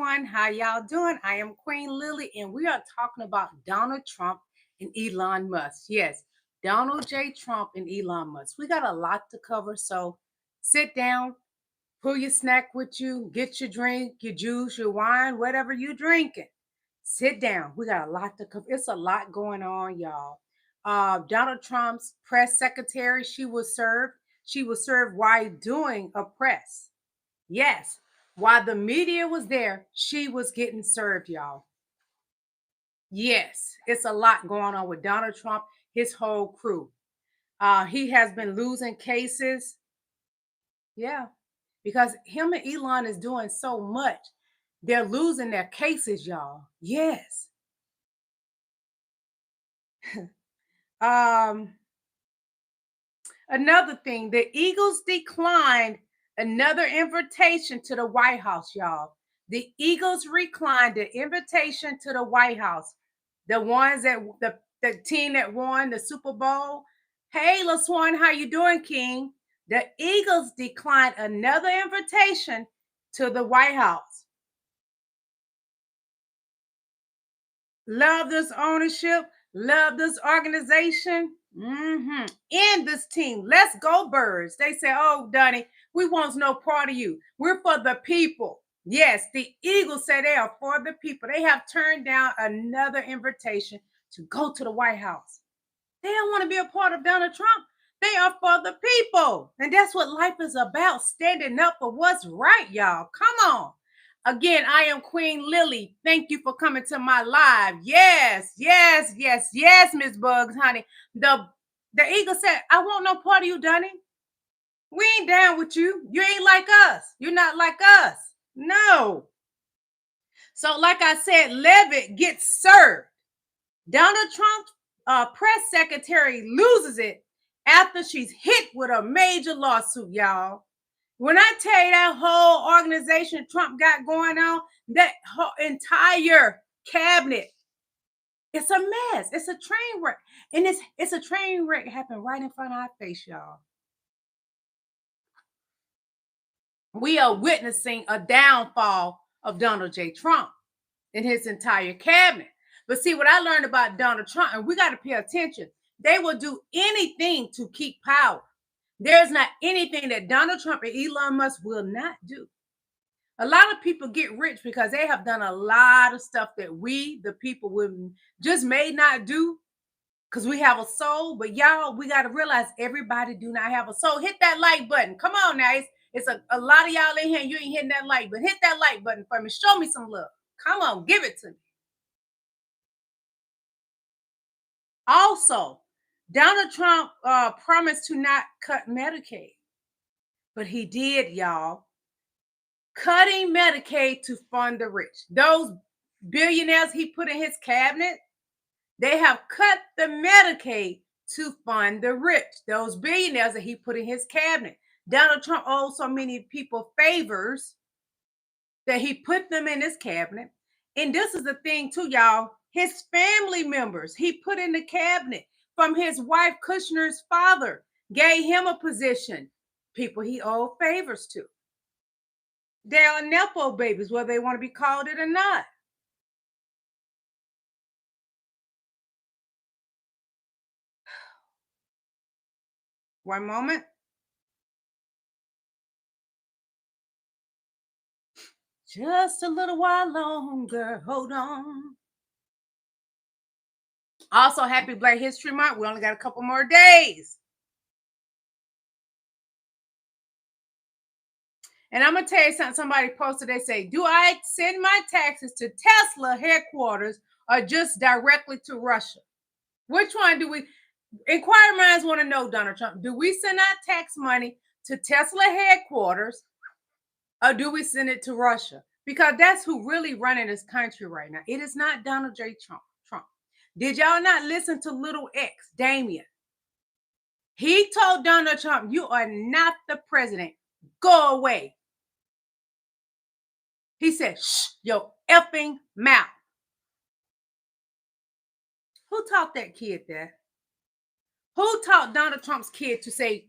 everyone. How y'all doing? I am Queen Lillie, and we are talking about Donald Trump and Elon Musk. Yes, Donald J. Trump and Elon Musk. We got a lot to cover, so sit down, pull your snack with you, get your drink, your juice, your wine, whatever you're drinking. Sit down. We got a lot to cover. It's a lot going on, y'all. Donald Trump's press secretary, she was served. She was served while doing a press. Yes, while the media was there, she was getting served, y'all. Yes, it's a lot going on with Donald Trump, his whole crew. He has been losing cases. Yeah, because him and Elon is doing so much. They're losing their cases, y'all. Yes. um, Another thing, the Eagles declined another invitation to the White House, y'all. The Eagles declined the invitation to the White House. The ones that the team that won the Super Bowl. Hey, LaSwan, how you doing, King? The Eagles declined another invitation to the White House. Love this ownership. Love this organization. And this team. Let's go, Birds. They say, oh, Donnie, we want no part of you. We're for the people. Yes, the Eagles say they are for the people. They have turned down another invitation to go to the White House. They don't want to be a part of Donald Trump. They are for the people. And that's what life is about, standing up for what's right, y'all. Come on. Again, I am Queen Lillie. Thank you for coming to my live. Yes, Miss Bugs, honey. The Eagle said, I want no part of you, Donnie. We ain't down with you. You ain't like us. You're not like us. No. So, like I said, Levitt gets served. Donald Trump's press secretary loses it after she's hit with a major lawsuit, y'all. When I tell you that whole organization Trump got going on, that whole entire cabinet, it's a mess. It's a train wreck. And it's a train wreck happened right in front of our face, y'all. We are witnessing a downfall of Donald J. Trump and his entire cabinet. But see, what I learned about Donald Trump, and we got to pay attention, they will do anything to keep power. There's not anything that Donald Trump and Elon Musk will not do. A lot of people get rich because they have done a lot of stuff that we, the people, would just may not do because we have a soul. But y'all, we got to realize everybody do not have a soul. Hit that like button. Come on now. It's a lot of y'all in here. You ain't hitting that like button. Hit that like button for me. Show me some love. Come on, give it to me. Also, Donald Trump promised to not cut Medicaid, but he did, y'all. Cutting Medicaid to fund the rich. Those billionaires he put in his cabinet, they have cut the Medicaid to fund the rich. Those billionaires that he put in his cabinet. Donald Trump owed so many people favors that he put them in his cabinet. And this is the thing too, y'all. His family members he put in the cabinet from his wife Kushner's father gave him a position. People he owed favors to. They are Nepo babies, whether they want to be called it or not. One moment. Just a little while longer. Hold on. Also, happy Black History Month. We only got a couple more days. And I'm going to tell you something. Somebody posted, they say, do I send my taxes to Tesla headquarters or just directly to Russia? Which one do we? Inquiring minds want to know, Donald Trump. Do we send our tax money to Tesla headquarters or do we send it to Russia? Because that's who really running this country right now. It is not Donald J. Trump. Did y'all not listen to little X, Damien? He told Donald Trump, you are not the president. Go away. He said, shh, your effing mouth. Who taught that kid that? Who taught Donald Trump's kid to say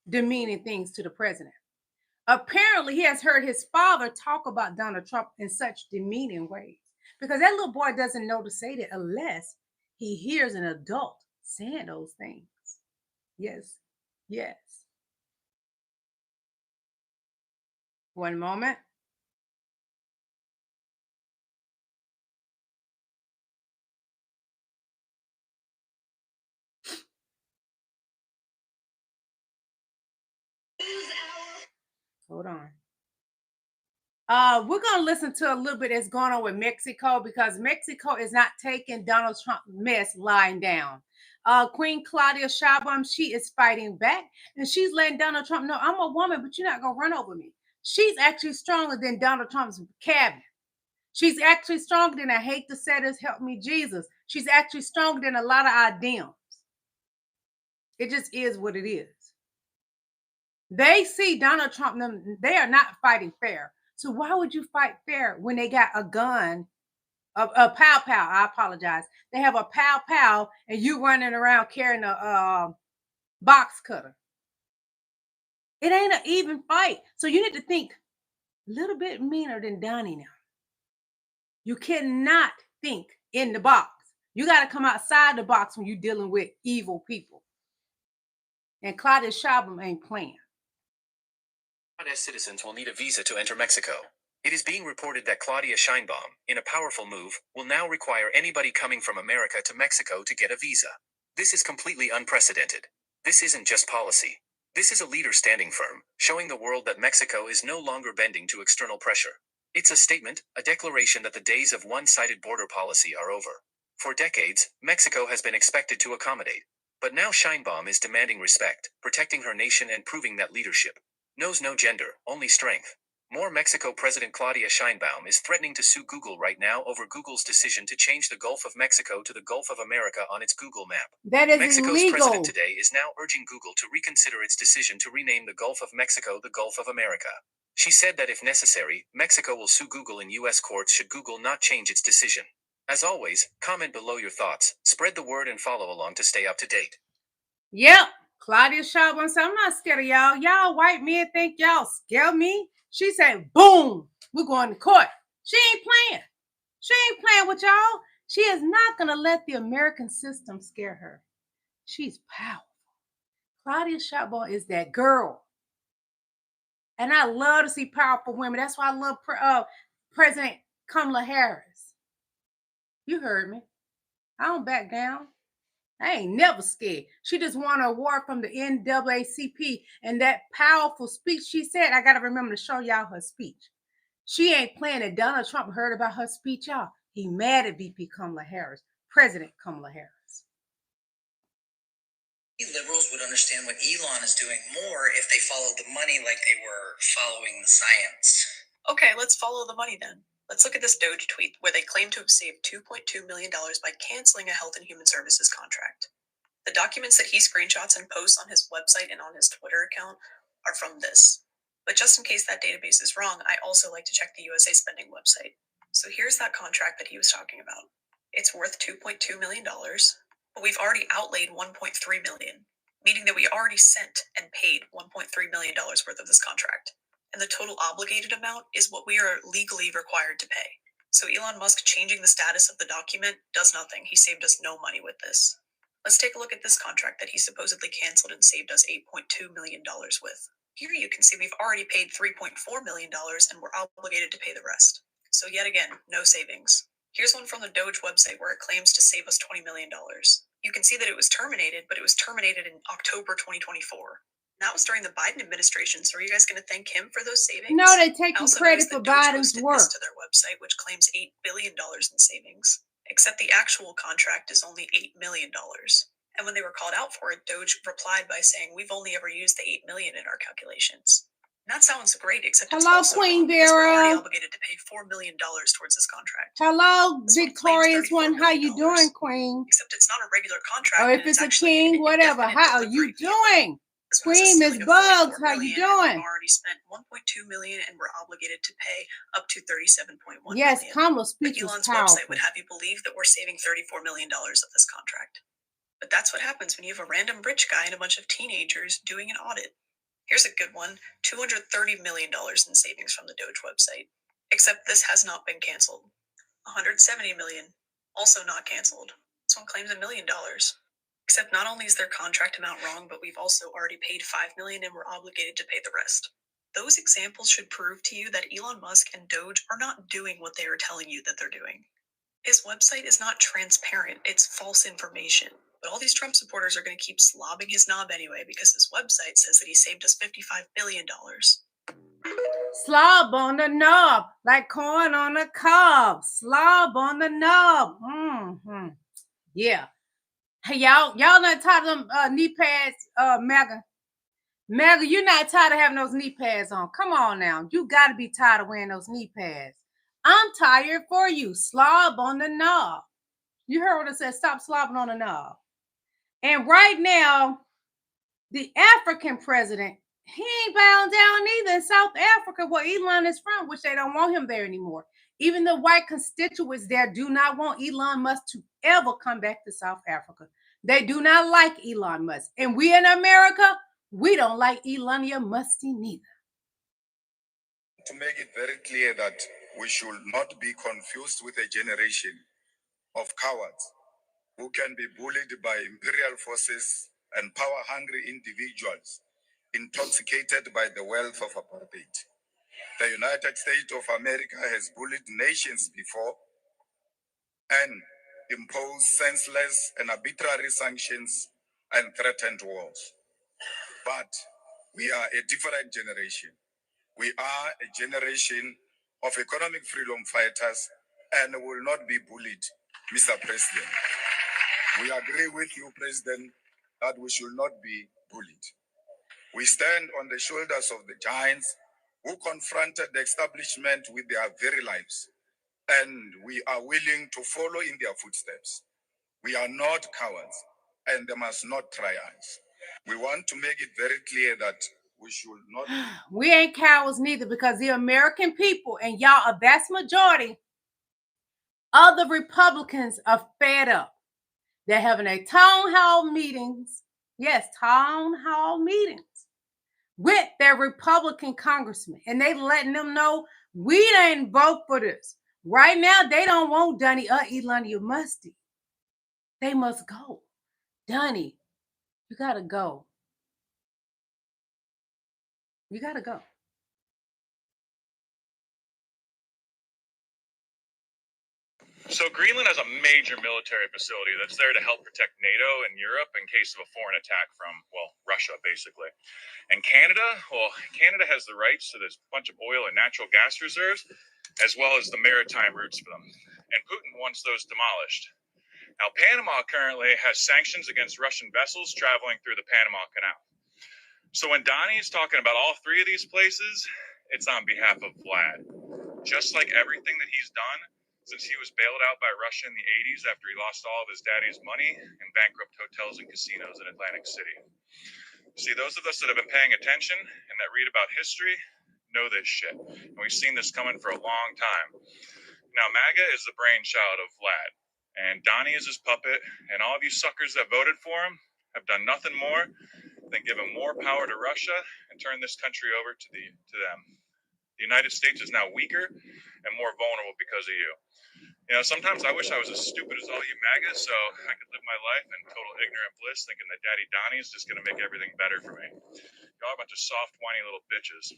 demeaning things to the president? Apparently, he has heard his father talk about Donald Trump in such demeaning ways because that little boy doesn't know to say that unless he hears an adult saying those things. Yes, yes. One moment. Hold on. We're gonna listen to a little bit that's going on with Mexico because Mexico is not taking Donald Trump mess lying down. Queen Claudia Sheinbaum, she is fighting back and she's letting Donald Trump know, I'm a woman, but you're not gonna run over me. She's actually stronger than Donald Trump's cabinet. She's actually stronger than, I hate to say this, help me Jesus. She's actually stronger than a lot of our Dems. It just is what it is. They see Donald Trump, they are not fighting fair. So why would you fight fair when they got a gun, a pow pow? I apologize. They have a pow pow, and you running around carrying a box cutter. It ain't an even fight. So you need to think a little bit meaner than Donnie now. You cannot think in the box. You got to come outside the box when you're dealing with evil people. And Claudia Sheinbaum ain't playing. As citizens will need a visa to enter Mexico. It is being reported that Claudia Sheinbaum, in a powerful move, will now require anybody coming from America to Mexico to get a visa. This is completely unprecedented. This isn't just policy. This is a leader standing firm, showing the world that Mexico is no longer bending to external pressure. It's a statement, a declaration that the days of one-sided border policy are over. For decades, Mexico has been expected to accommodate. But now Sheinbaum is demanding respect, protecting her nation and proving that leadership knows no gender, only strength. More Mexico President Claudia Sheinbaum is threatening to sue Google right now over Google's decision to change the Gulf of Mexico to the Gulf of America on its Google map. That is Mexico's illegal. president today is now urging Google to reconsider its decision to rename the Gulf of Mexico the Gulf of America. She said that if necessary, Mexico will sue Google in U.S. courts should Google not change its decision. As always, comment below your thoughts, spread the word and follow along to stay up to date. Yep. Claudia Sheinbaum said, I'm not scared of y'all. Y'all white men think y'all scare me. She said, boom, we're going to court. She ain't playing. She ain't playing with y'all. She is not going to let the American system scare her. She's powerful. Claudia Sheinbaum is that girl. And I love to see powerful women. That's why I love President Kamala Harris. You heard me. I don't back down. I ain't never scared. She just won an award from the NAACP. And that powerful speech she said, I got to remember to show y'all her speech. She ain't playing it. Donald Trump heard about her speech, y'all. He mad at VP Kamala Harris, President Kamala Harris. Liberals would understand what Elon is doing more if they followed the money like they were following the science. Okay, let's follow the money then. Let's look at this DOGE tweet where they claim to have saved $2.2 million by canceling a Health and Human Services contract. The documents that he screenshots and posts on his website and on his Twitter account are from this. But just in case that database is wrong, I also like to check the USA Spending website. So here's that contract that he was talking about. It's worth $2.2 million, but we've already outlaid $1.3 million, meaning that we already sent and paid $1.3 million worth of this contract. And the total obligated amount is what we are legally required to pay. So Elon Musk changing the status of the document does nothing. He saved us no money with this. Let's take a look at this contract that he supposedly canceled and saved us $8.2 million with. Here you can see we've already paid $3.4 million and we're obligated to pay the rest. So yet again, no savings. Here's one from the DOGE website where it claims to save us $20 million. You can see that it was terminated, but it was terminated in October 2024. That was during the Biden administration, so are you guys going to thank him for those savings? No, they taking credit for Biden's work. This to their website, which claims $8 billion in savings, except the actual contract is only $8 million. And when they were called out for it, DOGE replied by saying, we've only ever used the $8 million in our calculations. And that sounds great, except it's also Queen wrong, because we're already Vera. obligated to pay $4 million towards this contract. Hello, This one victorious claims one. How you $34 doing, Queen? Except it's not a regular contract. Or if and it's a actually king, an whatever. indefinite How are you delivery vehicle. doing? This one has a Queen Miss ceiling of Bugs, $44 how you million, and doing? we've already spent $1.2 million and we're obligated to pay up to $37.1 Yes, million. Kamala's speech But was Elon's powerful. website would have you believe that we're saving $34 million of this contract. But that's what happens when you have a random rich guy and a bunch of teenagers doing an audit. Here's a good one, $230 million in savings from the DOGE website. Except this has not been canceled. $170 million, also not canceled. This one claims $1 million. Except not only is their contract amount wrong, but we've also already paid $5 million and we're obligated to pay the rest. Those examples should prove to you that Elon Musk and DOGE are not doing what they are telling you that they're doing. His website is not transparent, it's false information. But all these Trump supporters are going to keep slobbing his knob anyway because his website says that he saved us $55 billion. Slob on the knob, like corn on the cob. Slob on the knob. Yeah. Hey, y'all not tired of them knee pads, Mega? Mega, you're not tired of having those knee pads on. Come on now. You got to be tired of wearing those knee pads. I'm tired for you. Slob on the knob. You heard what I said. Stop slobbing on the knob. And right now, the African president, he ain't bowing down either in South Africa, where Elon is from, which they don't want him there anymore. Even the white constituents there do not want Elon Musk to ever come back to South Africa. They do not like Elon Musk. And we in America, we don't like Elon Musk neither. To make it very clear that we should not be confused with a generation of cowards who can be bullied by imperial forces and power-hungry individuals intoxicated by the wealth of apartheid. The United States of America has bullied nations before and imposed senseless and arbitrary sanctions and threatened wars. But we are a different generation. We are a generation of economic freedom fighters and will not be bullied, Mr. President. We agree with you, President, that we should not be bullied. We stand on the shoulders of the giants who confronted the establishment with their very lives, and we are willing to follow in their footsteps. We are not cowards, and they must not try us. We want to make it very clear that we should not. We ain't cowards neither, because the American people, and y'all, a vast majority of the Republicans are fed up. They're having a town hall meetings. Yes, town hall meetings with their Republican congressmen. And they letting them know we didn't vote for this. Right now, they don't want Donnie or Elon Musk. They must go. Donnie, you got to go. You got to go. So Greenland has a major military facility that's there to help protect NATO and Europe in case of a foreign attack from, well, Russia, basically. And Canada, well, Canada has the rights to this bunch of oil and natural gas reserves, as well as the maritime routes for them. And Putin wants those demolished. Now, Panama currently has sanctions against Russian vessels traveling through the Panama Canal. So when Donnie's talking about all three of these places, it's on behalf of Vlad. Just like everything that he's done since he was bailed out by Russia in the 80s after he lost all of his daddy's money in bankrupt hotels and casinos in Atlantic City. See, those of us that have been paying attention and that read about history know this shit. And we've seen this coming for a long time. Now, MAGA is the brainchild of Vlad, and Donnie is his puppet, and all of you suckers that voted for him have done nothing more than give him more power to Russia and turn this country over to them. The United States is now weaker and more vulnerable because of you. You know, sometimes I wish I was as stupid as all you MAGA so I could live my life in total ignorant bliss thinking that Daddy Donnie is just going to make everything better for me. Y'all are a bunch of soft, whiny little bitches.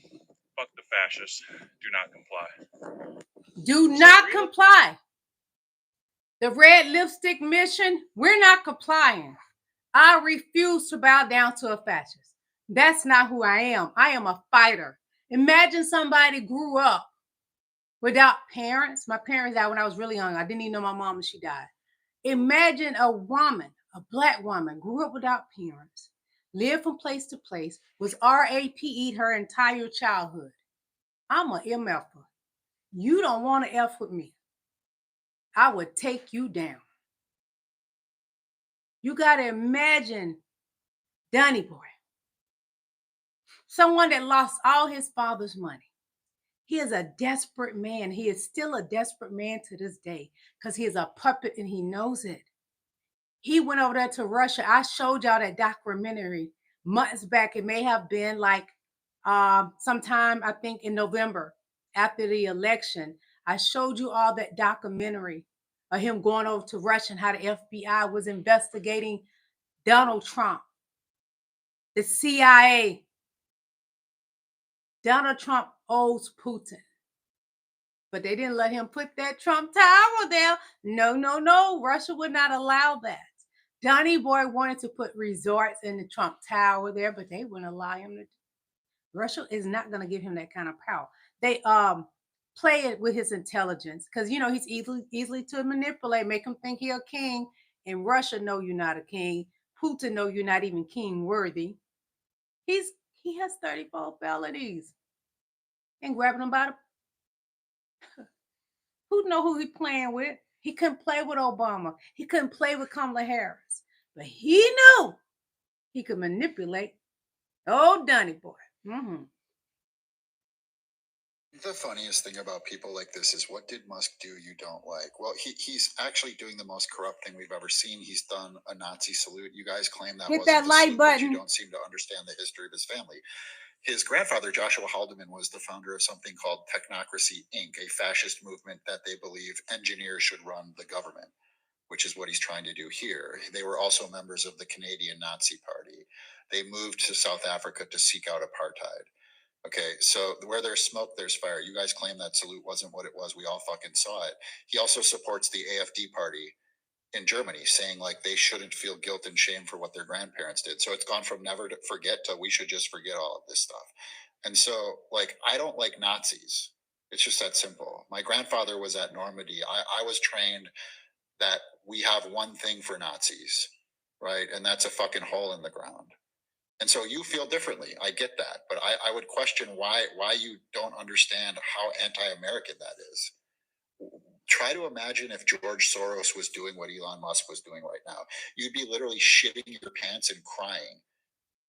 Fuck the fascists. Do not comply. Do not comply. The red lipstick mission, we're not complying. I refuse to bow down to a fascist. That's not who I am. I am a fighter. Imagine somebody grew up without parents. My parents died when I was really young. I didn't even know my mom when she died. Imagine a woman, a black woman, grew up without parents, lived from place to place, was RAPE'd her entire childhood. I'm an MFer. You don't want to F with me. I would take you down. You got to imagine Donnie Boy. Someone that lost all his father's money. He is a desperate man. He is still a desperate man to this day because he is a puppet and he knows it. He went over there to Russia. I showed y'all that documentary months back. It may have been like sometime, I think in November, after the election, I showed you all that documentary of him going over to Russia and how the FBI was investigating Donald Trump, the CIA. Donald Trump owes Putin. But they didn't let him put that Trump Tower there. No, no, no. Russia would not allow that. Donny Boy wanted to put resorts in the Trump Tower there, but they wouldn't allow him to. Russia is not going to give him that kind of power. They play it with his intelligence because, you know, he's easily to manipulate, make him think he's a king. And Russia know you're not a king. Putin know you're not even king worthy. He has 34 felonies. And grabbing him by the... Who know who he playing with? He couldn't play with Obama. He couldn't play with Kamala Harris. But he knew he could manipulate old Donny Boy. Mm-hmm. The funniest thing about people like this is, what did Musk do you don't like? Well, he's actually doing the most corrupt thing we've ever seen. He's done a Nazi salute. You guys claim that Hit wasn't that a like salute, but button. you don't seem to understand the history of his family. His grandfather, Joshua Haldeman, was the founder of something called Technocracy Inc., a fascist movement that they believe engineers should run the government, which is what he's trying to do here. They were also members of the Canadian Nazi Party. They moved to South Africa to seek out apartheid. Okay, so where there's smoke, there's fire. You guys claim that salute wasn't what it was. We all fucking saw it. He also supports the AfD party in Germany, saying like they shouldn't feel guilt and shame for what their grandparents did. So it's gone from never to forget to we should just forget all of this stuff. And so, like, I don't like Nazis. It's just that simple. My grandfather was at Normandy. I was trained that we have one thing for Nazis, right? And that's a fucking hole in the ground. And so you feel differently. I get that. But I would question why you don't understand how anti-American that is. Try to imagine if George Soros was doing what Elon Musk was doing right now. You'd be literally shitting your pants and crying.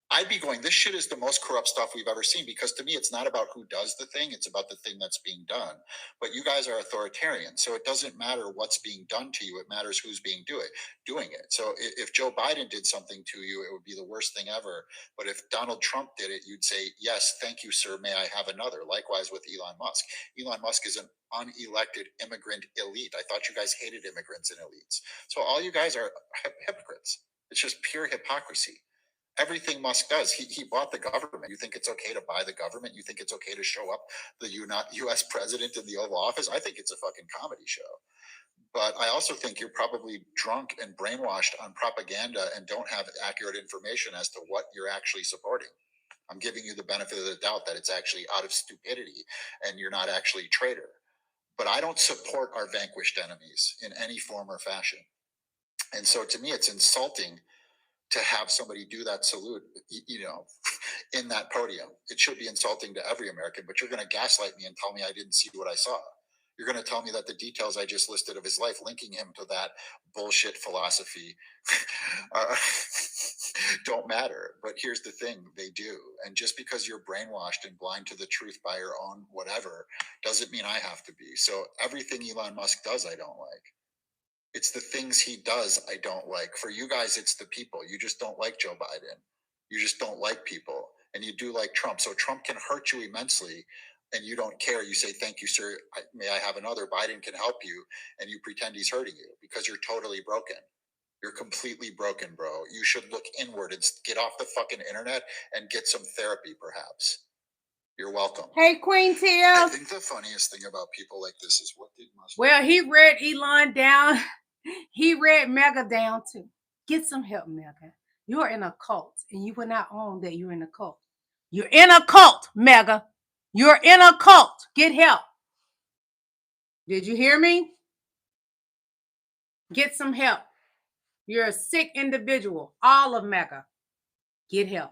I'd be going, this shit is the most corrupt stuff we've ever seen, because to me, it's not about who does the thing. It's about the thing that's being done. But you guys are authoritarian. So it doesn't matter what's being done to you. It matters who's being doing it. So if Joe Biden did something to you, it would be the worst thing ever. But if Donald Trump did it, you'd say, yes, thank you, sir. May I have another? Likewise with Elon Musk. Elon Musk is an unelected immigrant elite. I thought you guys hated immigrants and elites. So all you guys are hypocrites. It's just pure hypocrisy. Everything Musk does, he bought the government. You think it's okay to buy the government? You think it's okay to show up the U.S. president in the Oval Office? I think it's a fucking comedy show. But I also think you're probably drunk and brainwashed on propaganda and don't have accurate information as to what you're actually supporting. I'm giving you the benefit of the doubt that it's actually out of stupidity and you're not actually a traitor. But I don't support our vanquished enemies in any form or fashion. And so to me, it's insulting to have somebody do that salute, in that podium. It should be insulting to every American, but you're going to gaslight me and tell me I didn't see what I saw. You're going to tell me that the details I just listed of his life, linking him to that bullshit philosophy, don't matter. But here's the thing, they do. And just because you're brainwashed and blind to the truth by your own whatever, doesn't mean I have to be. So everything Elon Musk does, I don't like. It's the things he does I don't like. For you guys, it's the people. You just don't like Joe Biden. You just don't like people. And you do like Trump. So Trump can hurt you immensely and you don't care. You say, thank you, sir. May I have another? Biden can help you. And you pretend he's hurting you because you're totally broken. You're completely broken, bro. You should look inward and get off the fucking internet and get some therapy, perhaps. You're welcome. Hey, Queen Tia. I think the funniest thing about people like this is, what did Musk... Well, he read Elon down. He read Mega down too. Get some help, Mega. You're in a cult, and you will not own that you're in a cult. You're in a cult, Mega. You're in a cult. Get help. Did you hear me? Get some help. You're a sick individual. All of Mega. Get help.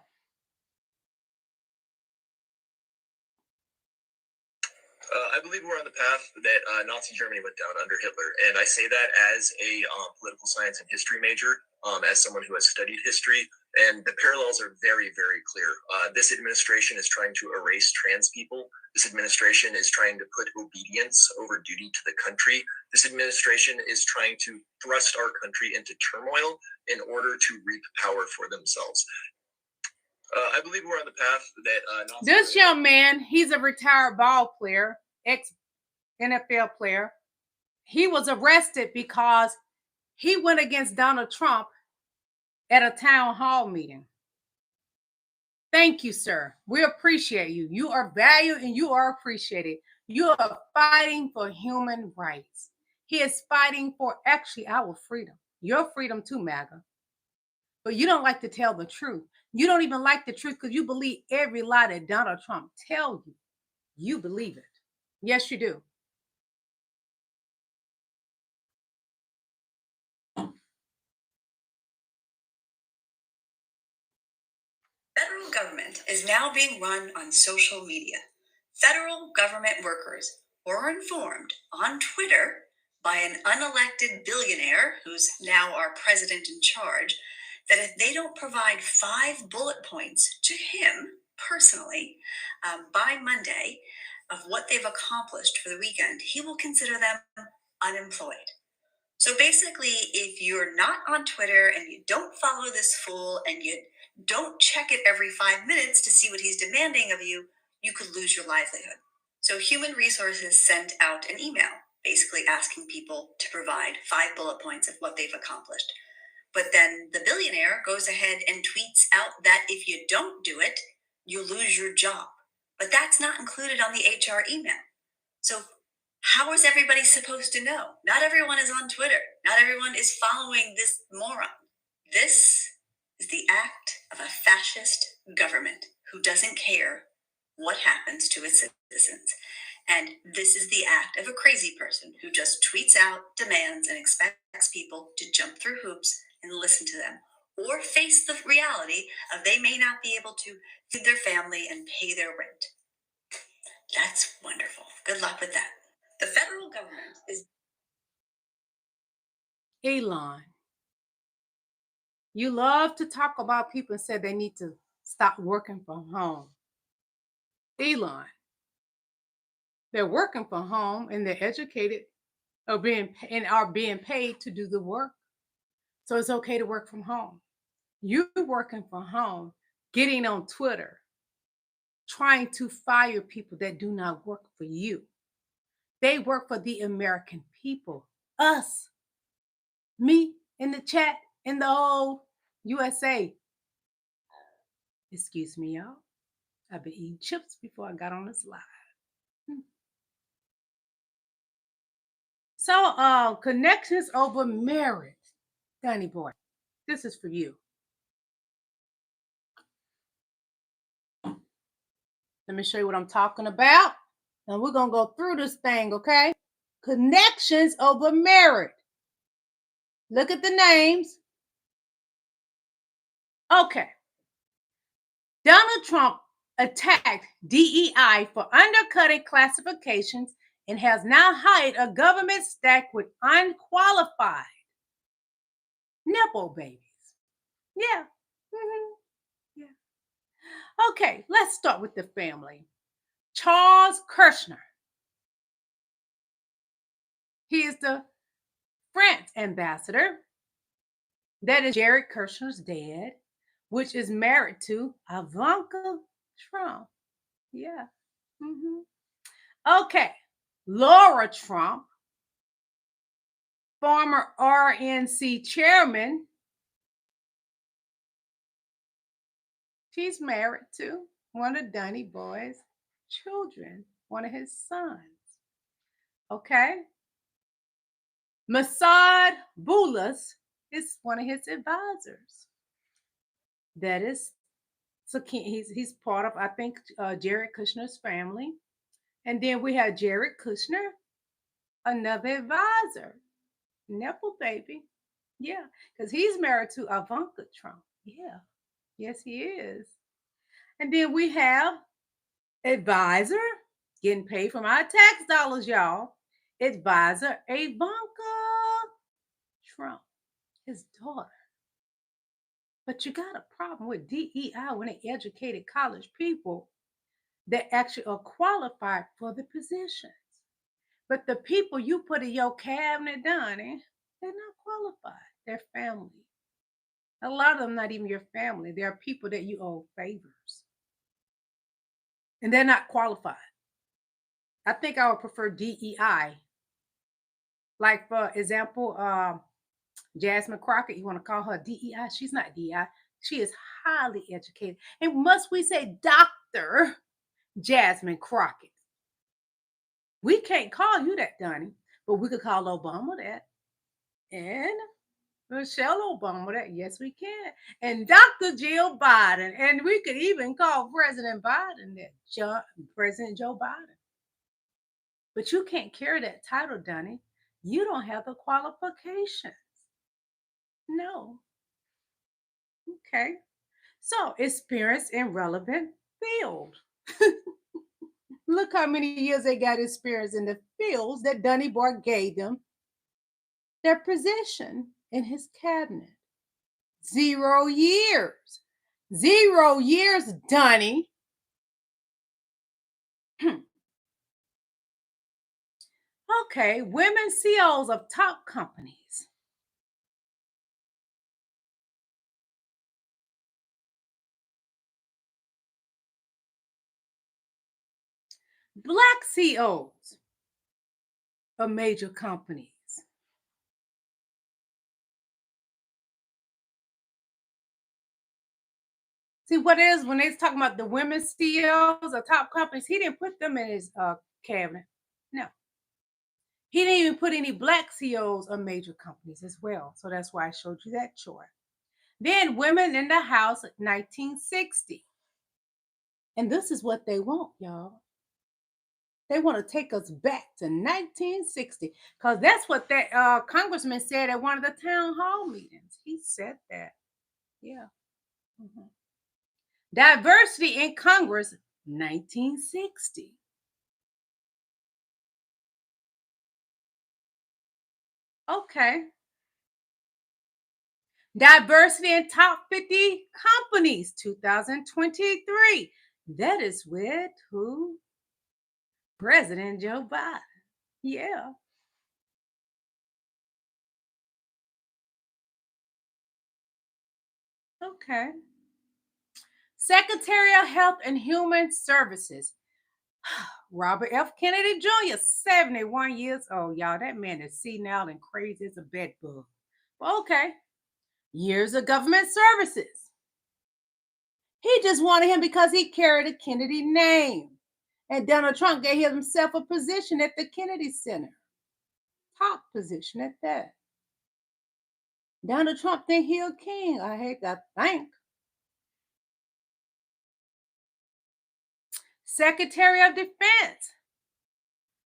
I believe we're on the path that Nazi Germany went down under Hitler. And I say that as a political science and history major, as someone who has studied history. And the parallels are very, very clear. This administration is trying to erase trans people. This administration is trying to put obedience over duty to the country. This administration is trying to thrust our country into turmoil in order to reap power for themselves. I believe we're on the path that This young man, he's a retired ball player, ex-NFL player. He was arrested because he went against Donald Trump at a town hall meeting. Thank you, sir. We appreciate you. You are valued and you are appreciated. You are fighting for human rights. He is fighting for actually our freedom. Your freedom too, MAGA. But you don't like to tell the truth. You don't even like the truth because you believe every lie that Donald Trump tells you. You believe it. Yes, you do. Federal government is now being run on social media. Federal government workers were informed on Twitter by an unelected billionaire, who's now our president in charge, that if they don't provide 5 bullet points to him personally by Monday of what they've accomplished for the weekend, he will consider them unemployed. So basically, if you're not on Twitter and you don't follow this fool and you don't check it every 5 minutes to see what he's demanding of you, you could lose your livelihood. So Human Resources sent out an email basically asking people to provide 5 bullet points of what they've accomplished. But then the billionaire goes ahead and tweets out that if you don't do it, you lose your job. But that's not included on the HR email. So how is everybody supposed to know? Not everyone is on Twitter. Not everyone is following this moron. This is the act of a fascist government who doesn't care what happens to its citizens. And this is the act of a crazy person who just tweets out demands and expects people to jump through hoops and listen to them, or face the reality of they may not be able to feed their family and pay their rent. That's wonderful. Good luck with that. The federal government is... Elon, you love to talk about people and say they need to stop working from home. Elon, they're working from home and they're educated or are being paid to do the work. So it's okay to work from home. You're working from home, getting on Twitter, trying to fire people that do not work for you. They work for the American people, us, me in the chat, in the whole USA. Excuse me, y'all. I've been eating chips before I got on this live. So, connections over marriage. Danny boy, this is for you. Let me show you what I'm talking about. And we're going to go through this thing, okay? Connections over marriage. Look at the names. Okay. Donald Trump attacked DEI for undercutting classifications and has now hired a government stack with unqualified nipple babies. Yeah. Yeah. Okay, let's start with the family. Charles Kushner. He is the France ambassador. That is Jared Kushner's dad, which is married to Ivanka Trump. Yeah. Okay. Laura Trump, former RNC chairman. She's married to one of Dunny Boy's children, one of his sons. Okay. Massad Boulos is one of his advisors. That is, so he's part of, I think, Jared Kushner's family. And then we have Jared Kushner, another advisor. Nipple baby. Yeah, because he's married to Ivanka Trump. Yeah. Yes, he is. And then we have advisor, getting paid from our tax dollars, y'all. Advisor Ivanka Trump, his daughter. But you got a problem with DEI when they educated college people that actually are qualified for the positions. But the people you put in your cabinet, Donnie, they're not qualified. They're family. A lot of them not even your family. They are people that you owe favors. And they're not qualified. I think I would prefer DEI. Like, for example, Jasmine Crockett, you want to call her DEI? She's not DEI. She is highly educated. And must we say Dr. Jasmine Crockett? We can't call you that, Donnie, but we could call Obama that. And Michelle Obama that. Yes, we can. And Dr. Jill Biden. And we could even call President Biden that. President Joe Biden. But you can't carry that title, Donnie. You don't have the qualifications. No. Okay. So, experience in relevant field. Look how many years they got experience in the fields that Donnie Boy gave them their position in his cabinet. 0 years. 0 years, Donnie. Okay, women CEOs of top companies. Black CEOs of major companies. See what it is when they're talking about the women CEOs of top companies, he didn't put them in his cabinet. No. He didn't even put any black CEOs of major companies as well. So that's why I showed you that chart. Then women in the House, 1960. And this is what they want, y'all. They want to take us back to 1960 because that's what that congressman said at one of the town hall meetings. He said that. Yeah. Mhm. Diversity in Congress, 1960. Okay. Diversity in top 50 companies, 2023. That is with who? President Joe Biden. Yeah. Okay. Secretary of Health and Human Services, Robert F. Kennedy Jr., 71 years old. Y'all, that man is senile and crazy as a bed bug. Okay. Years of government services. He just wanted him because he carried a Kennedy name. And Donald Trump gave himself a position at the Kennedy Center. Top position at that. Donald Trump think he a king. I hate that think. Secretary of Defense.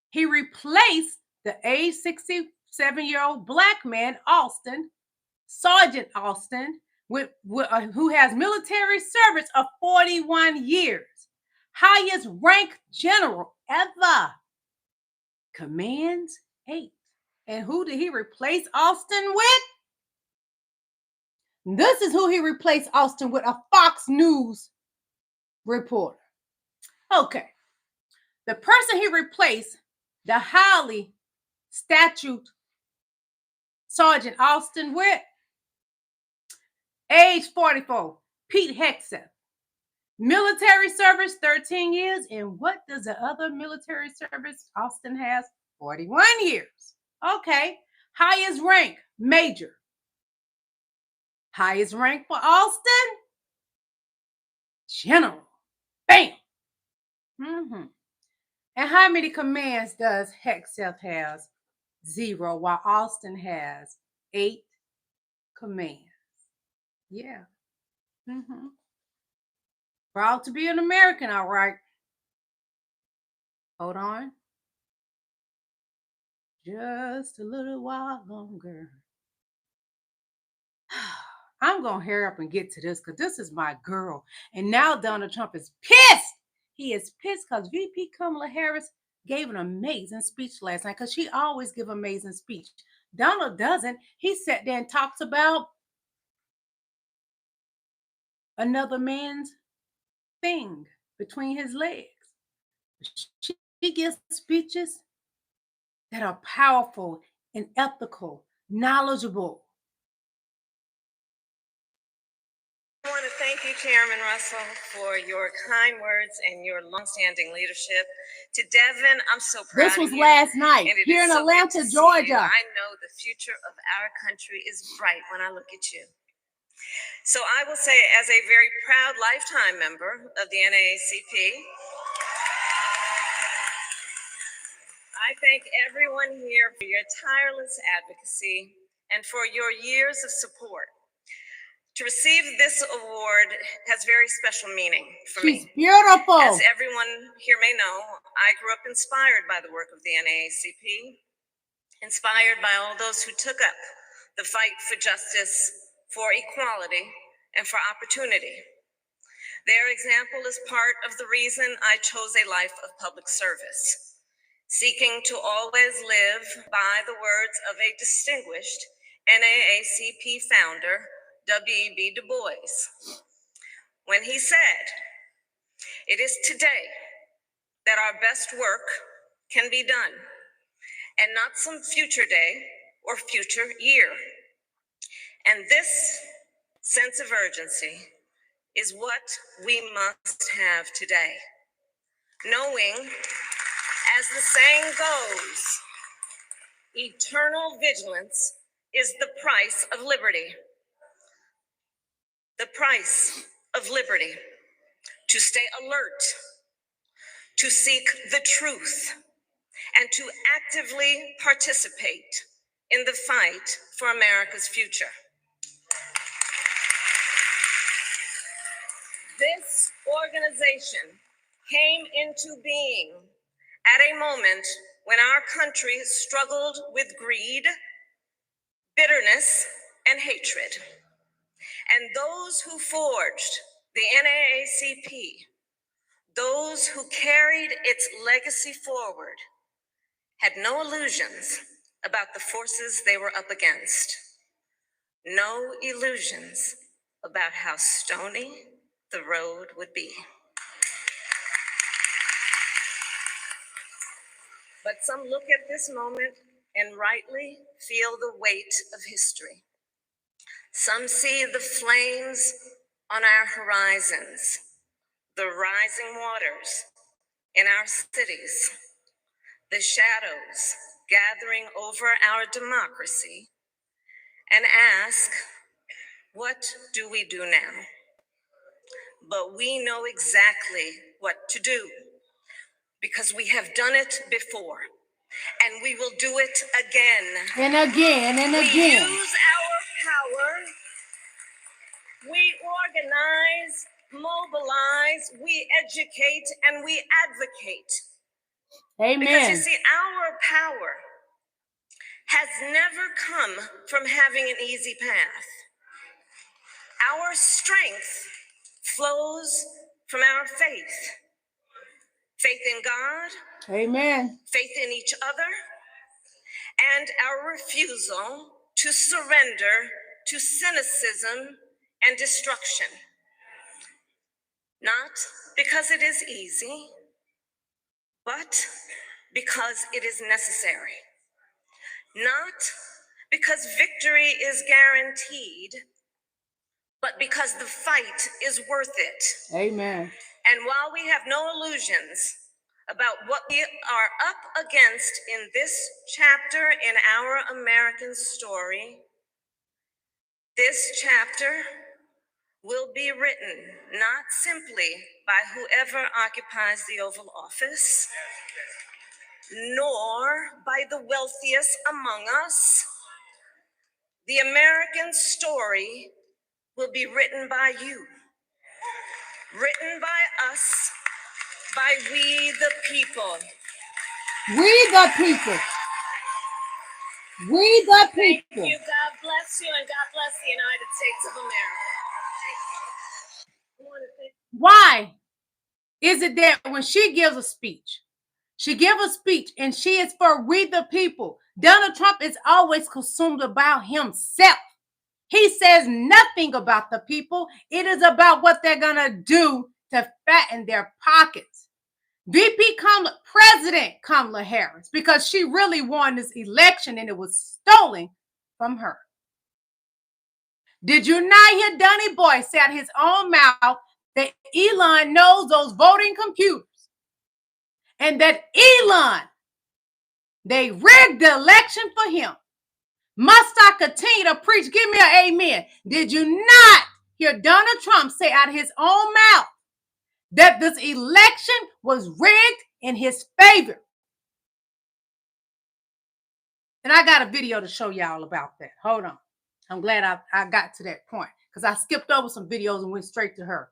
He replaced the age 67-year-old black man, Austin, Sergeant Austin, who has military service of 41 years. Highest rank general ever. Commands 8. And who did he replace Austin with? This is who he replaced Austin with, a Fox News reporter. Okay. The person he replaced, the highly statute Sergeant Austin with, age 44, Pete Hegseth. Military service, 13 years. And what does the other military service Austin has? 41 years. Okay. Highest rank, major. Highest rank for Austin? General. Bam. Mm-hmm. And how many commands does Hegseth has? 0, while Austin has 8 commands. Yeah. Mm-hmm. Proud to be an American, all right. Hold on. Just a little while longer. I'm going to hurry up and get to this because this is my girl. And now Donald Trump is pissed. He is pissed because VP Kamala Harris gave an amazing speech last night because she always give amazing speech. Donald doesn't. He sat there and talks about another man's thing between his legs. She gives speeches that are powerful and ethical, knowledgeable. Chairman Russell, for your kind words and your longstanding leadership. To Devin, I'm so proud This was of you. last night And it here is in so good Atlanta, to see you. Georgia. I know the future of our country is bright when I look at you. So I will say, as a very proud lifetime member of the NAACP, I thank everyone here for your tireless advocacy and for your years of support. To receive this award has very special meaning for She's me. beautiful. As everyone here may know, I grew up inspired by the work of the NAACP, inspired by all those who took up the fight for justice, for equality, and for opportunity. Their example is part of the reason I chose a life of public service, seeking to always live by the words of a distinguished NAACP founder, W.E.B. Du Bois, when he said, "It is today that our best work can be done, and not some future day or future year." And this sense of urgency is what we must have today, knowing, as the saying goes, eternal vigilance is the price of liberty. The price of liberty. To stay alert, to seek the truth, and to actively participate in the fight for America's future. This organization came into being at a moment when our country struggled with greed, bitterness, and hatred. And those who forged the NAACP, those who carried its legacy forward, had no illusions about the forces they were up against. No illusions about how stony the road would be. But some look at this moment and rightly feel the weight of history. Some see the flames on our horizons, the rising waters in our cities, the shadows gathering over our democracy, and ask, what do we do now? But we know exactly what to do, because we have done it before, and we will do it again. And again, and We again. use our power, we organize, mobilize, we educate, and we advocate. Because you Amen. see, our power has never come from having an easy path. Our strength flows from our faith. Faith in God, Amen. faith in each other, and our refusal to surrender to cynicism and destruction. Not because it is easy, but because it is necessary. Not because victory is guaranteed, but because the fight is worth it. Amen. And while we have no illusions about what we are up against in this chapter in our American story, this chapter will be written not simply by whoever occupies the Oval Office, nor by the wealthiest among us. The American story will be written by you, written by us, by we the people. We the people. We the Thank people. you, God bless you, and God bless the United States of America. I want to thank Why is it that when she gives a speech, she gives a speech and she is for we the people, Donald Trump is always consumed about himself. He says nothing about the people. It is about what they're going to do to fatten their pockets. VP Kamala, President Kamala Harris, because she really won this election and it was stolen from her. Did you not hear Donny Boy say out his own mouth that Elon knows those voting computers? And that Elon, they rigged the election for him. Must I continue to preach? Give me an amen. Did you not hear Donald Trump say out of his own mouth that this election was rigged in his favor? And I got a video to show y'all about that. Hold on. I'm glad I got to that point because I skipped over some videos and went straight to her.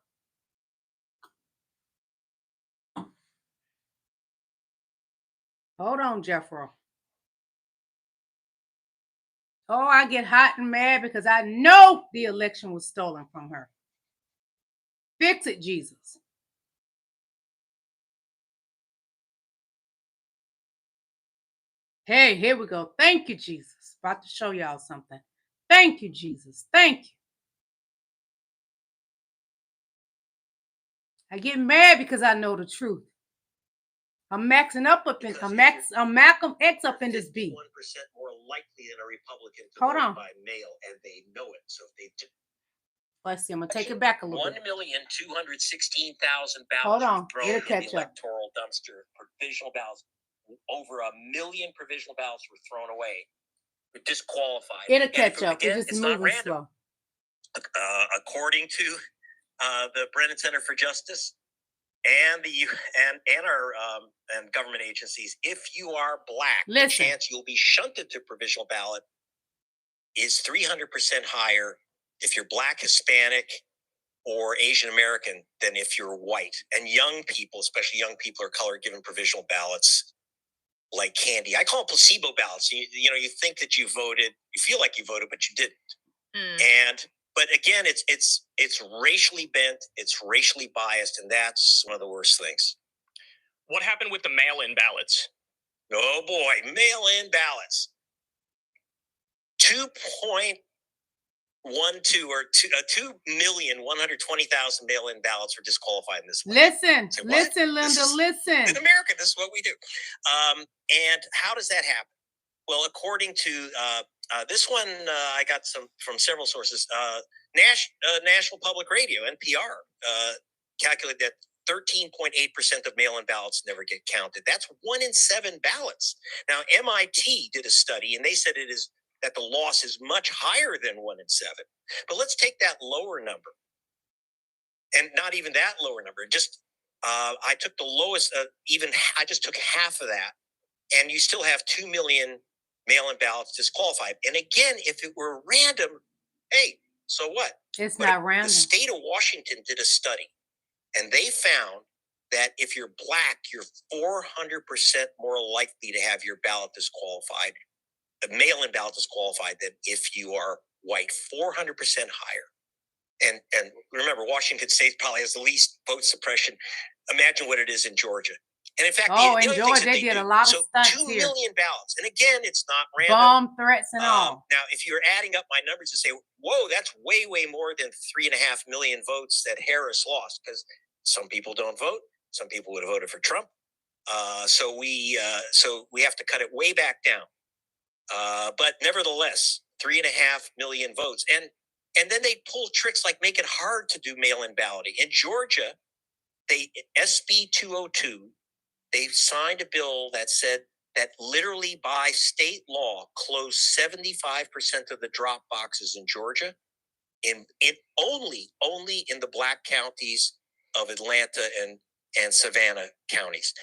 Hold on, Jeffro. Oh, I get hot and mad because I know the election was stolen from her. Fix it, Jesus. Hey, here we go. Thank you, Jesus. About to show y'all something. Thank you, Jesus. Thank you. I get mad because I know the truth. I'm maxing up in I'm Malcolm X up in this beat. 1% more likely than a Republican to Hold vote on. by mail, and they know it. So if they do, Let's see. I'm gonna take it back a little bit. 1,216,000 ballots Hold on. were thrown It'll in the catch up. electoral dumpster. Provisional ballots, over 1 million provisional ballots were thrown away. Were disqualified. It'll And catch again, up. It's just not moving random. slow. According to the Brennan Center for Justice and our and government agencies, if you are black, the chance you'll be shunted to provisional ballot is 300% higher if you're black, Hispanic, or Asian American than if you're white. And young people, especially young people of color, given provisional ballots like candy. I call them placebo ballots. You know, you think that you voted, you feel like you voted, but you didn't. But again, it's racially bent, it's racially biased, and that's one of the worst things. What happened with the mail-in ballots? Oh boy, mail-in ballots. 2.12 or 2,120,000 mail-in ballots were disqualified in this election. Listen, Linda, listen. In America, this is what we do. And how does that happen? Well, according to this one, I got some from several sources. National Public Radio, NPR, calculated that 13.8% of mail-in ballots never get counted. That's 1 in 7 ballots. Now, MIT did a study, and they said that the loss is much higher than 1 in 7. But let's take that lower number, and not even that lower number. Just I took the lowest. I just took half of that, and you still have 2 million mail-in ballots disqualified. And again, if it were random, hey, so what? It's not random. The state of Washington did a study, and they found that if you're black, you're 400% more likely to have your ballot disqualified, a mail-in ballot disqualified, than if you are white, 400% higher. And remember, Washington State probably has the least vote suppression. Imagine what it is in Georgia. And in fact, in Georgia, they did a lot of stunts 2 here. million ballots. And again, it's not random. Bomb threats and all. Now, if you're adding up my numbers and say, whoa, that's way, way more than 3.5 million votes that Harris lost, because some people don't vote. Some people would have voted for Trump. So we have to cut it way back down. But nevertheless, 3.5 million votes. And then they pull tricks like make it hard to do mail-in balloting. In Georgia, SB 202, they signed a bill that said that literally by state law, close 75% of the drop boxes in Georgia, in only in the black counties of Atlanta and Savannah counties.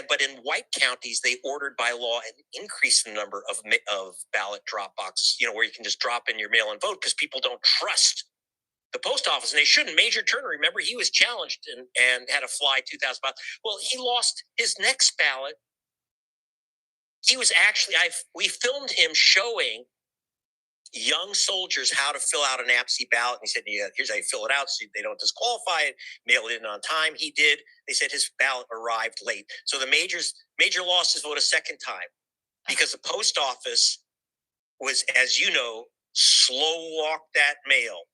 But in white counties, they ordered by law an increase in the number of ballot drop boxes, where you can just drop in your mail-in vote because people don't trust the post office, and they shouldn't. Major Turner, remember, he was challenged and had to fly 2,000 miles. Well, he lost his next ballot. He was actually, we filmed him showing young soldiers how to fill out an absentee ballot. And he said, yeah, here's how you fill it out so they don't disqualify it, mail it in on time. He did. They said his ballot arrived late. So the major lost his vote a second time because the post office was, as you know, slow walk that mail.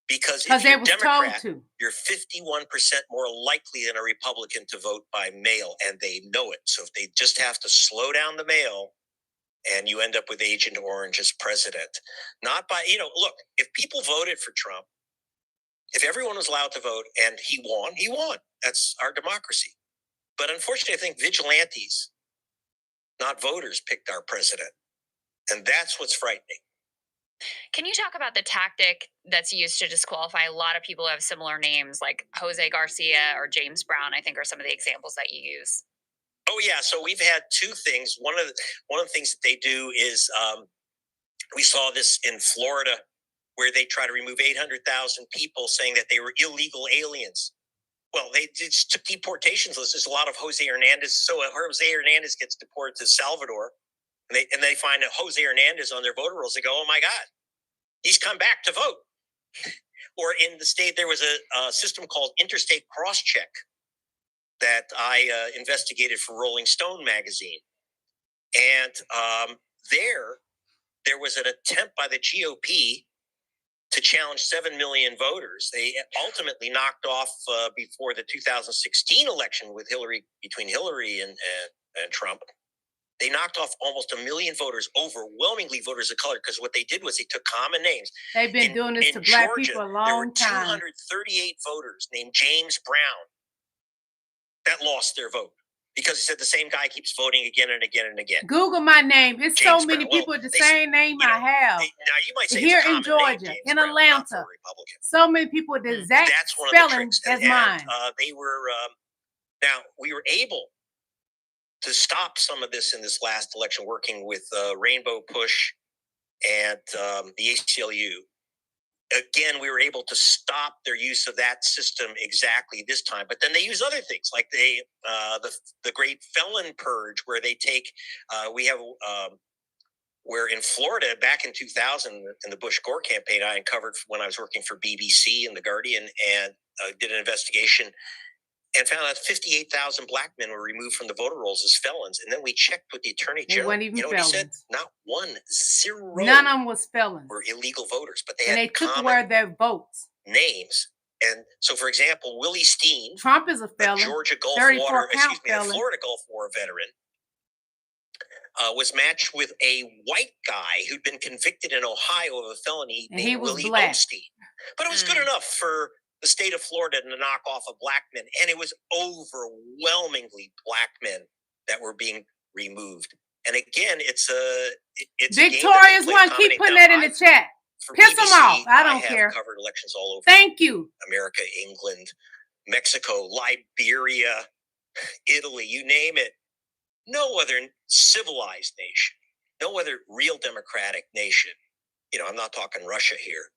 Because if you're a Democrat, you're 51% more likely than a Republican to vote by mail, and they know it. So if they just have to slow down the mail, and you end up with Agent Orange as president. Not by, look, if people voted for Trump, if everyone was allowed to vote and he won, he won. That's our democracy. But unfortunately, I think vigilantes, not voters, picked our president. And that's what's frightening. Can you talk about the tactic that's used to disqualify a lot of people who have similar names, like Jose Garcia or James Brown, I think are some of the examples that you use? Oh, yeah. So we've had two things. One of the things that they do is we saw this in Florida, where they try to remove 800,000 people saying that they were illegal aliens. Well, they just took deportations lists. There's a lot of Jose Hernandez. So Jose Hernandez gets deported to Salvador, and they find that Jose Hernandez on their voter rolls. They go, oh, my God, he's come back to vote. Or in the state, there was a system called Interstate Crosscheck that I investigated for Rolling Stone magazine. And there was an attempt by the GOP to challenge 7 million voters. They ultimately knocked off before the 2016 election between Hillary and Trump. They knocked off almost 1 million voters, overwhelmingly voters of color, because what they did was they took common names. They've been doing this to Black Georgia, people a long time. There were 238 voters named James Brown that lost their vote because he said the same guy keeps voting again and again and again. Google my name. It's James so many Brown. people with the same name I have. Now you might say Here it's a in common name, Georgia, James in Brown, Atlanta, not for a Republican. so many people with the exact That's one of the spelling tricks. as mine. They were now we were able to stop some of this in this last election, working with Rainbow Push and the ACLU. Again, we were able to stop their use of that system exactly this time. But then they use other things, like the great felon purge, where they take where in Florida back in 2000 in the Bush Gore campaign, I uncovered when I was working for BBC and The Guardian, and did an investigation and found out 58,000 Black men were removed from the voter rolls as felons. And then we checked with the Attorney General. They weren't even felons. felons. He said? Not one, zero. None of them was felons. Were illegal voters, but they and had they took common away their votes. names. And so, for example, Willie Steen, Trump is a felon. Georgia Gulf War, a Florida Gulf War veteran, was matched with a white guy who'd been convicted in Ohio of a felony And named he was Willie black. Osteen. But it was good enough for the state of Florida to knock off a black man, and it was overwhelmingly Black men that were being removed. And again, it's Victoria's one. Keep putting that in the chat. Piss them off. I don't care. Covered elections all over. Thank you. America, England, Mexico, Liberia, Italy, you name it. No other civilized nation, no other real democratic nation, I'm not talking Russia here,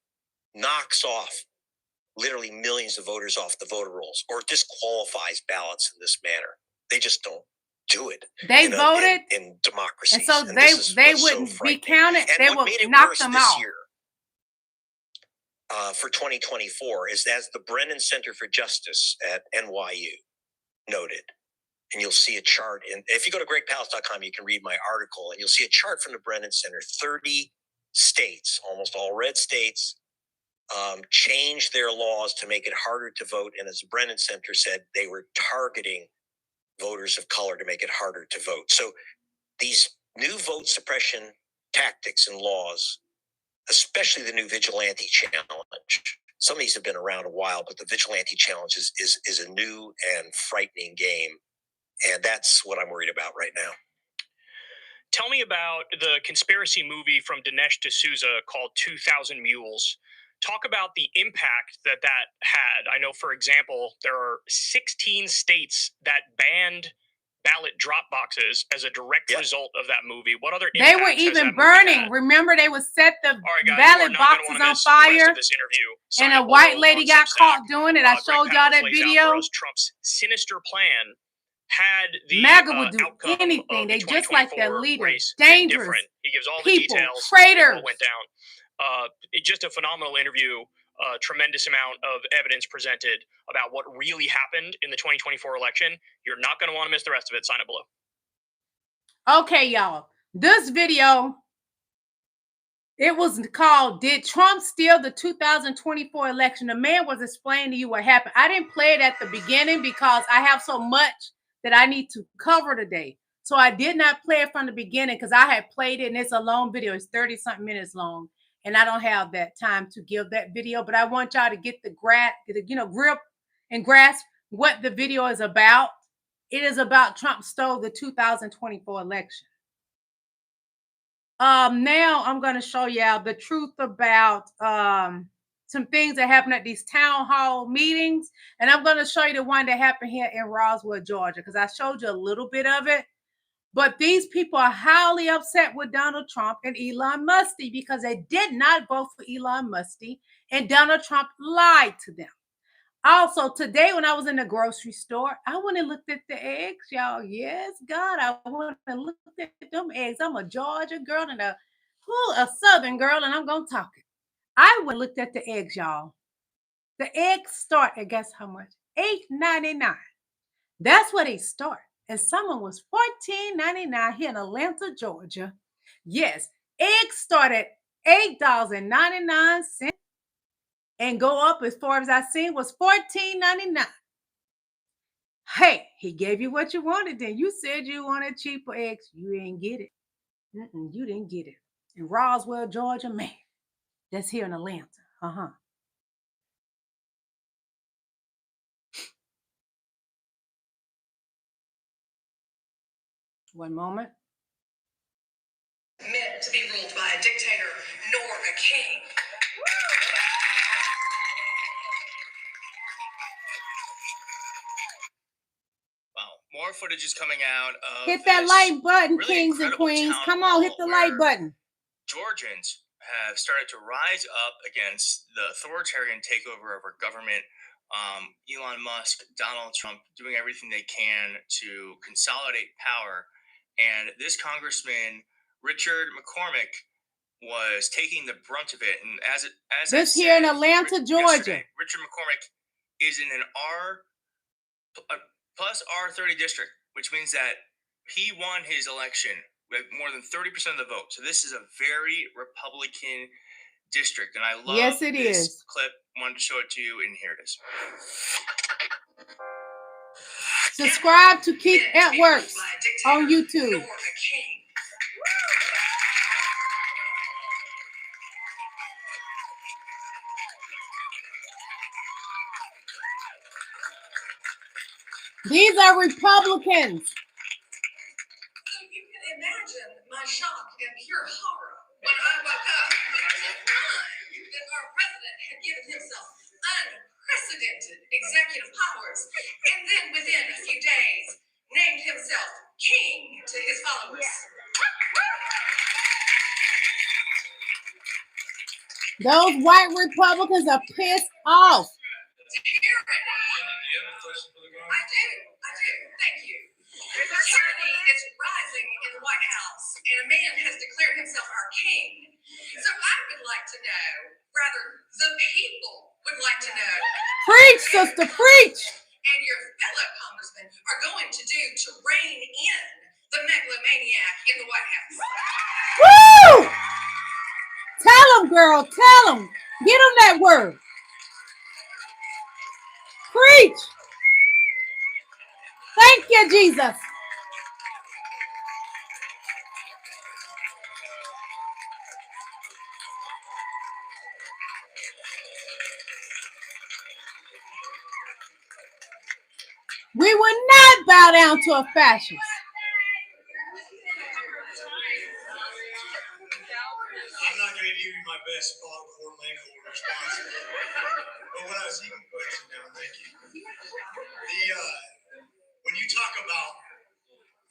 knocks off literally millions of voters off the voter rolls or disqualifies ballots in this manner. They just don't do it. They voted in democracy. And so they wouldn't be counted. They would knock them out. Year, for 2024 is as the Brennan Center for Justice at NYU noted. And you'll see a chart. And if you go to gregpalast.com, you can read my article, and you'll see a chart from the Brennan Center. 30 states, almost all red states, changed their laws to make it harder to vote. And as the Brennan Center said, they were targeting voters of color to make it harder to vote. So these new vote suppression tactics and laws, especially the new vigilante challenge, some of these have been around a while, but the vigilante challenge is a new and frightening game. And that's what I'm worried about right now. Tell me about the conspiracy movie from Dinesh D'Souza called 2000 Mules. Talk about the impact that had. I know, for example, there are 16 states that banned ballot drop boxes as a direct result of that movie. What other They were even burning. Remember, they would set the ballot boxes on fire. And a white lady got caught doing it. I showed y'all that video. Trump's sinister plan had the MAGA would do anything. They just like their leader. Dangerous. He gives all people, the details. Traitors. Went down. Just a phenomenal interview. Tremendous amount of evidence presented about what really happened in the 2024 election. You're not going to want to miss the rest of it. Sign up below. Okay, y'all. This video, it was called, Did Trump Steal the 2024 Election? The man was explaining to you what happened. I didn't play it at the beginning because I have so much that I need to cover today. So I did not play it from the beginning because I had played it and it's a long video. It's 30-something minutes long. And I don't have that time to give that video. But I want y'all to get the grip and grasp what the video is about. It is about Trump stole the 2024 election. Now I'm going to show y'all the truth about some things that happened at these town hall meetings. And I'm going to show you the one that happened here in Roswell, Georgia, because I showed you a little bit of it. But these people are highly upset with Donald Trump and Elon Musk because they did not vote for Elon Musk, and Donald Trump lied to them. Also, today when I was in the grocery store, I went and looked at the eggs, y'all. Yes, God, I went and looked at them eggs. I'm a Georgia girl and a Southern girl, and I'm going to talk it. I went and looked at the eggs, y'all. The eggs start at guess how much? $8.99. That's where they start. And someone was $14.99 here in Atlanta, Georgia. Yes, eggs start at $8.99 and go up as far as I seen was $14.99. Hey, he gave you what you wanted then. You said you wanted cheaper eggs. You didn't get it. You didn't get it. In Roswell, Georgia, man, that's here in Atlanta. One moment. Meant to be ruled by a dictator nor a king. Wow, more footage is coming out of hit that like button, really kings and queens. Come hall on, hit the like button. Georgians have started to rise up against the authoritarian takeover of our government. Elon Musk, Donald Trump doing everything they can to consolidate power. And this Congressman, Richard McCormick, was taking the brunt of it. And as this here in Atlanta, Georgia, Richard McCormick is in an plus R30 district, which means that he won his election with more than 30% of the vote. So this is a very Republican district, and I love this clip. Wanted to show it to you, and here it is. Subscribe to Keith Edwards on YouTube. These are Republicans. So you can imagine my shock and pure horror when I woke up that our president had given himself unprecedented executive powers, and then within a few days named himself king to his followers. Those white Republicans are pissed off. I do. Thank you. The tyranny is rising in the White House, and a man has declared himself our king. So I would like to know, rather, the people would like to know. Preach, sister, preach. And your fellow congressmen are going to do to rein in the megalomaniac in the White House. Woo! Tell them, girl. Tell them. Get them that word. Preach. Thank you, Jesus. We will not bow down to a fascist. I'm not going to give you my best foghorn leghorn response, but what I was even putting down, thank you. When you talk about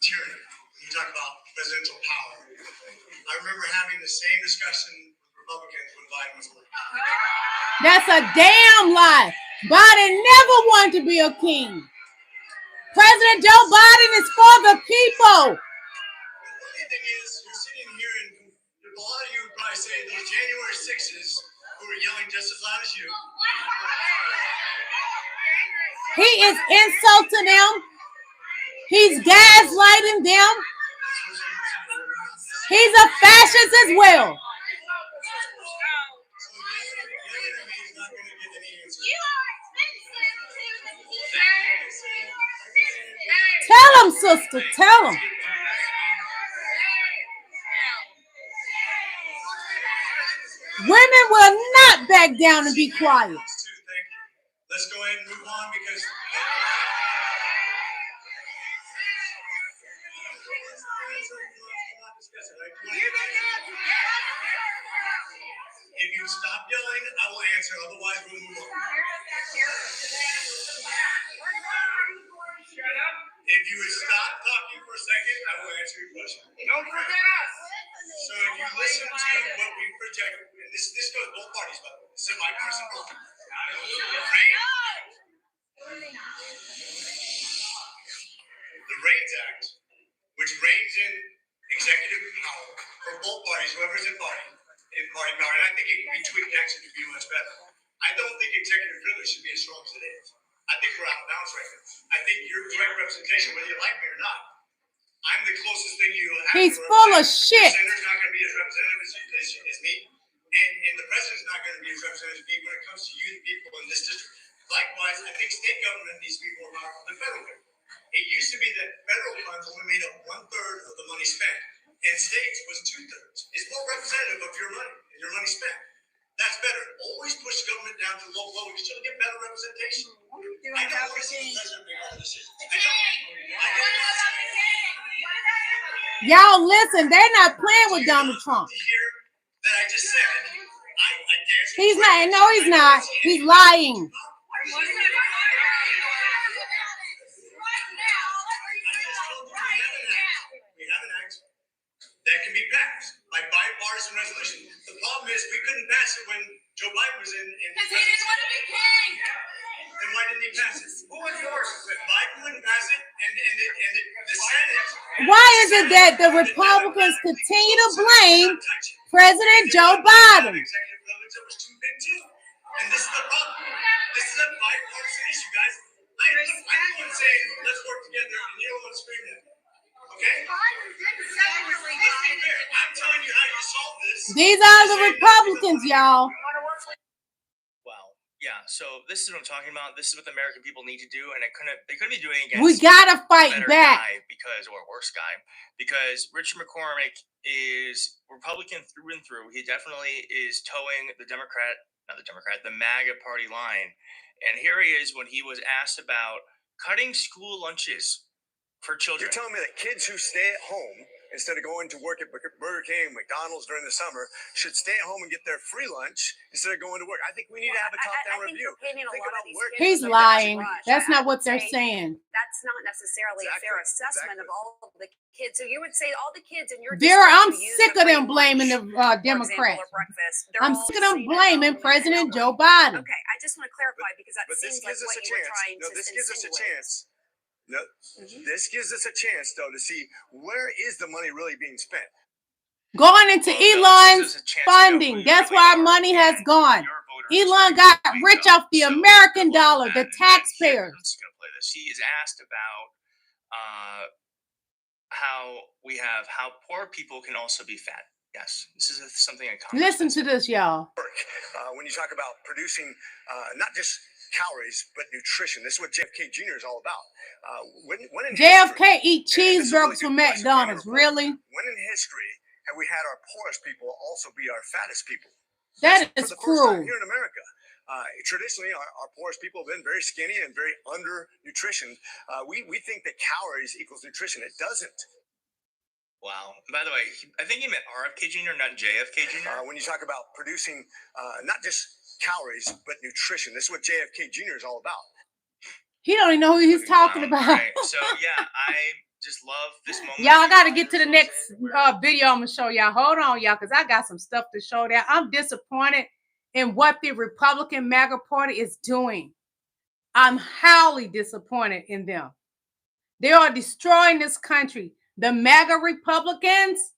tyranny, when you talk about presidential power, I remember having the same discussion with Republicans when Biden was elected. That's a damn lie. Biden never wanted to be a king. President Joe Biden is for the people. The funny thing is, you're sitting here and a lot of you would probably say these January 6s who were yelling just as loud as you. He is insulting them. He's gaslighting them. He's a fascist as well. Tell him, sister. Tell him. Women will not back down and be quiet. Thank you. Let's go ahead and move on because if you stop yelling, I will answer. Otherwise, we'll move on. If you would stop talking for a second, I will answer your question. Don't forget us. So if you listen to what we project, and this goes both parties, by the way. This is my personal problem. The REINS Act, which reins in executive power for both parties, whoever's in party power, and I think it can be tweaked actually to be much better. I don't think executive privilege should be as strong as it is. I think we're out of bounds right now. I think your direct representation, whether you like me or not, I'm the closest thing you have. He's full of shit. The senator's not going to be as representative as me, and the president's not going to be as representative as me when it comes to you, the people in this district. Likewise, I think state government needs to be more powerful than federal government. It used to be that federal funds only made up 1/3 of the money spent, and states was 2/3. It's more representative of your money and your money spent. That's better. Always push government down to the local level. You still get better representation. I don't want to see the president make all decisions. Y'all listen, they're not playing with Donald Trump. That I just said. He's not. No, he's not. He's lying. We have an act that can be passed by bipartisan resolution. The problem is we couldn't pass it when Joe Biden was in. Because he didn't want to be king. Then why didn't he pass it? Who enforced it? Biden wouldn't pass it, and the Senate. Why is it that the Republicans continue to blame President Joe Biden? And this is the problem. This is a bipartisan issue, guys. I'm the one saying, let's work together, and you don't want to scream at me. Okay? I'm telling you how you solve this. These are the Republicans, y'all. Wow. Yeah. So this is what I'm talking about. This is what the American people need to do, and they couldn't be doing it against. We gotta fight back. Or worse guy, because Richard McCormick is Republican through and through. He definitely is towing the the MAGA party line. And here he is when he was asked about cutting school lunches for children. You're telling me that kids who stay at home instead of going to work at Burger King, McDonald's during the summer, should stay at home and get their free lunch instead of going to work? I think we need to have a top-down review. Think about work. He's lying. That's not what they're saying. That's not necessarily a fair assessment of all of the kids. So you would say all the kids in your Vera, I'm sick of them blaming the Democrats. I'm sick of them blaming President Joe Biden. Okay, I just want to clarify because that seems like what you were trying to this gives us a chance. No, this gives us a chance, though, to see where is the money really being spent. Going into Elon's funding. That's where our money has gone. Elon got rich off the American dollar, the taxpayers. I'm just going to play this. He is asked about how poor people can also be fat. Yes, this is something I listen to this, y'all. When you talk about producing not just calories but nutrition, this is what JFK Jr. is all about. When in JFK history, eat cheeseburgers from McDonald's. Really? When in history have we had our poorest people also be our fattest people? That is cruel. Here in America, traditionally, our poorest people have been very skinny and very under-nutritioned. We think that calories equals nutrition. It doesn't. Wow. By the way, I think you meant RFK Jr., not JFK Jr. When you talk about producing not just calories, but nutrition, this is what JFK Jr. is all about. He don't even know who he's talking about. Right. So, yeah, I just love this moment. Y'all, I got to get to the next video I'm going to show y'all. Hold on, y'all, because I got some stuff to show there. I'm disappointed in what the Republican MAGA Party is doing. I'm highly disappointed in them. They are destroying this country. The MAGA Republicans,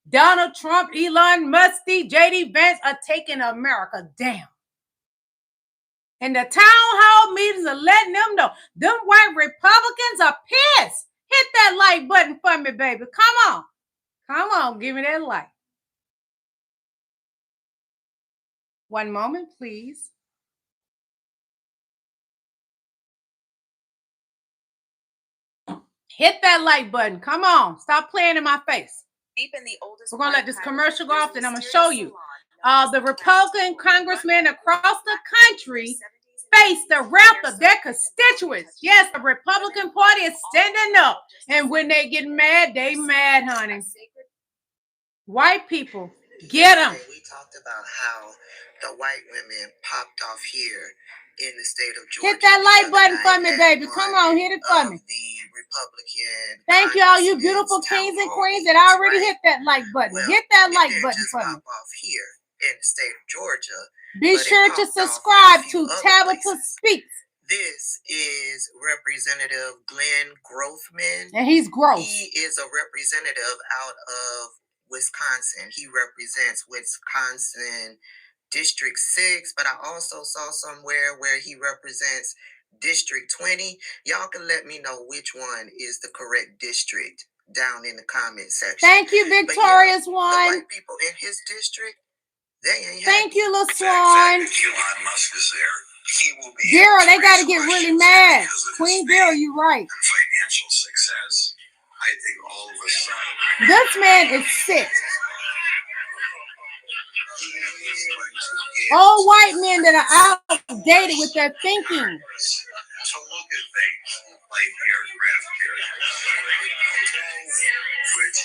Donald Trump, Elon Musk, jdvance are taking America down. And the town hall meetings are letting them know them white Republicans are pissed. Hit that like button for me, baby. Come on. Come on. Give me that like. One moment, please. Hit that like button. Come on. Stop playing in my face. Deep in the oldest We're going to let this commercial go off, and I'm going to show you the Republican congressmen across the country face the wrath of their constituents. Yes, the Republican Party is standing up. And when they get mad, they mad, honey. White people, get them. We talked about how the white women popped off here in the state of Georgia. Hit that like button for me, baby. Come on, hit it for me. The Republican. Thank you, all you beautiful kings and queens that already hit that like button. Hit that like button for me. Off here in the state of Georgia. Be sure to subscribe to Tabitha Speaks. This is Representative Glenn Grothman. And he's gross. He is a representative out of Wisconsin. He represents Wisconsin District 6, but I also saw somewhere where he represents District 20. Y'all can let me know which one is the correct district down in the comment section. Thank you, Victorious One. The white people in his district, they ain't Thank you, Lil Swan. Elon Musk is there. He will be Girl, they got to get really mad. Queen Girl, you right. Financial success. I think all of a sudden. This man is sick. All white men that are outdated with their thinking. To look at things like aircraft carriers, which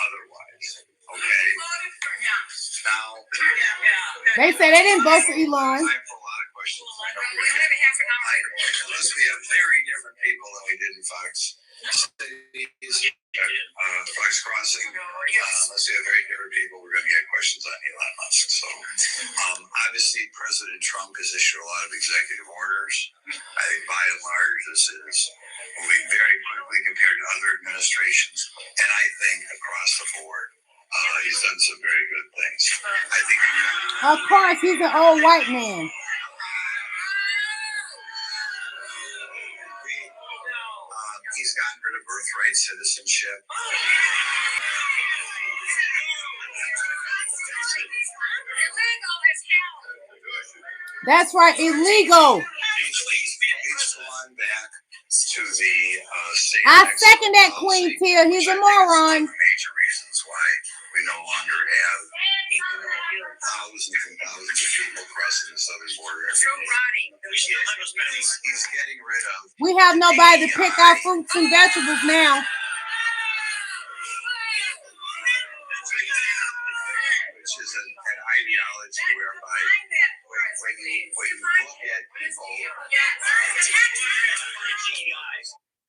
otherwise, okay. Now they say they didn't vote for Elon. Time for a lot of questions. Unless we have very different people than we did in Fox Cities, Fox Crossing. Unless we have very different people, we're going to get questions on Elon Musk. So, obviously, President Trump has issued a lot of executive orders. I think by and large, this is moving very quickly compared to other administrations, and I think across the board. He's done some very good things. I think. Of course, he's an old white man. He's gotten rid of birthright citizenship. That's right, illegal. He's gone back to the state. I second that, Queen Tia. He's a moron. Major reasons why we no longer have thousands and thousands of people crossing the southern border every day. He's getting rid of. We have nobody to pick our fruits and vegetables now. Which is an ideology whereby when you look at people.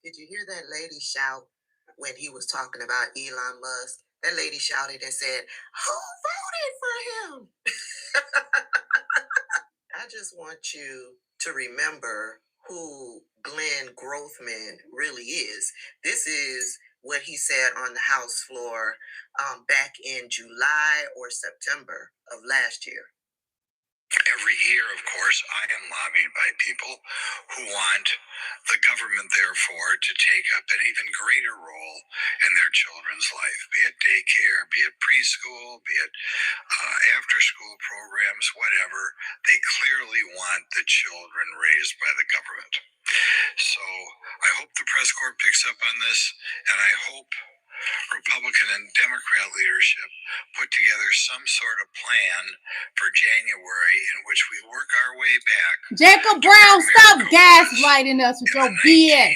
Did you hear that lady shout when he was talking about Elon Musk? That lady shouted and said, "Who voted for him?" I just want you to remember who Glenn Grothman really is. This is what he said on the House floor back in July or September of last year. Every year, of course, I am lobbied by people who want the government, therefore, to take up an even greater role in their children's life, be it daycare, be it preschool, be it after-school programs, whatever. They clearly want the children raised by the government. So I hope the press corps picks up on this, and I hope Republican and Democrat leadership put together some sort of plan for January in which we work our way back. Jacob Brown, stop gaslighting us with your BS.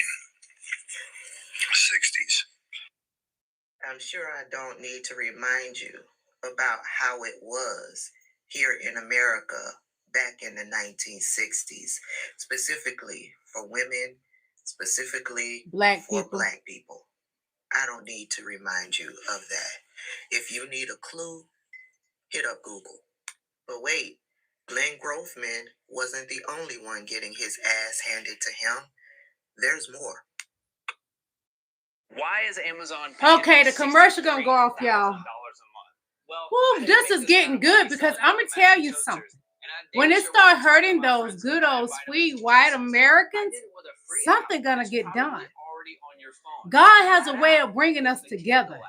60s. I'm sure I don't need to remind you about how it was here in America back in the 1960s, specifically for women, specifically for Black people. I don't need to remind you of that. If you need a clue, hit up Google. But wait, Glenn Grothman wasn't the only one getting his ass handed to him. There's more. Why is Amazon? Okay, the commercial gonna go off, y'all. Woo, this is getting good because I'm gonna tell you something. When it start hurting those good old sweet white Americans, something gonna get done. God has a way of bringing us together.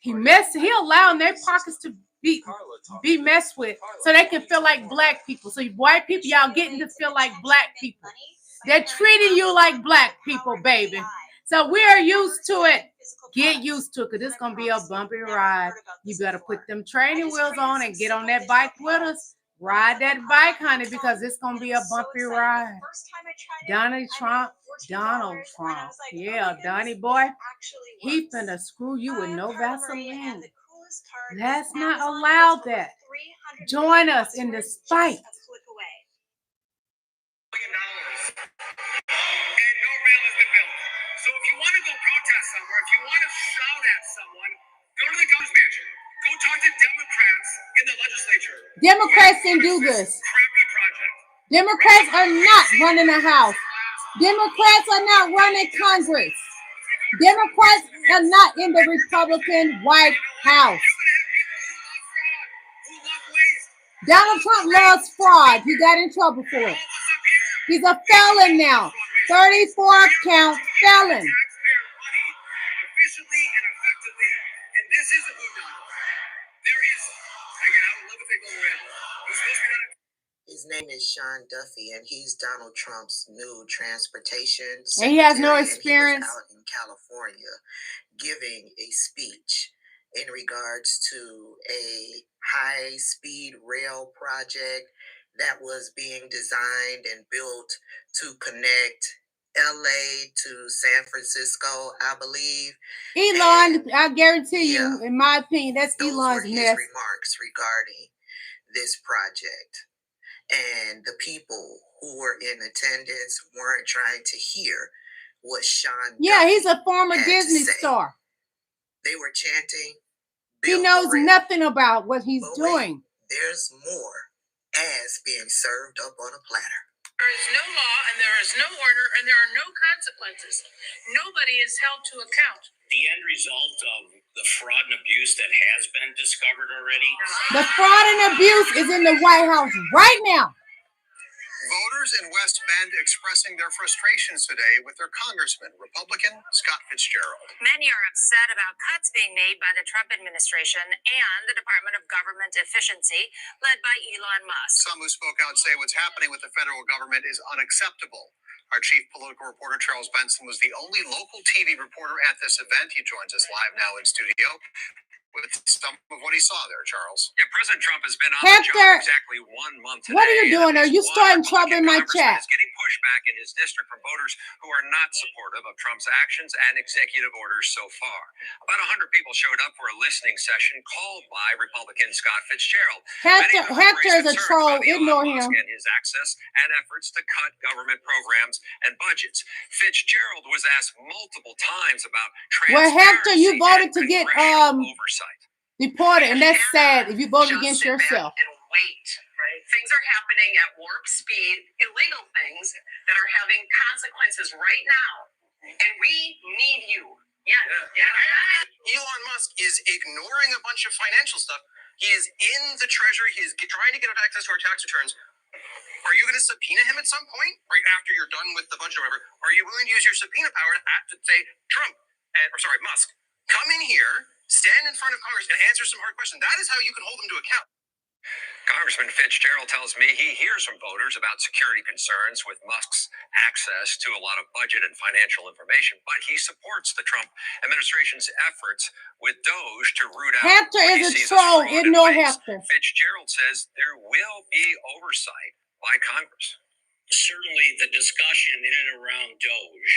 He'll allow their pockets to be messed with so they can feel like Black people. So you white people, y'all getting to feel like Black people. They're treating you like Black people, baby. So we are used to it. Get used to it, because it's going to be a bumpy ride. You better put them training wheels on and get on that bike with us. Ride that bike, honey, because it's going to be a bumpy ride. Donald Trump. Yeah, Donnie boy. He finna screw you with no Vaseline. Let's not allow that. Join us in this fight. And no rail has been built. So if you want to go protest somewhere, if you want to shout at someone, go to the governor's mansion. Go talk to Democrats in the legislature. Democrats can do this. Crappy project. Democrats are not running the House. Democrats are not running Congress. Democrats are not in the Republican White House. Donald Trump loves fraud. He got in trouble for it. He's a felon now. 34 count felon. Efficiently and effectively. And this is a good one. There is, again, I would love if they go around. It's supposed to be done. His name is Sean Duffy, and he's Donald Trump's new transportation And he has no secretary, and he was experience. out in California giving a speech in regards to a high-speed rail project that was being designed and built to connect LA to San Francisco, I believe. Elon, And I guarantee you, yeah, in my opinion, that's those were Elon's his mess. remarks regarding this project. And the people who were in attendance weren't trying to hear what Sean Yeah, he's Duffy a former had to Disney say. star. They were chanting, He "Build knows the rail." nothing about what he's But wait, doing. there's more as being served up on a platter. There is no law and there is no order and there are no consequences. Nobody is held to account. The end result of the fraud and abuse that has been discovered already. The fraud and abuse is in the White House right now. Voters in West Bend expressing their frustrations today with their congressman, Republican Scott Fitzgerald. Many are upset about cuts being made by the Trump administration and the Department of Government Efficiency, led by Elon Musk. Some who spoke out say what's happening with the federal government is unacceptable. Our chief political reporter, Charles Benson, was the only local TV reporter at this event. He joins us live now in studio with some of what he saw there, Charles. Yeah, President Trump has been on the Hector, job exactly 1 month today. what are you doing? Are you starting trouble in my Congressman chat? is getting pushback in his district from voters who are not supportive of Trump's actions and executive orders so far. About 100 people showed up for a listening session called by Republican Scott Fitzgerald. Hector is a troll. Ignore him. And his access and efforts to cut government programs and budgets. Fitzgerald was asked multiple times about Well, Hector, you voted to get oversight. deported, and that's sad if you voted against sit back yourself. and wait, right? Things are happening at warp speed, illegal things that are having consequences right now. And we need you. Elon Musk is ignoring a bunch of financial stuff. He is in the treasury. He is trying to get access to our tax returns. Are you going to subpoena him at some point? Or after you're done with the budget or whatever, are you willing to use your subpoena power to say, Musk, come in here, stand in front of Congress and answer some hard questions? That is how you can hold him to account. Congressman Fitzgerald tells me he hears from voters about security concerns with Musk's access to a lot of budget and financial information, but he supports the Trump administration's efforts with DOGE to root out Hector what is he a sees as troll. fraud and Ignore waste. Hector. Fitzgerald says there will be oversight by Congress. Certainly the discussion in and around DOGE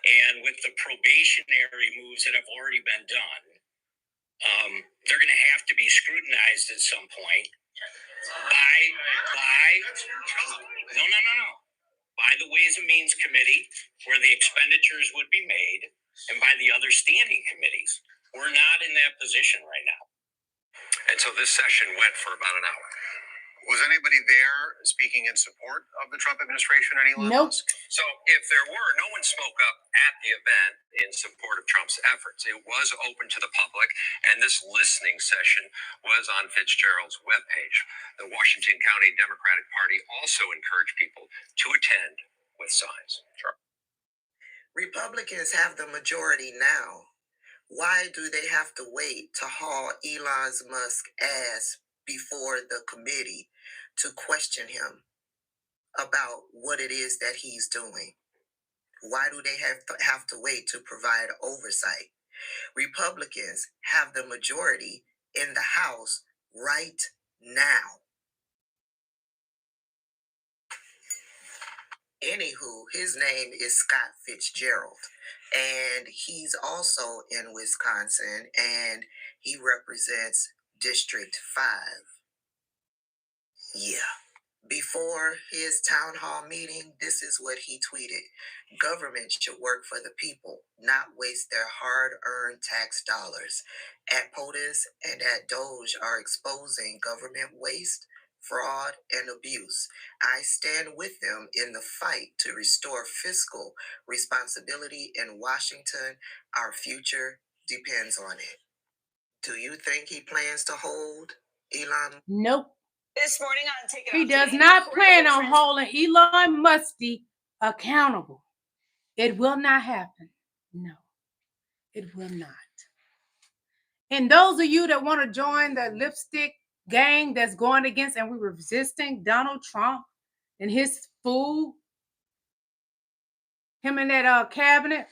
and with the probationary moves that have already been done, they're going to have to be scrutinized at some point by the Ways and Means Committee, where the expenditures would be made, and by the other standing committees. We're not in that position right now. And so this session went for about an hour. Was anybody there speaking in support of the Trump administration or Elon Nope. Musk? So if there were, no one spoke up at the event in support of Trump's efforts. It was open to the public, and this listening session was on Fitzgerald's webpage. The Washington County Democratic Party also encouraged people to attend with signs. Republicans have the majority now. Why do they have to wait to haul Elon Musk's ass before the committee to question him about what it is that he's doing? Why do they have to wait to provide oversight? Republicans have the majority in the House right now. Anywho, his name is Scott Fitzgerald, and he's also in Wisconsin, and he represents District 5. Yeah. Before his town hall meeting, this is what he tweeted. Government should work for the people, not waste their hard-earned tax dollars. At POTUS and at DOGE are exposing government waste, fraud, and abuse. I stand with them in the fight to restore fiscal responsibility in Washington. Our future depends on it. Do you think he plans to hold Elon? Nope. This morning on Take It He Off does Today, not plan Korea on holding Elon Musk accountable. It will not happen. No, it will not. And those of you that want to join the lipstick gang that's going against and we're resisting Donald Trump and his fool, him and that cabinet.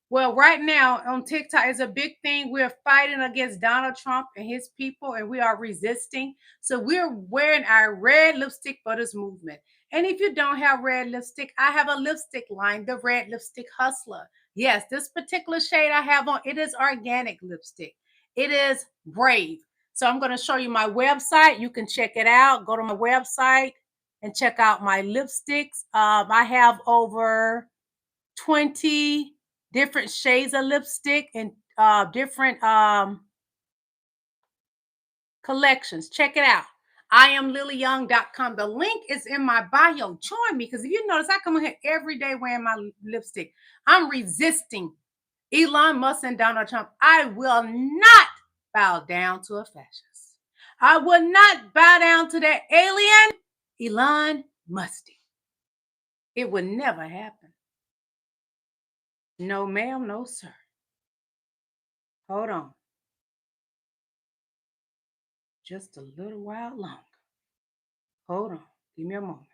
Well, right now on TikTok is a big thing. We're fighting against Donald Trump and his people, and we are resisting. So we're wearing our red lipstick for this movement. And if you don't have red lipstick, I have a lipstick line, the Red Lipstick Hustler. Yes, this particular shade I have on, it is organic lipstick. It is brave. So I'm going to show you my website. You can check it out. Go to my website and check out my lipsticks. I have over 20 different shades of lipstick and different collections. Check it out. IamLillieYoung.com. The link is in my bio. Join me, because if you notice, I come in here every day wearing my lipstick. I'm resisting Elon Musk and Donald Trump. I will not bow down to a fascist. I will not bow down to that alien, Elon Musk. It would never happen. No, ma'am, no, sir. Hold on. Just a little while longer. Hold on. Give me a moment.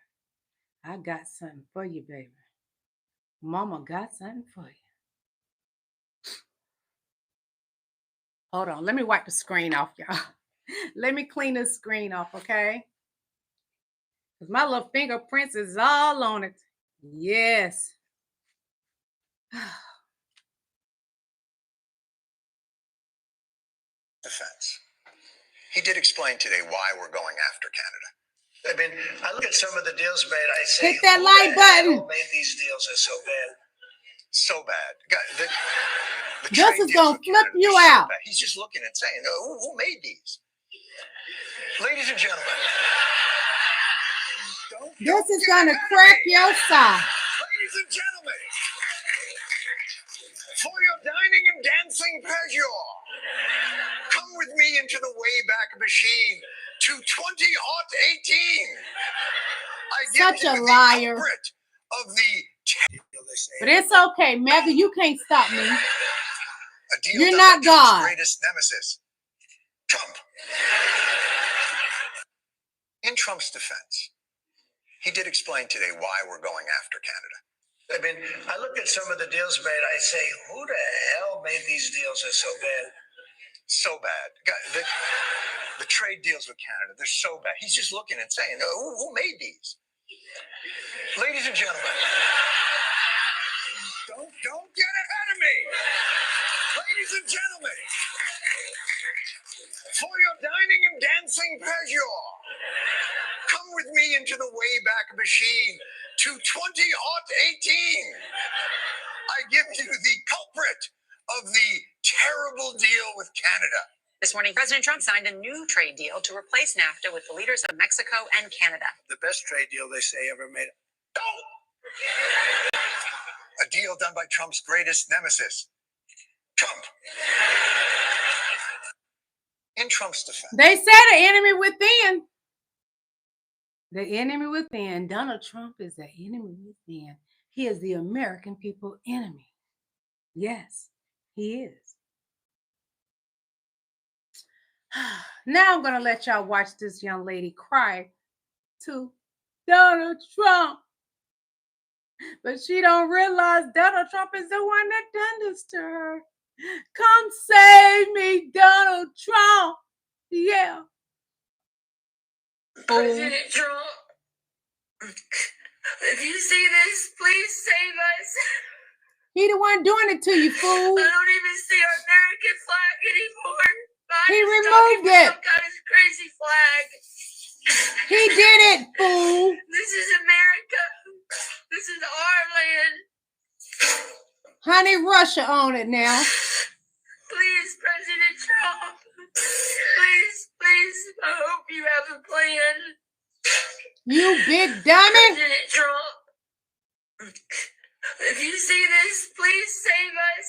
I got something for you, baby. Mama got something for you. Hold on. Let me wipe the screen off, y'all. Let me clean the screen off, okay? Because my little fingerprints is all on it. Yes. Defense. He did explain today why we're going after Canada. I mean, I look at some of the deals made. I say, hit that who like the button. hell made these deals are so bad. So bad. The This trade is deals going with to flip Canada, you they're so out. bad. He's just looking and saying, who made these? Ladies and gentlemen. This is going to crack your side. Ladies and gentlemen. For your dining and dancing pleasure, come with me into the Wayback Machine to 2018. I give Such you a the liar. culprit of the But it's okay, Maggie. You can't stop me. a deal You're done not by Trump's God. greatest nemesis, Trump. In Trump's defense, he did explain today why we're going after Canada. I mean, I look at some of the deals made. I say, who the hell made these deals are so bad? So bad. The trade deals with Canada, they're so bad. He's just looking and saying, who made these? Ladies and gentlemen. Don't get ahead of me. Ladies and gentlemen. For your dining and dancing pleasure, come with me into the Wayback Machine to 2018. I give you the culprit of the terrible deal with Canada. This morning, President Trump signed a new trade deal to replace NAFTA with the leaders of Mexico and Canada. The best trade deal they say ever made. A deal done by Trump's greatest nemesis, Trump. In Trump's defense. They said the enemy within. The enemy within. Donald Trump is the enemy within. He is the American people enemy. Yes, he is. Now I'm going to let y'all watch this young lady cry to Donald Trump. But she don't realize Donald Trump is the one that done this to her. Come save me, Donald Trump. Yeah. President Trump, if you see this, please save us. He the one doing it to you, fool. I don't even see our American flag anymore. He Biden's removed talking with it. some kind of crazy flag. He did it, fool. This is America. This is our land. Honey, Russia on it now. Please, President Trump. Please, I hope you have a plan. You big dummy. President Trump, if you see this, please save us.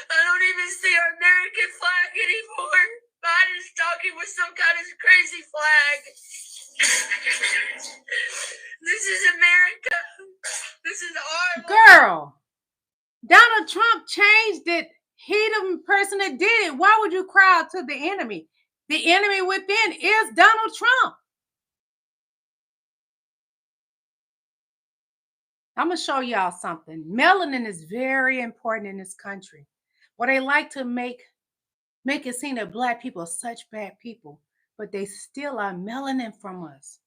I don't even see our American flag anymore. Biden's talking with some kind of crazy flag. This is America. This is our Girl, Donald Trump changed it. He the person that did it. Why would you cry out to the enemy? The enemy within is Donald Trump. I'm going to show y'all something. Melanin is very important in this country. Well, they like to make it seem that black people are such bad people, but they steal our melanin from us.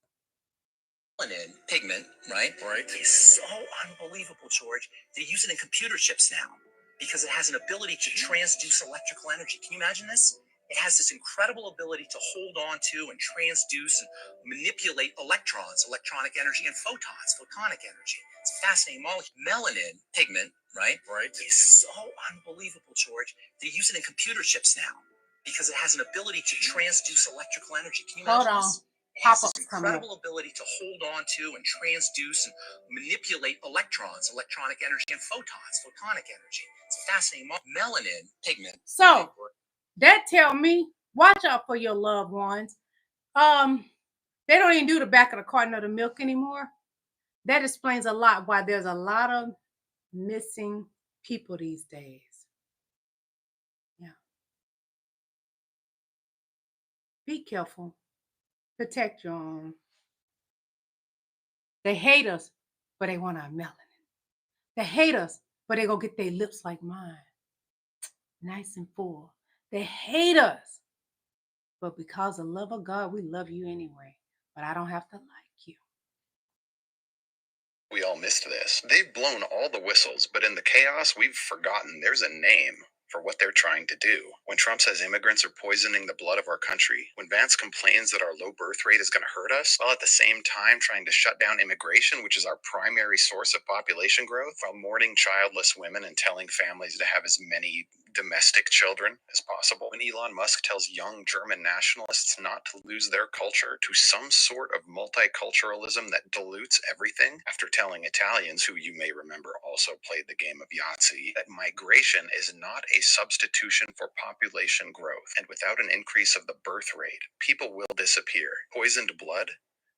Melanin pigment, right? Right. Is so unbelievable, George. They use it in computer chips now because it has an ability to transduce electrical energy. Can you imagine this? It has this incredible ability to hold on to and transduce and manipulate electrons, electronic energy, and photons, photonic energy. It's a fascinating molecule. Melanin pigment, right? Right. Is so unbelievable, George. They use it in computer chips now because it has an ability to transduce electrical energy. Can you imagine this? It has this incredible ability to hold on to and transduce and manipulate electrons, electronic energy, and photons, photonic energy. It's fascinating. Melanin pigment. So that tell me, watch out for your loved ones. They don't even do the back of the carton of the milk anymore. That explains a lot why there's a lot of missing people these days. Yeah. Be careful. Protect your own. They hate us, but they want our melanin. They hate us, but they gonna get their lips like mine. Nice and full. They hate us. But because of the love of God, we love you anyway. But I don't have to like you. We all missed this. They've blown all the whistles, but in the chaos, we've forgotten there's a name for what they're trying to do. When Trump says immigrants are poisoning the blood of our country, when Vance complains that our low birth rate is going to hurt us, while at the same time trying to shut down immigration, which is our primary source of population growth, while mourning childless women and telling families to have as many domestic children as possible, when Elon Musk tells young German nationalists not to lose their culture to some sort of multiculturalism that dilutes everything, after telling Italians, who you may remember also played the game of Yahtzee, that migration is not a substitution for population growth, and without an increase of the birth rate, people will disappear. Poisoned blood?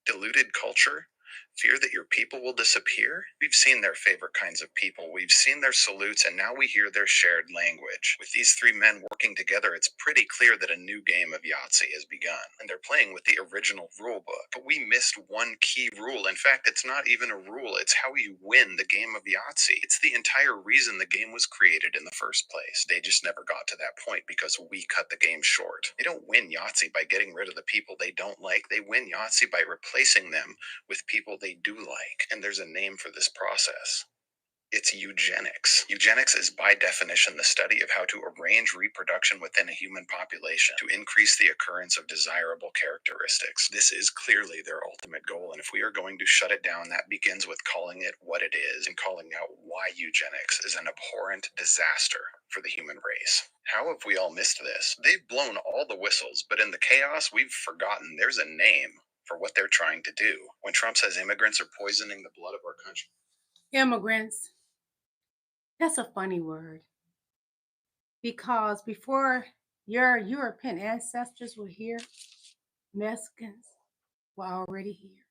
Diluted culture? Fear that your people will disappear? We've seen their favorite kinds of people. We've seen their salutes, and now we hear their shared language. With these three men working together, it's pretty clear that a new game of Yahtzee has begun. And they're playing with the original rule book. But we missed one key rule. In fact, it's not even a rule. It's how you win the game of Yahtzee. It's the entire reason the game was created in the first place. They just never got to that point because we cut the game short. They don't win Yahtzee by getting rid of the people they don't like. They win Yahtzee by replacing them with people they do like. And there's a name for this process. It's eugenics. Eugenics is by definition the study of how to arrange reproduction within a human population to increase the occurrence of desirable characteristics. This is clearly their ultimate goal, and if we are going to shut it down, that begins with calling it what it is and calling out why eugenics is an abhorrent disaster for the human race. How have we all missed this? They've blown all the whistles, but in the chaos, we've forgotten there's a name for what they're trying to do. When Trump says immigrants are poisoning the blood of our country. Immigrants. That's a funny word. Because before your European ancestors were here, Mexicans were already here.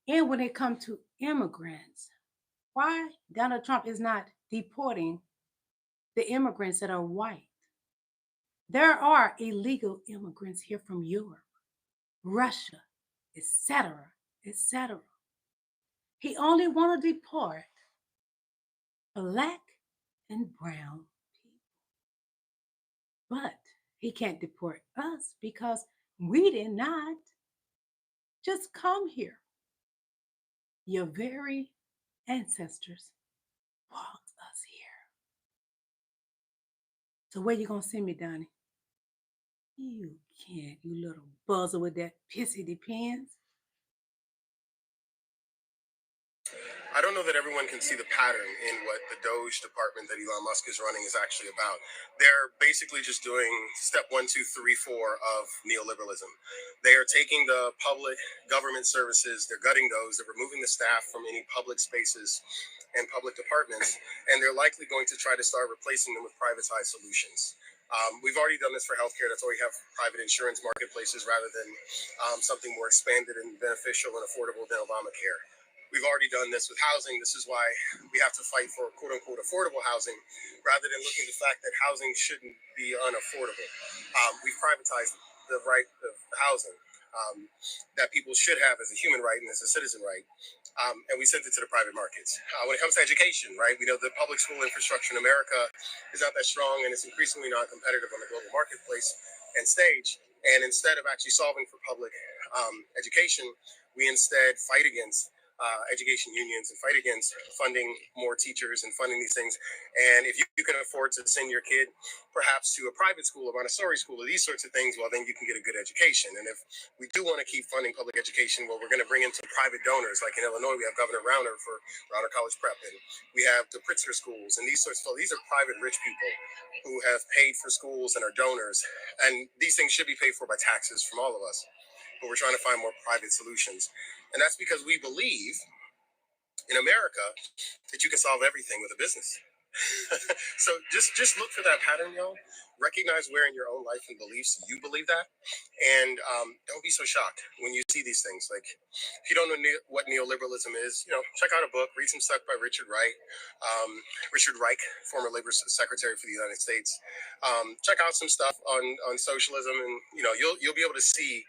And when it comes to immigrants, why Donald Trump is not deporting the immigrants that are white? There are illegal immigrants here from Europe, Russia, etc., etc. He only want to deport Black and brown people. But he can't deport us because we did not just come here. Your very ancestors brought us here. So where you gonna send me, Donnie? You can't, you little buzzer with that pissy depends. I don't know that everyone can see the pattern in what the DOGE department that Elon Musk is running is actually about. They're basically just doing step 1, 2, 3, 4 of neoliberalism. They are taking the public government services, they're gutting those, they're removing the staff from any public spaces and public departments, and they're likely going to try to start replacing them with privatized solutions. We've already done this for healthcare. That's why we have private insurance marketplaces rather than something more expanded and beneficial and affordable than Obamacare. We've already done this with housing. This is why we have to fight for quote unquote affordable housing rather than looking at the fact that housing shouldn't be unaffordable. We've privatized the right of housing that people should have as a human right and as a citizen right. And we sent it to the private markets. When it comes to education, right, we know the public school infrastructure in America is not that strong and it's increasingly non-competitive on the global marketplace and stage. And instead of actually solving for public education, we instead fight against education unions and fight against funding more teachers and funding these things. And if you can afford to send your kid perhaps to a private school, a Montessori school, or these sorts of things, well, then you can get a good education. And if we do want to keep funding public education, well, we're going to bring in some private donors. Like in Illinois, we have Governor Rauner for Rauner College Prep, and we have the Pritzker schools and these sorts of, these are private rich people who have paid for schools and are donors. And these things should be paid for by taxes from all of us. But we're trying to find more private solutions. And that's because we believe in America that you can solve everything with a business. So just look for that pattern, y'all. Recognize where in your own life and beliefs you believe that. And don't be so shocked when you see these things. Like, if you don't know what neoliberalism is, check out a book, read some stuff by Richard Reich, former labor secretary for the United States. Check out some stuff on socialism, and you'll be able to see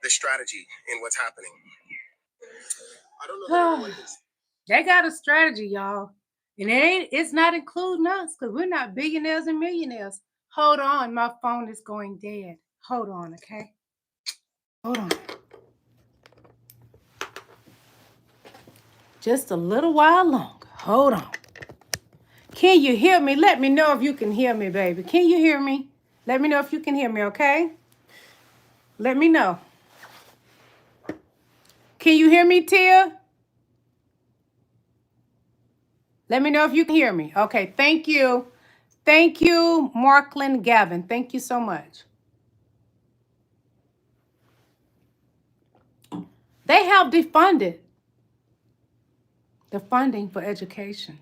the strategy in what's happening. I don't know that everyone can see. They got a strategy, y'all. And it's not including us because we're not billionaires and millionaires. Hold on, my phone is going dead. Hold on, okay? Hold on. Just a little while longer. Hold on. Can you hear me? Let me know if you can hear me, baby. Can you hear me? Let me know if you can hear me, okay? Let me know. Can you hear me, Tia? Let me know if you can hear me. Okay, thank you. Thank you, Marklin Gavin. Thank you so much. They have defunded the funding for education.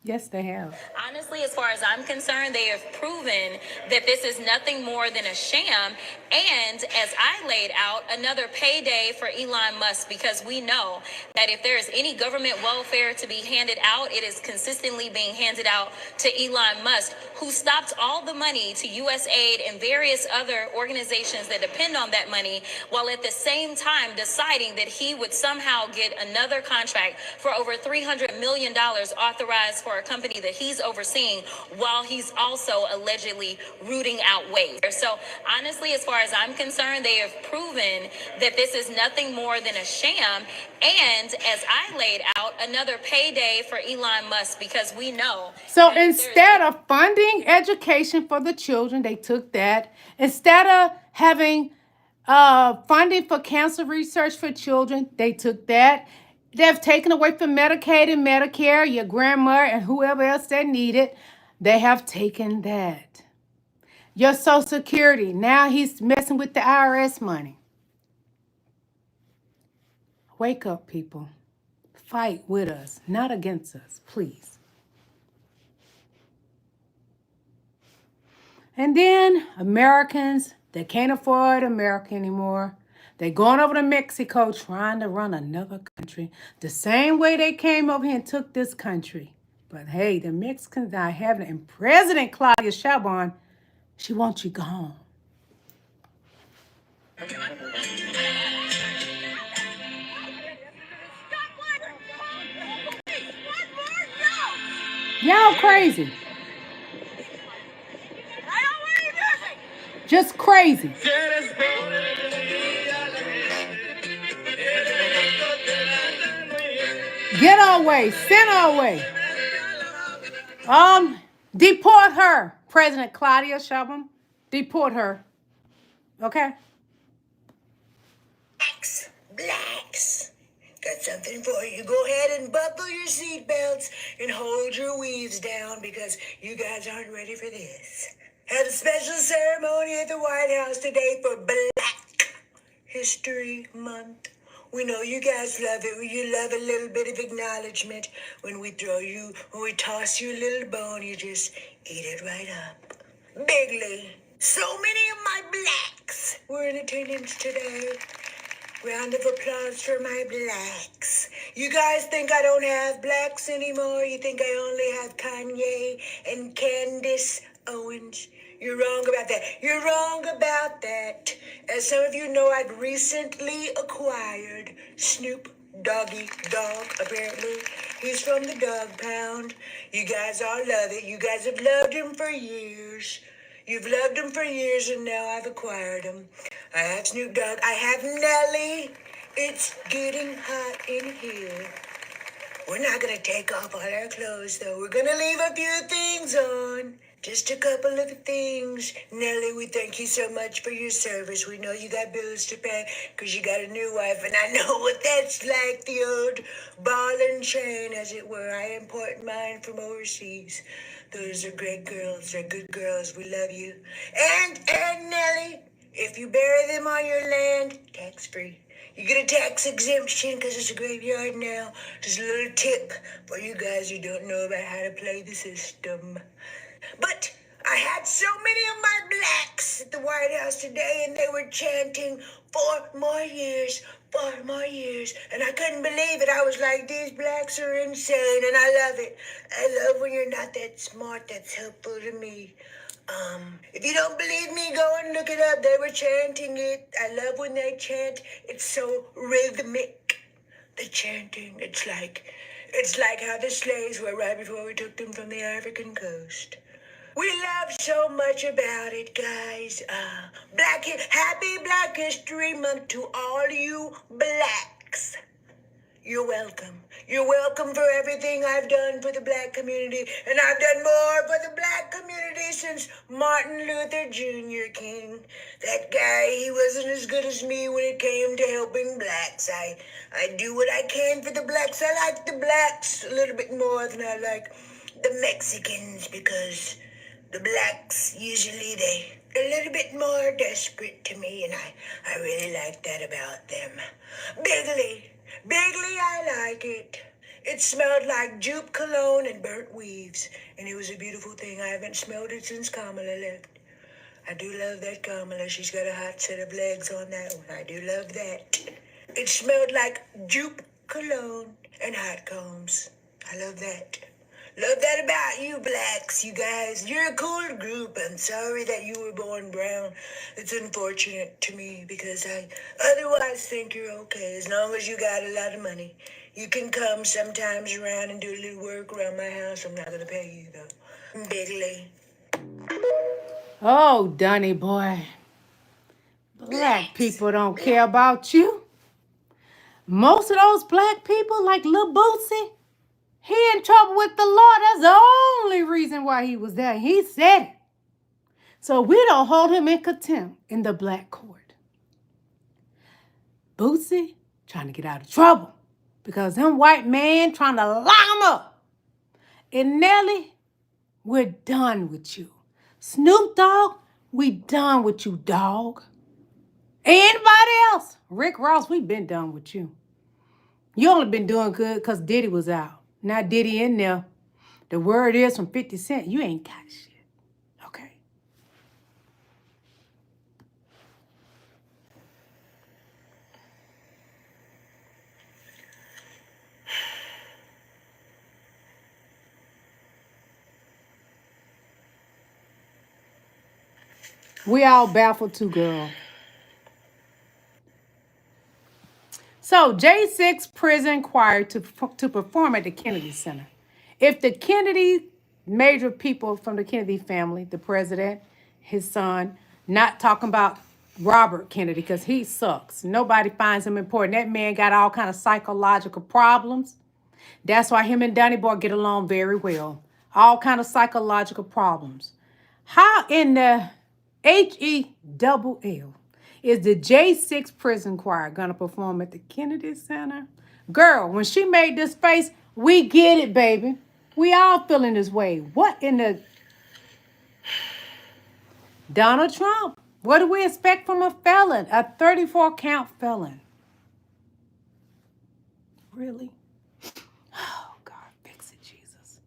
Yes, they have. Honestly, as far as I'm concerned, they have proven that this is nothing more than a sham. And as I laid out, another payday for Elon Musk, because we know that if there is any government welfare to be handed out, it is consistently being handed out to Elon Musk, who stopped all the money to USAID and various other organizations that depend on that money, while at the same time deciding that he would somehow get another contract for over $300 million authorized for a company that he's overseeing, while he's also allegedly rooting out waste. So honestly, as far as I'm concerned, they have proven that this is nothing more than a sham. And as I laid out, another payday for Elon Musk, because we know. So instead of funding education for the children, they took that. Instead of having funding for cancer research for children, they took that. They've taken away from Medicaid and Medicare, your grandma and whoever else that need it. They have taken that. Your Social Security, now he's messing with the IRS money. Wake up, people. Fight with us, not against us, please. And then Americans, they can't afford America anymore. They're going over to Mexico trying to run another country the same way they came over here and took this country. But hey, the Mexicans are having it. And President Claudia Sheinbaum, she wants you gone. Y'all crazy. Just crazy. Get our way. Send our way. Deport her. President Claudia Sheinbaum. Deport her. Okay? Blacks. Got something for you. Go ahead and buckle your seatbelts and hold your weaves down because you guys aren't ready for this. Had a special ceremony at the White House today for Black History Month. We know you guys love it. You love a little bit of acknowledgement. When we toss you a little bone, you just eat it right up. Bigly. So many of my blacks were in attendance today. Round of applause for my blacks. You guys think I don't have blacks anymore? You think I only have Kanye and Candace Owens? You're wrong about that. You're wrong about that. As some of you know, I've recently acquired Snoop Doggy Dogg, apparently. He's from the Dog Pound. You guys all love it. You guys have loved him for years. You've loved him for years, and now I've acquired him. I have Snoop Dogg. I have Nelly. It's getting hot in here. We're not going to take off all our clothes, though. We're going to leave a few things on. Just a couple of things. Nelly, we thank you so much for your service. We know you got bills to pay because you got a new wife, and I know what that's like, the old ball and chain, as it were. I import mine from overseas. Those are great girls. They're good girls. We love you. And Nelly, if you bury them on your land, tax-free. You get a tax exemption because it's a graveyard now. Just a little tip for you guys who don't know about how to play the system. But I had so many of my blacks at the White House today, and they were chanting 4 more years, 4 more years. And I couldn't believe it. I was like, these blacks are insane, and I love it. I love when you're not that smart. That's helpful to me. If you don't believe me, go and look it up. They were chanting it. I love when they chant. It's so rhythmic. The chanting. It's like how the slaves were right before we took them from the African coast. We love so much about it, guys. Happy Black History Month to all you blacks. You're welcome. You're welcome for everything I've done for the black community, and I've done more for the black community since Martin Luther Jr. King. That guy, he wasn't as good as me when it came to helping blacks. I do what I can for the blacks. I like the blacks a little bit more than I like the Mexicans because the blacks, usually they're a little bit more desperate to me, and I really like that about them. Bigly, I like it. It smelled like jupe cologne and burnt weaves, and it was a beautiful thing. I haven't smelled it since Kamala left. I do love that Kamala. She's got a hot set of legs on that one. I do love that. It smelled like jupe cologne and hot combs. I love that. Love that about you blacks, you guys. You're a cool group. I'm sorry that you were born brown. It's unfortunate to me because I otherwise think you're okay as long as you got a lot of money. You can come sometimes around and do a little work around my house. I'm not going to pay you, though. Bigly. Oh, Dunny boy. Black people don't care about you. Most of those black people, like Lil Bootsy, he in trouble with the law. That's the only reason why he was there. He said it. So we don't hold him in contempt in the black court. Bootsy trying to get out of trouble because them white men trying to lock him up. And Nelly, we're done with you. Snoop Dogg, we done with you, dog. Anybody else? Rick Ross, we been done with you. You only been doing good because Diddy was out. Now Diddy in there. The word is from 50 Cent, you ain't got shit. Okay? We all baffled too, girl. So J6 prison required to perform at the Kennedy Center. If the Kennedy major people from the Kennedy family, the president, his son, not talking about Robert Kennedy because he sucks. Nobody finds him important. That man got all kind of psychological problems. That's why him and Donnie Boy get along very well. All kind of psychological problems. How in the HELL is the J6 prison choir going to perform at the Kennedy Center? Girl, when she made this face, we get it, baby. We all feeling this way. What in the... Donald Trump. What do we expect from a felon? A 34-count felon. Really? Oh, God, fix it, Jesus.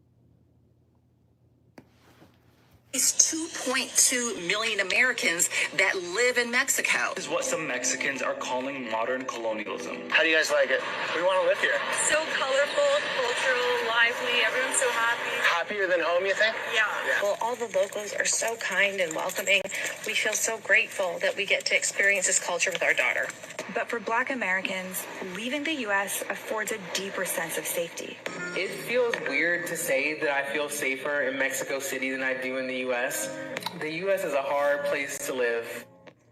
These 2.2 million Americans that live in Mexico. This is what some Mexicans are calling modern colonialism. How do you guys like it? We want to live here. So colorful, cultural, lively. Everyone's so happy. Happier than home, you think? Yeah. Well, all the locals are so kind and welcoming. We feel so grateful that we get to experience this culture with our daughter. But for Black Americans, leaving the U.S. affords a deeper sense of safety. It feels weird to say that I feel safer in Mexico City than I do in the U.S. The U.S. is a hard place to live.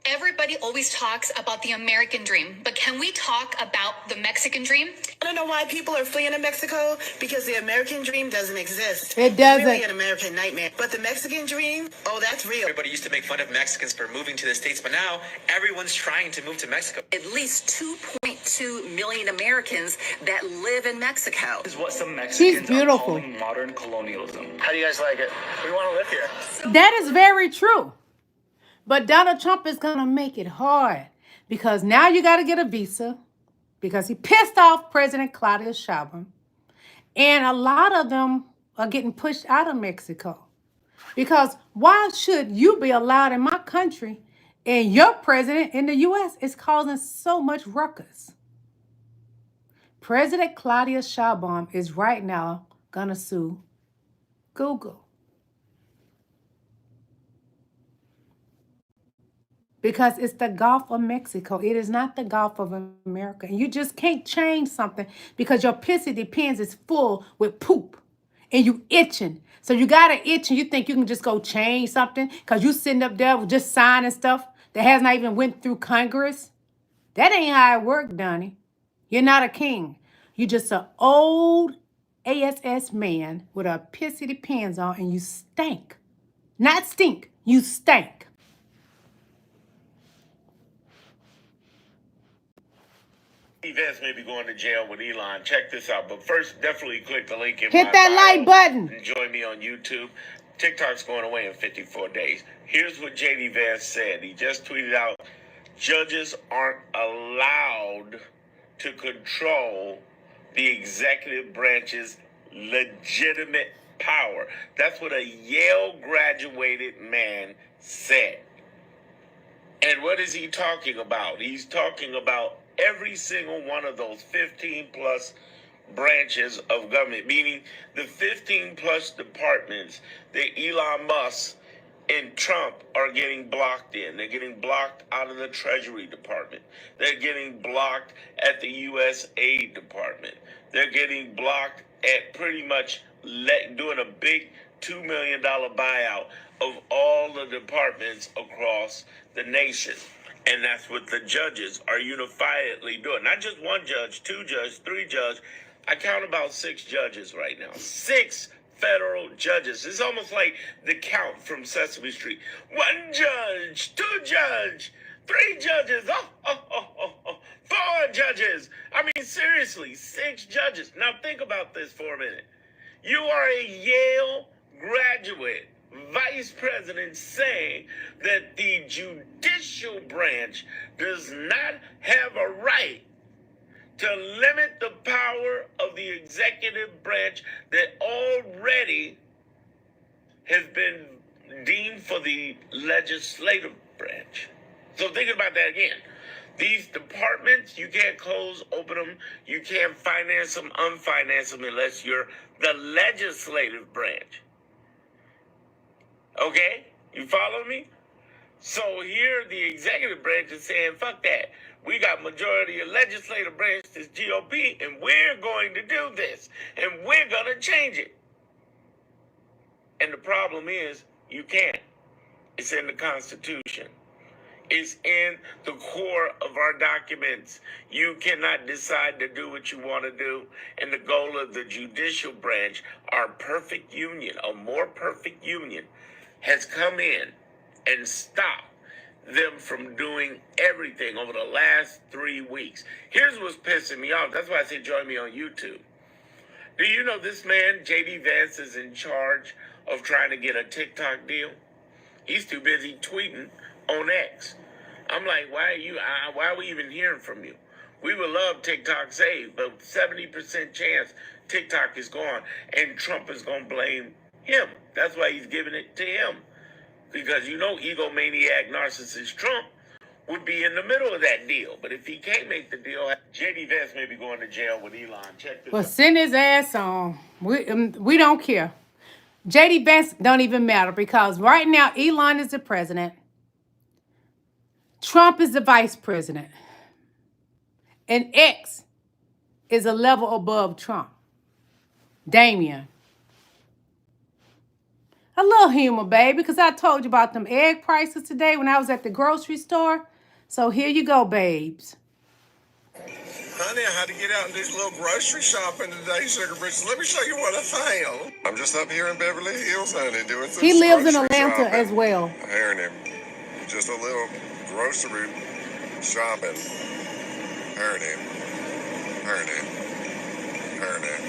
Everybody always talks about the American dream, but can we talk about the Mexican dream? I don't know why people are fleeing to Mexico, because the American dream doesn't exist. It doesn't. It's really an American nightmare. But the Mexican dream, oh, that's real. Everybody used to make fun of Mexicans for moving to the States, but now everyone's trying to move to Mexico. At least 2.2 million Americans that live in Mexico. This is what some Mexicans are calling modern colonialism. How do you guys like it? We want to live here. That is very true. But Donald Trump is going to make it hard because now you got to get a visa because he pissed off President Claudia Sheinbaum. And a lot of them are getting pushed out of Mexico. Because why should you be allowed in my country and your president in the U.S. is causing so much ruckus? President Claudia Sheinbaum is right now going to sue Google. Because it's the Gulf of Mexico. It is not the Gulf of America. And you just can't change something because your pissy depends is full with poop. And you itching. So you got to itch and you think you can just go change something because you sitting up there with just signing stuff that has not even went through Congress. That ain't how it works, Donnie. You're not a king. You're just an old ASS man with a pissy depends on and you stink. Not stink. You stink. Vance may be going to jail with Elon. Check this out. But first, definitely click the link in Hit my that bio like button. and join me on YouTube. TikTok's going away in 54 days. Here's what jdvance said. He just tweeted out, judges aren't allowed to control the executive branch's legitimate power. That's what a Yale graduated man said. And what is he talking about? He's talking about every single one of those 15 plus branches of government, meaning the 15 plus departments that Elon Musk and Trump are getting blocked in. They're getting blocked out of the Treasury Department. They're getting blocked at the USAID Department. They're getting blocked at pretty much doing a big $2 million buyout of all the departments across the nation. And that's what the judges are unifiedly doing. Not just one judge, two judges, three judges. I count about 6 judges right now. 6 federal judges. It's almost like the count from Sesame Street. 1 judge, 2 judges, 3 judges, 4 judges. I mean, seriously, 6 judges. Now think about this for a minute. You are a Yale graduate. Vice President saying that the judicial branch does not have a right to limit the power of the executive branch that already has been deemed for the legislative branch. So think about that again. These departments, you can't close, open them. You can't finance them, unfinance them unless you're the legislative branch. Okay? You follow me? So here the executive branch is saying, fuck that. We got majority of legislative branch, this GOP, and we're going to do this. And we're going to change it. And the problem is, you can't. It's in the Constitution. It's in the core of our documents. You cannot decide to do what you want to do. And the goal of the judicial branch, our perfect union, a more perfect union, has come in and stopped them from doing everything over the last 3 weeks. Here's what's pissing me off. That's why I say join me on YouTube. Do you know this man, JD Vance, is in charge of trying to get a TikTok deal? He's too busy tweeting on X. I'm like, why are we even hearing from you? We would love TikTok saved, but 70% chance TikTok is gone, and Trump is going to blame him. That's why he's giving it to him. Because you know egomaniac narcissist Trump would be in the middle of that deal. But if he can't make the deal, JD Vance may be going to jail with Elon. Check this out. Send his ass on. We don't care. JD Vance don't even matter because right now Elon is the president. Trump is the vice president. And X is a level above Trump. Damien. A little humor, baby, because I told you about them egg prices today when I was at the grocery store. So here you go, babes. Honey, I had to get out and do a little grocery shopping today, Sugar Britches. Let me show you what I found. I'm just up here in Beverly Hills, honey, doing some He lives in grocery Atlanta shopping. as well. Hearing him. Just a little grocery shopping. Hearing him. Hearing him. Hearing him.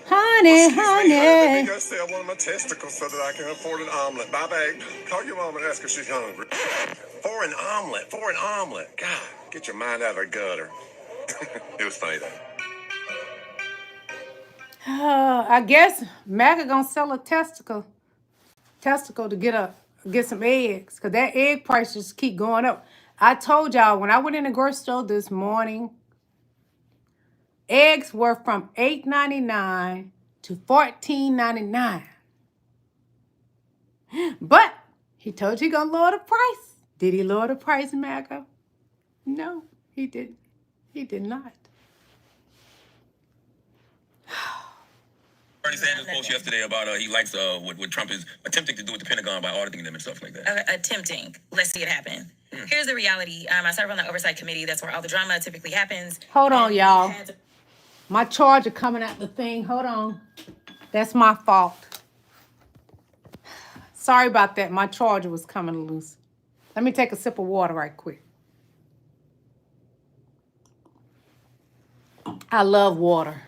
Honey, honey. Let me go sell one of my testicles so that I can afford an omelet. Bye, babe. Call your mom and ask her if she's hungry. For an omelet. For an omelet. God, get your mind out of the gutter. It was funny, though. I guess Maga gonna sell a testicle to get some eggs, because that egg price just keep going up. I told y'all when I went in the grocery store this morning, eggs were from $8.99 to $14.99. But he told you he gonna lower the price. Did he lower the price, Maga? No, he didn't. He did not. Bernie Sanders post yesterday about he likes what Trump is attempting to do with the Pentagon by auditing them and stuff like that. Attempting. Let's see it happen. Here's the reality. I serve on the Oversight Committee. That's where all the drama typically happens. Hold on, y'all. My charger coming out the thing. Hold on. That's my fault. Sorry about that. My charger was coming loose. Let me take a sip of water right quick. I love water.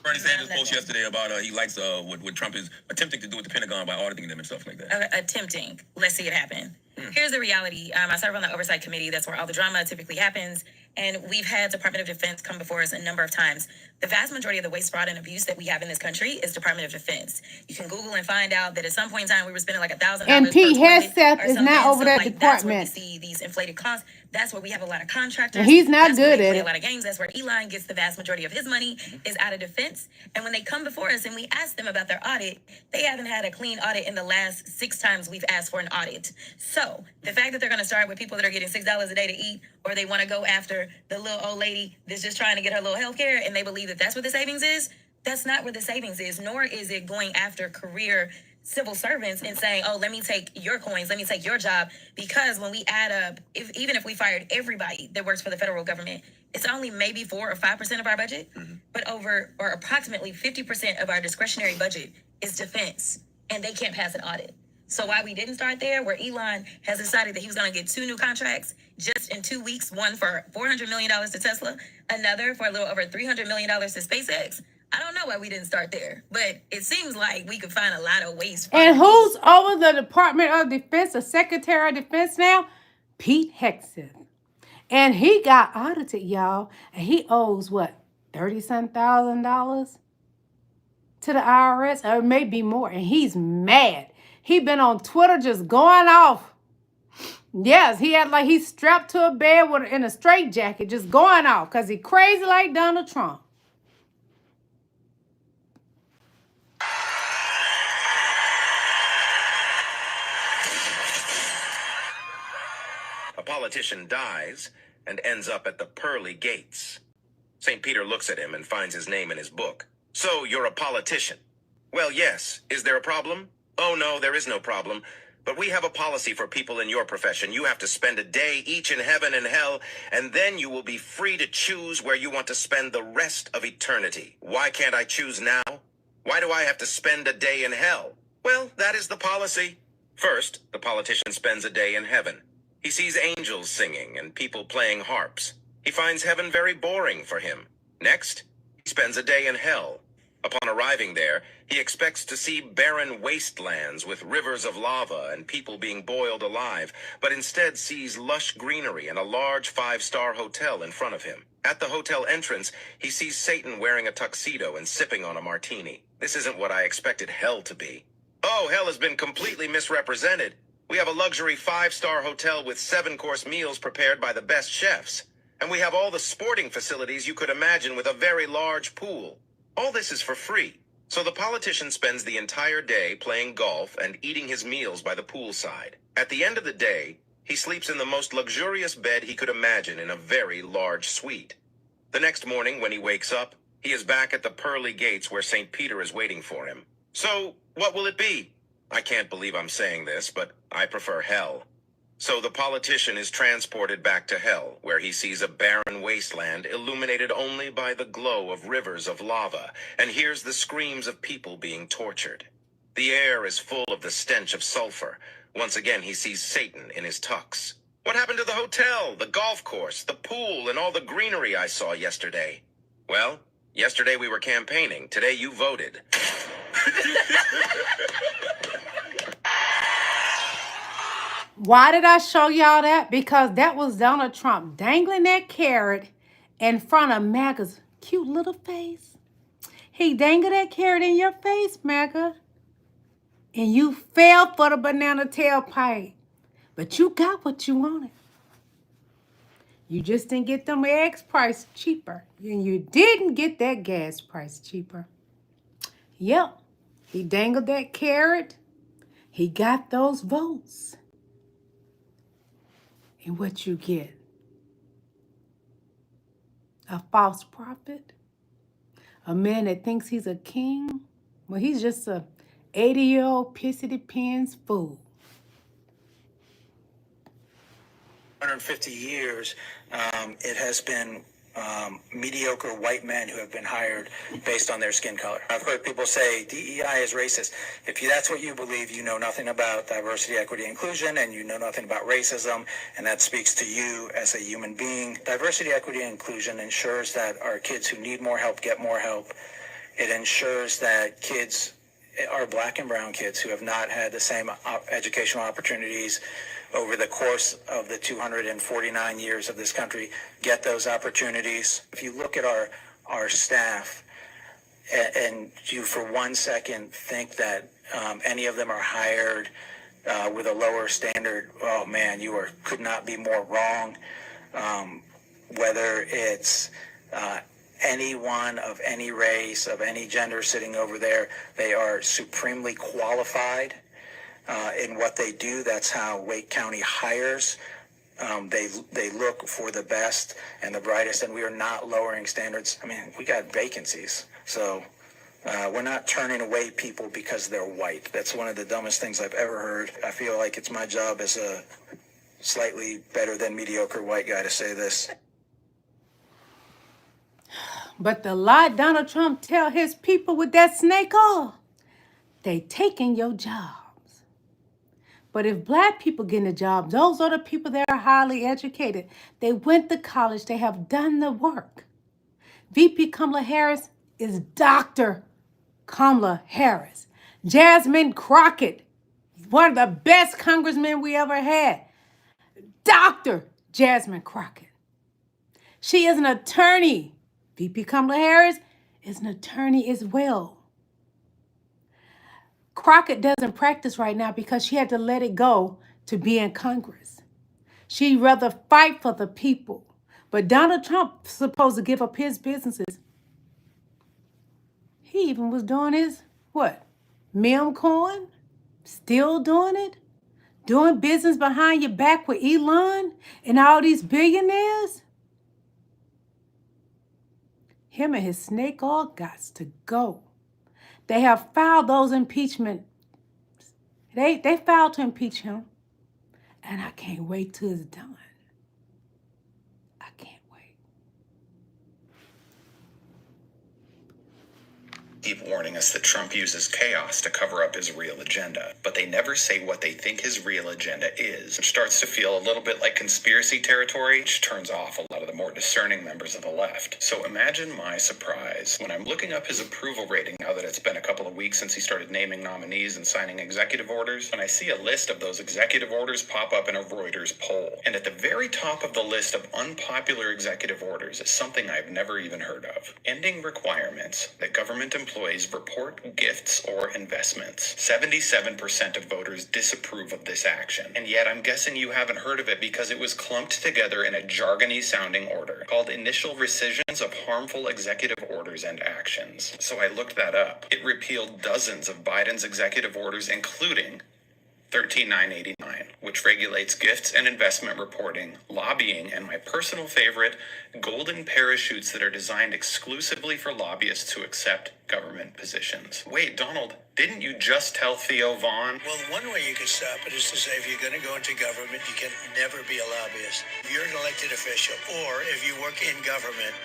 Bernie Sanders post yesterday about he likes what Trump is attempting to do with the Pentagon by auditing them and stuff like that. Attempting. Let's see it happen. Here's the reality. I serve on the Oversight Committee. That's where all the drama typically happens. And we've had Department of Defense come before us a number of times. The vast majority of the waste, fraud, and abuse that we have in this country is Department of Defense. You can Google and find out that at some point in time we were spending like $1,000. And Pete Hegseth is not over that department. That's where we see these inflated costs. That's where we have a lot of contractors. And he's not That's good where at play it. a lot of games. That's where Elon gets the vast majority of his money is out of defense. And when they come before us and we ask them about their audit, they haven't had a clean audit in the last 6 times we've asked for an audit. So the fact that they're going to start with people that are getting $6 a day to eat, or they want to go after the little old lady that's just trying to get her little health care and they believe that that's what the savings is, that's not where the savings is, nor is it going after career civil servants and saying, oh, let me take your coins, let me take your job. Because when we add up, even if we fired everybody that works for the federal government, it's only maybe 4 or 5% of our budget, but approximately 50% of our discretionary budget is defense, and they can't pass an audit. So why we didn't start there, where Elon has decided that he was going to get 2 new contracts just in 2 weeks, one for $400 million to Tesla, another for a little over $300 million to SpaceX. I don't know why we didn't start there, but it seems like we could find a lot of ways. And who's over the Department of Defense, the Secretary of Defense now? Pete Hegseth. And he got audited, y'all. And he owes, what, $30,000 to the IRS? Or maybe more. And he's mad. He been on Twitter just going off. Yes, he's strapped to a bed in a straitjacket, just going off because he crazy like Donald Trump. A politician dies and ends up at the pearly gates. St. Peter looks at him and finds his name in his book. So you're a politician. Well, yes. Is there a problem? Oh, no, there is no problem. But we have a policy for people in your profession. You have to spend a day each in heaven and hell, and then you will be free to choose where you want to spend the rest of eternity. Why can't I choose now? Why do I have to spend a day in hell? Well, that is the policy. First, the politician spends a day in heaven. He sees angels singing and people playing harps. He finds heaven very boring for him. Next, he spends a day in hell. Upon arriving there, he expects to see barren wastelands with rivers of lava and people being boiled alive, but instead sees lush greenery and a large 5-star hotel in front of him. At the hotel entrance, he sees Satan wearing a tuxedo and sipping on a martini. This isn't what I expected hell to be. Oh, hell has been completely misrepresented. We have a luxury 5-star hotel with 7-course meals prepared by the best chefs. And we have all the sporting facilities you could imagine with a very large pool. All this is for free. So the politician spends the entire day playing golf and eating his meals by the poolside. At the end of the day, he sleeps in the most luxurious bed he could imagine in a very large suite. The next morning, when he wakes up, he is back at the pearly gates where St. Peter is waiting for him. So, what will it be? I can't believe I'm saying this, but I prefer hell. So the politician is transported back to hell, where he sees a barren wasteland illuminated only by the glow of rivers of lava, and hears the screams of people being tortured. The air is full of the stench of sulfur. Once again, he sees Satan in his tux. What happened to the hotel, the golf course, the pool, and all the greenery I saw yesterday? Well, yesterday we were campaigning. Today you voted. Why did I show y'all that? Because that was Donald Trump dangling that carrot in front of MAGA's cute little face. He dangled that carrot in your face, MAGA. And you fell for the banana tailpipe. But you got what you wanted. You just didn't get them eggs priced cheaper. And you didn't get that gas price cheaper. Yep. He dangled that carrot. He got those votes. And what you get? A false prophet? A man that thinks he's a king? Well, he's just a 80-year-old pissy-pants fool. 150 years, it has been mediocre white men who have been hired based on their skin color. I've heard people say DEI is racist. If that's what you believe, you know nothing about diversity, equity, inclusion, and you know nothing about racism, and that speaks to you as a human being. Diversity, equity, and inclusion ensures that our kids who need more help get more help. It ensures that kids, our black and brown kids who have not had the same educational opportunities over the course of the 249 years of this country, get those opportunities. If you look at our staff and you for 1 second think that any of them are hired with a lower standard, oh man, you could not be more wrong. Whether it's anyone of any race, of any gender sitting over there, they are supremely qualified in what they do. That's how Wake County hires. They look for the best and the brightest, and we are not lowering standards. I mean, we got vacancies, so we're not turning away people because they're white. That's one of the dumbest things I've ever heard. I feel like it's my job as a slightly better than mediocre white guy to say this. But the lie Donald Trump tell his people with that snake oil, they taking your jobs. But if black people getting a job, those are the people that are highly educated. They went to college. They have done the work. VP Kamala Harris is Dr. Kamala Harris. Jasmine Crockett, one of the best congressmen we ever had. Dr. Jasmine Crockett. She is an attorney. VP Kamala Harris is an attorney as well. Crockett doesn't practice right now because she had to let it go to be in Congress. She'd rather fight for the people. But Donald Trump is supposed to give up his businesses. He even was doing his, meme coin? Still doing it? Doing business behind your back with Elon and all these billionaires? Him and his snake oil gots to go. They have filed those impeachment. They filed to impeach him. And I can't wait till it's done. I can't wait. Keep warning us that Trump uses chaos to cover up his real agenda, but they never say what they think his real agenda is, which starts to feel a little bit like conspiracy territory, which turns off a lot of the more discerning members of the left. So imagine my surprise when I'm looking up his approval rating now that it's been a couple of weeks since he started naming nominees and signing executive orders, and I see a list of those executive orders pop up in a Reuters poll. And at the very top of the list of unpopular executive orders is something I've never even heard of. Ending requirements that government employees report gifts or investments. 77% of voters disapprove of this action. And yet I'm guessing you haven't heard of it because it was clumped together in a jargony sounding order called Initial Rescissions of Harmful Executive Orders and Actions. So I looked that up. It repealed dozens of Biden's executive orders, including 13989, which regulates gifts and investment reporting, lobbying, and my personal favorite, golden parachutes that are designed exclusively for lobbyists to accept government positions. Wait, Donald, didn't you just tell Theo Vaughn? Well, one way you can stop it is to say if you're going to go into government, you can never be a lobbyist. If you're an elected official or if you work in government,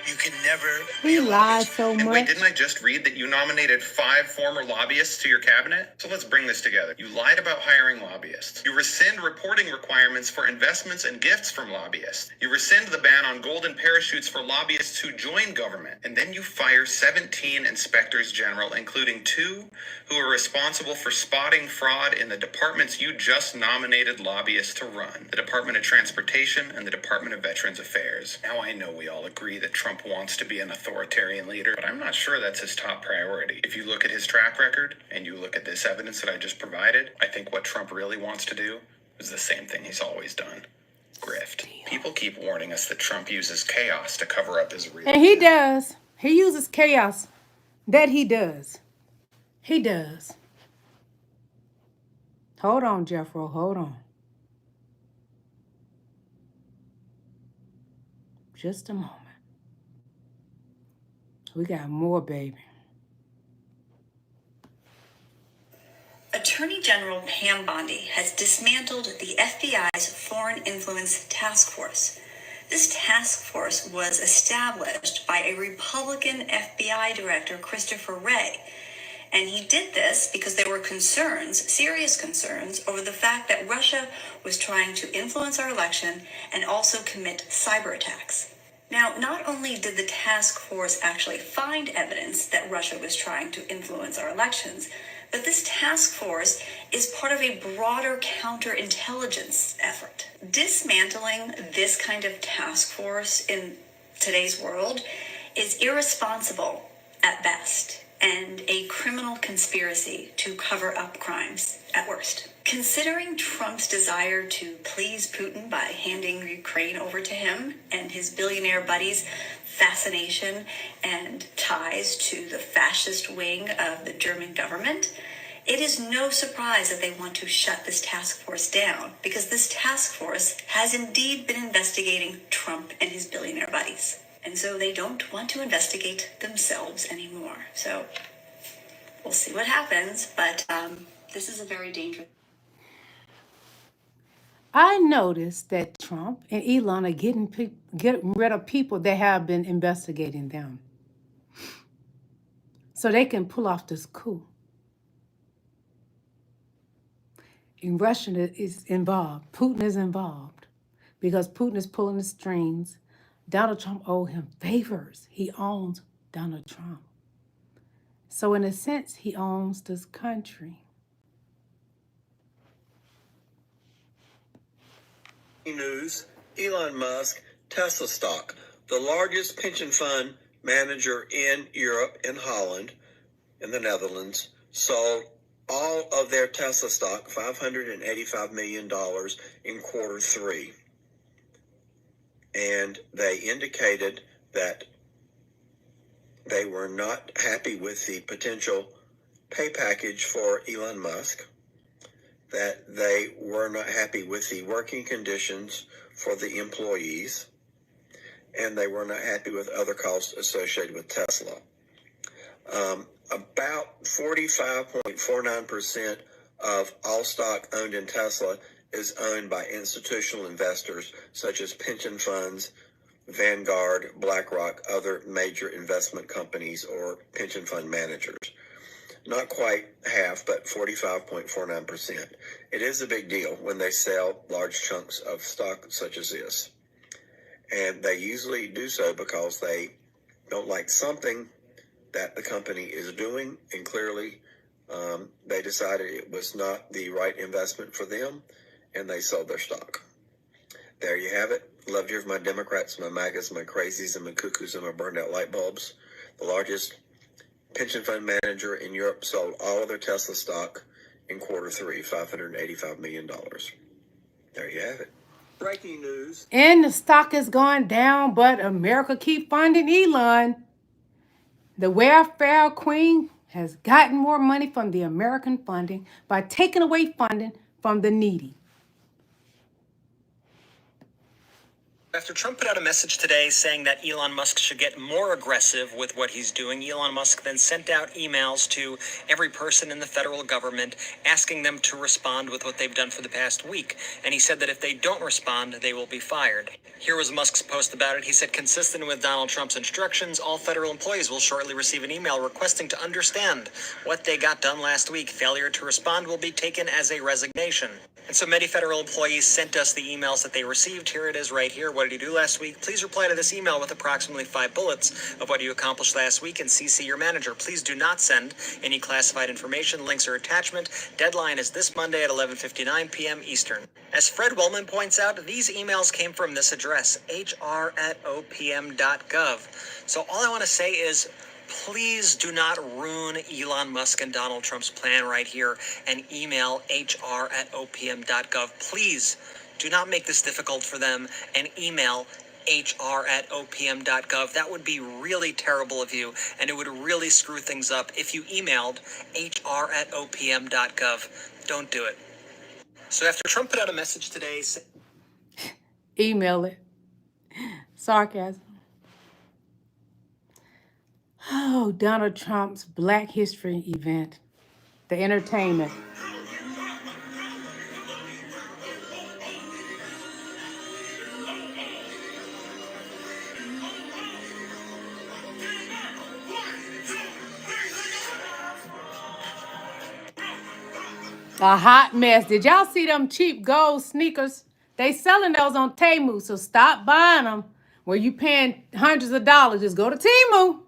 you can never He lies so And much. wait, didn't I just read that you nominated 5 former lobbyists to your cabinet? So let's bring this together. You lied about hiring lobbyists. You rescind reporting requirements for investments and gifts from lobbyists. You rescind the ban on golden parachutes for lobbyists who join government. And then you fire 17 inspectors general, including 2 who are responsible for spotting fraud in the departments you just nominated lobbyists to run. The Department of Transportation and the Department of Veterans Affairs. Now I know we all agree that Trump wants to be an authoritarian leader, but I'm not sure that's his top priority. If you look at his track record and you look at this evidence that I just provided, I think what Trump really wants to do is the same thing he's always done. Grift. People keep warning us that Trump uses chaos to cover up his real. And he does. He uses chaos. That he does. He does. Hold on, Jeffro. Hold on. Just a moment. We got more, baby. Attorney General Pam Bondi has dismantled the FBI's Foreign Influence Task Force. This task force was established by a Republican FBI director, Christopher Wray. And he did this because there were concerns, serious concerns, over the fact that Russia was trying to influence our election and also commit cyber attacks. Now, not only did the task force actually find evidence that Russia was trying to influence our elections, but this task force is part of a broader counterintelligence effort. Dismantling this kind of task force in today's world is irresponsible at best and a criminal conspiracy to cover up crimes at worst. Considering Trump's desire to please Putin by handing Ukraine over to him and his billionaire buddies' fascination and ties to the fascist wing of the German government, it is no surprise that they want to shut this task force down, because this task force has indeed been investigating Trump and his billionaire buddies. And so they don't want to investigate themselves anymore. So we'll see what happens, but this is a very dangerous... I noticed that Trump and Elon are getting rid of people that have been investigating them, so they can pull off this coup. And Russia is involved. Putin is involved because Putin is pulling the strings. Donald Trump owed him favors. He owns Donald Trump. So in a sense, he owns this country. News, Elon Musk, Tesla stock, the largest pension fund manager in Europe and Holland, in the Netherlands, sold all of their Tesla stock, $585 million in Q3. And they indicated that they were not happy with the potential pay package for Elon Musk, that they were not happy with the working conditions for the employees, and they were not happy with other costs associated with Tesla. About 45.49% of all stock owned in Tesla is owned by institutional investors such as pension funds, Vanguard, BlackRock, other major investment companies or pension fund managers. Not quite half, but 45.49%. It is a big deal when they sell large chunks of stock such as this. And they usually do so because they don't like something that the company is doing, and clearly they decided it was not the right investment for them, and they sold their stock. There you have it. Loved you for my Democrats, my MAGAs, my crazies, and my cuckoos, and my burned out light bulbs. The largest pension fund manager in Europe sold all of their Tesla stock in Q3, $585 million. There you have it. Breaking news. And the stock is going down, but America keep funding Elon. The welfare queen has gotten more money from the American funding by taking away funding from the needy. After Trump put out a message today saying that Elon Musk should get more aggressive with what he's doing, Elon Musk then sent out emails to every person in the federal government asking them to respond with what they've done for the past week. And he said that if they don't respond, they will be fired. Here was Musk's post about it. He said, consistent with Donald Trump's instructions, all federal employees will shortly receive an email requesting to understand what they got done last week. Failure to respond will be taken as a resignation. And so many federal employees sent us the emails that they received. Here it is right here. What did you do last week? Please reply to this email with approximately 5 bullets of what you accomplished last week and CC your manager. Please do not send any classified information, links, or attachment. Deadline is this Monday at 11:59 p.m. Eastern. As Fred Wellman points out, these emails came from this address, hr@opm.gov. So all I want to say is, please do not ruin Elon Musk and Donald Trump's plan right here and email hr@opm.gov. Please do not make this difficult for them and email hr@opm.gov. That would be really terrible of you, and it would really screw things up if you emailed hr@opm.gov. Don't do it. So after Trump put out a message today... Email it. Sarcasm. Oh, Donald Trump's Black History event. The entertainment. A hot mess. Did y'all see them cheap gold sneakers? They selling those on Temu, so stop buying them where you paying hundreds of dollars. Just go to Temu.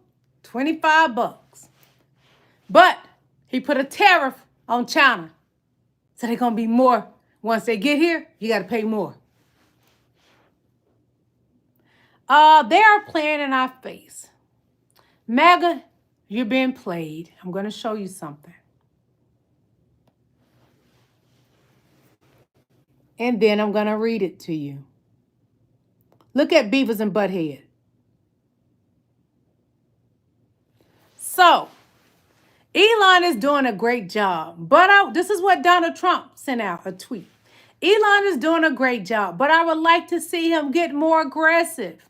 $25. But he put a tariff on China. So they're going to be more. Once they get here, you got to pay more. They are playing in our face. MAGA, you're being played. I'm going to show you something. And then I'm going to read it to you. Look at Beavis and Butthead. So, Elon is doing a great job. But this is what Donald Trump sent out, a tweet. Elon is doing a great job, but I would like to see him get more aggressive.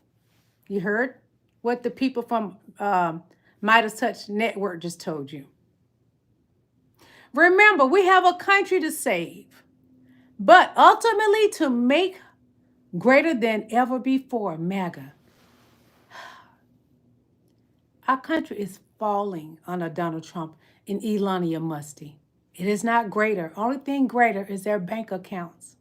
You heard what the people from Midas Touch Network just told you. Remember, we have a country to save, but ultimately to make greater than ever before, MAGA. Our country is falling under Donald Trump and Elon Musk. It is not greater. Only thing greater is their bank accounts.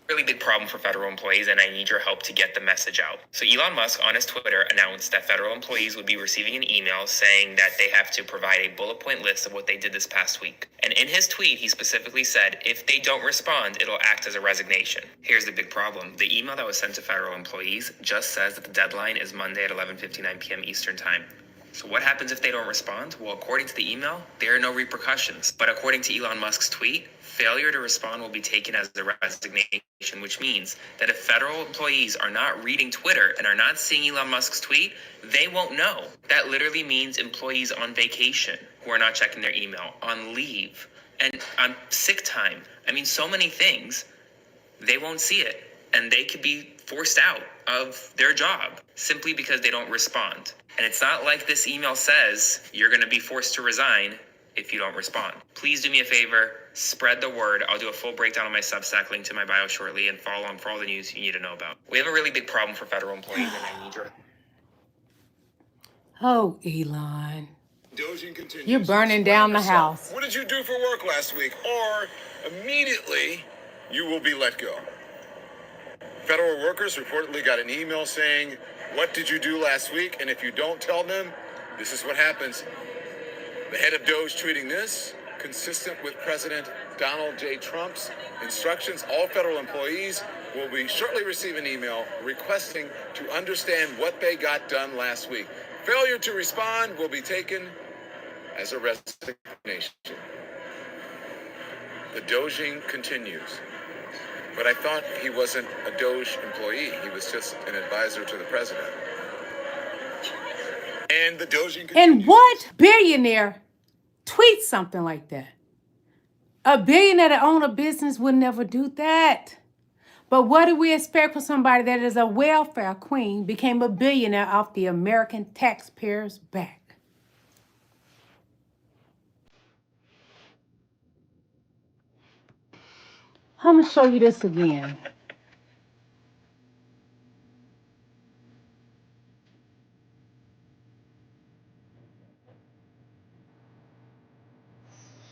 Really big problem for federal employees, and I need your help to get the message out. So Elon Musk on his Twitter announced that federal employees would be receiving an email saying that they have to provide a bullet point list of what they did this past week. And in his tweet, he specifically said, if they don't respond, it'll act as a resignation. Here's the big problem. The email that was sent to federal employees just says that the deadline is Monday at 11:59 p.m. Eastern time. So what happens if they don't respond? Well, according to the email, there are no repercussions. But according to Elon Musk's tweet, failure to respond will be taken as a resignation, which means that if federal employees are not reading Twitter and are not seeing Elon Musk's tweet, they won't know. That literally means employees on vacation who are not checking their email, on leave, And on sick time, I mean, so many things, they won't see it. And they could be forced out of their job simply because they don't respond. And it's not like this email says you're going to be forced to resign if you don't respond. Please do me a favor, spread the word. I'll do a full breakdown on my Substack link to my bio shortly, and follow on for all the news you need to know about. We have a really big problem for federal employees, and I need your... Oh, Elon. You're burning down the house. What did you do for work last week? Or immediately you will be let go. Federal workers reportedly got an email saying, what did you do last week? And if you don't tell them, this is what happens. The head of DOGE tweeting this, consistent with President Donald J. Trump's instructions, all federal employees will be shortly receive an email requesting to understand what they got done last week. Failure to respond will be taken as a resignation. The doging continues. But I thought he wasn't a DOGE employee. He was just an advisor to the president. And the doging continues. And what billionaire tweets something like that? A billionaire that owns a business would never do that. But what do we expect from somebody that is a welfare queen, became a billionaire off the American taxpayers' back? I'm going to show you this again.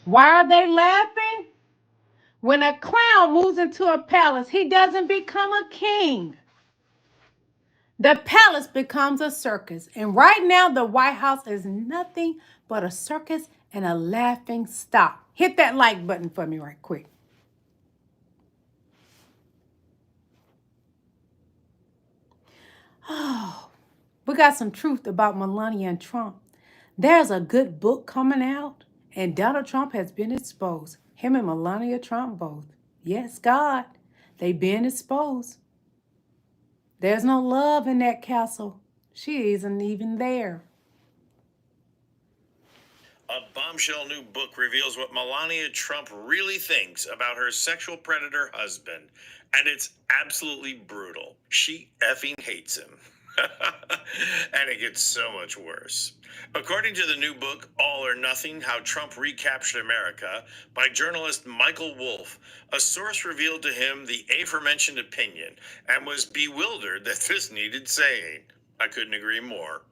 Why are they laughing? When a clown moves into a palace, he doesn't become a king. The palace becomes a circus. And right now, the White House is nothing but a circus and a laughing stock. Hit that like button for me right quick. Oh, we got some truth about Melania and Trump. There's a good book coming out, and Donald Trump has been exposed. Him and Melania Trump both. Yes, God, they been exposed. There's no love in that castle. She isn't even there. A bombshell new book reveals what Melania Trump really thinks about her sexual predator husband. And it's absolutely brutal. She effing hates him. And it gets so much worse. According to the new book, All or Nothing, How Trump Recaptured America, by journalist Michael Wolff, a source revealed to him the aforementioned opinion and was bewildered that this needed saying. I couldn't agree more.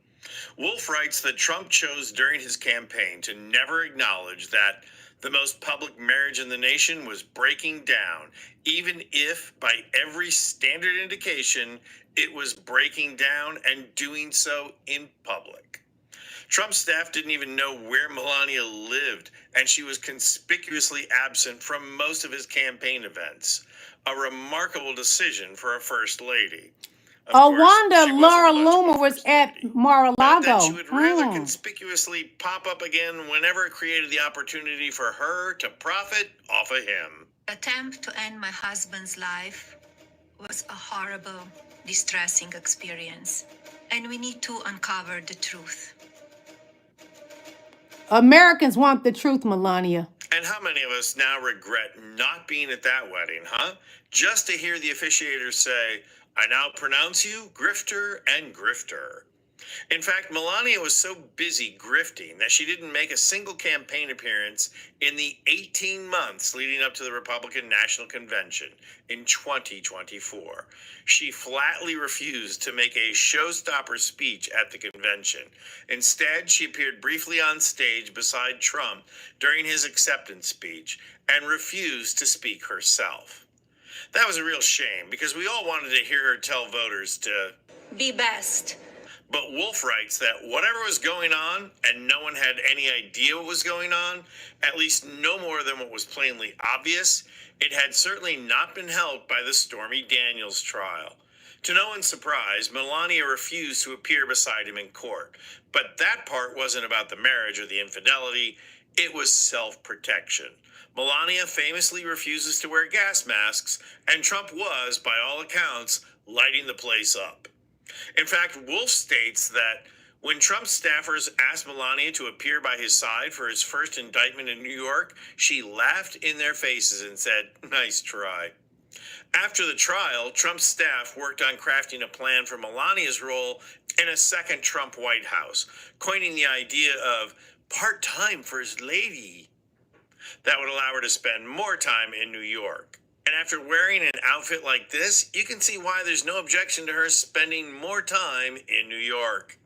Wolff writes that Trump chose during his campaign to never acknowledge that the most public marriage in the nation was breaking down, even if, by every standard indication, it was breaking down and doing so in public. Trump's staff didn't even know where Melania lived, and she was conspicuously absent from most of his campaign events. A remarkable decision for a first lady. Wanda Laura Loomer was at Mar-a-Lago. That she would rather conspicuously pop up again whenever it created the opportunity for her to profit off of him. The attempt to end my husband's life was a horrible, distressing experience, and we need to uncover the truth. Americans want the truth, Melania. And how many of us now regret not being at that wedding, huh? Just to hear the officiator say, I now pronounce you grifter and grifter. In fact, Melania was so busy grifting that she didn't make a single campaign appearance in the 18 months leading up to the Republican National Convention in 2024. She flatly refused to make a showstopper speech at the convention. Instead, she appeared briefly on stage beside Trump during his acceptance speech and refused to speak herself. That was a real shame because we all wanted to hear her tell voters to be best. But Wolff writes that whatever was going on, and no one had any idea what was going on, at least no more than what was plainly obvious, it had certainly not been helped by the Stormy Daniels trial. To no one's surprise, Melania refused to appear beside him in court. But that part wasn't about the marriage or the infidelity, it was self-protection. Melania famously refuses to wear gas masks, and Trump was, by all accounts, lighting the place up. In fact, Wolff states that When Trump's staffers asked Melania to appear by his side for his first indictment in New York, she laughed in their faces and said, "Nice try." After the trial, Trump's staff worked on crafting a plan for Melania's role in a second Trump White House, coining the idea of part-time First Lady that would allow her to spend more time in New York. And after wearing an outfit like this, you can see why there's no objection to her spending more time in New York.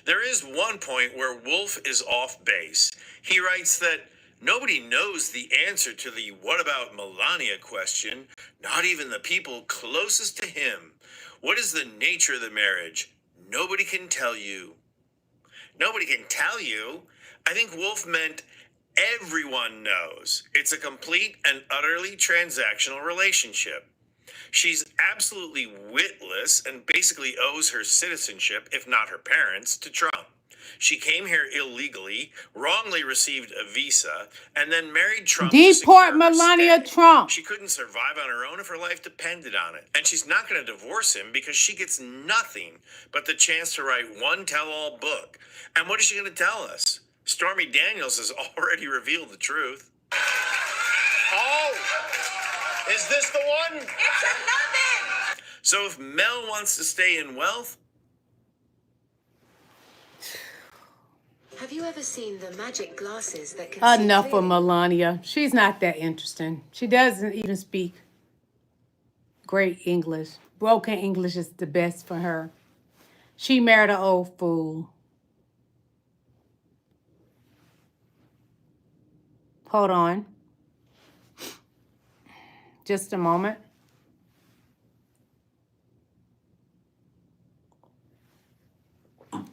There is one point where Wolf is off base. He writes that nobody knows the answer to the "what about Melania" question, not even the people closest to him. What is the nature of the marriage? Nobody can tell you. Nobody can tell you? I think Wolf meant everyone knows. It's a complete and utterly transactional relationship. She's absolutely witless and basically owes her citizenship, if not her parents, to Trump. She came here illegally, wrongly received a visa, and then married Trump. Deport Melania Trump. She couldn't survive on her own if her life depended on it. And she's not going to divorce him because she gets nothing but the chance to write one tell-all book. And what is she going to tell us? Stormy Daniels has already revealed the truth. Oh, is this the one? It's another. So if Mel wants to stay in wealth, have you ever seen the magic glasses that can enough of Melania. She's not that interesting. She doesn't even speak great English. Broken English is the best for her. She married an old fool. Hold on. Just a moment.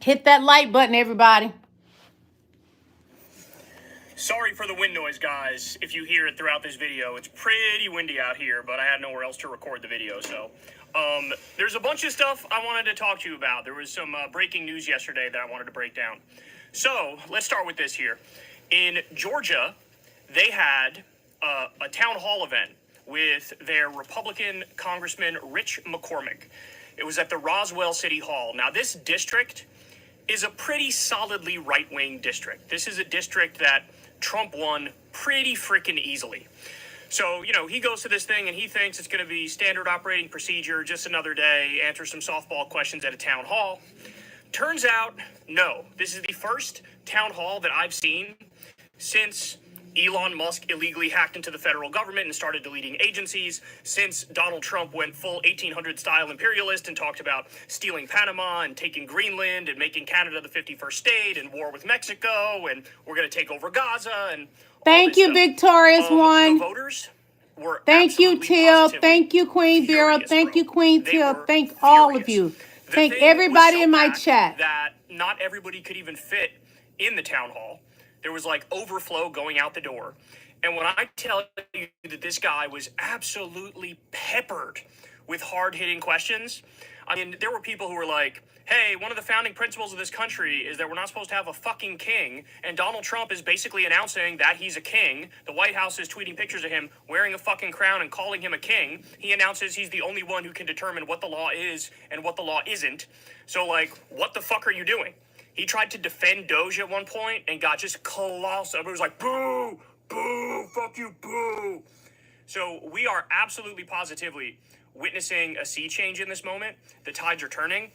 Hit that like button, everybody. Sorry for the wind noise, guys. If you hear it throughout this video, it's pretty windy out here, but I had nowhere else to record the video, so. There's a bunch of stuff I wanted to talk to you about. There was some breaking news yesterday that I wanted to break down. So, let's start with this here. In Georgia, they had a town hall event with their Republican Congressman Rich McCormick. It was at the Roswell City Hall. Now, this district is a pretty solidly right-wing district. This is a district that Trump won pretty freaking easily. So, you know, he goes to this thing and he thinks it's going to be standard operating procedure, just another day, answer some softball questions at a town hall. Turns out, no. This is the first town hall that I've seen since Elon Musk illegally hacked into the federal government and started deleting agencies, since Donald Trump went full 1800s-style imperialist and talked about stealing Panama and taking Greenland and making Canada the 51st state and war with Mexico and we're going to take over Gaza and thank you, Victorious One. The voters were thank you, Till. Thank you, Queen Vera. Thank you, Queen Till. Thank all of you. Thank everybody in my chat. That not everybody could even fit in the town hall. There was like overflow going out the door. And when I tell you that this guy was absolutely peppered with hard-hitting questions, I mean, there were people who were like, hey, one of the founding principles of this country is that we're not supposed to have a fucking king, and Donald Trump is basically announcing that he's a king. The White House is tweeting pictures of him wearing a fucking crown and calling him a king. He announces he's the only one who can determine what the law is and what the law isn't. So, like, what the fuck are you doing? He tried to defend DOGE at one point and got just colossal. Everybody was like, boo, boo, fuck you, boo. So we are absolutely positively witnessing a sea change in this moment. The tides are turning.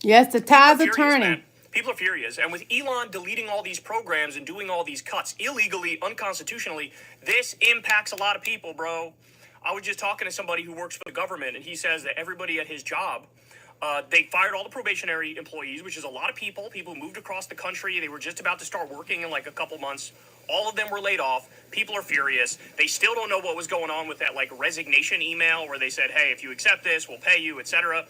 Yes, the tides are turning. Man. People are furious. And with Elon deleting all these programs and doing all these cuts illegally, unconstitutionally, this impacts a lot of people, bro. I was just talking to somebody who works for the government, and he says that everybody at his job, they fired all the probationary employees, which is a lot of people who moved across the country. They were just about to start working in like a couple months. All of them were laid off. People are furious. They still don't know what was going on with that like resignation email where they said, hey, if you accept this, we'll pay you, etc.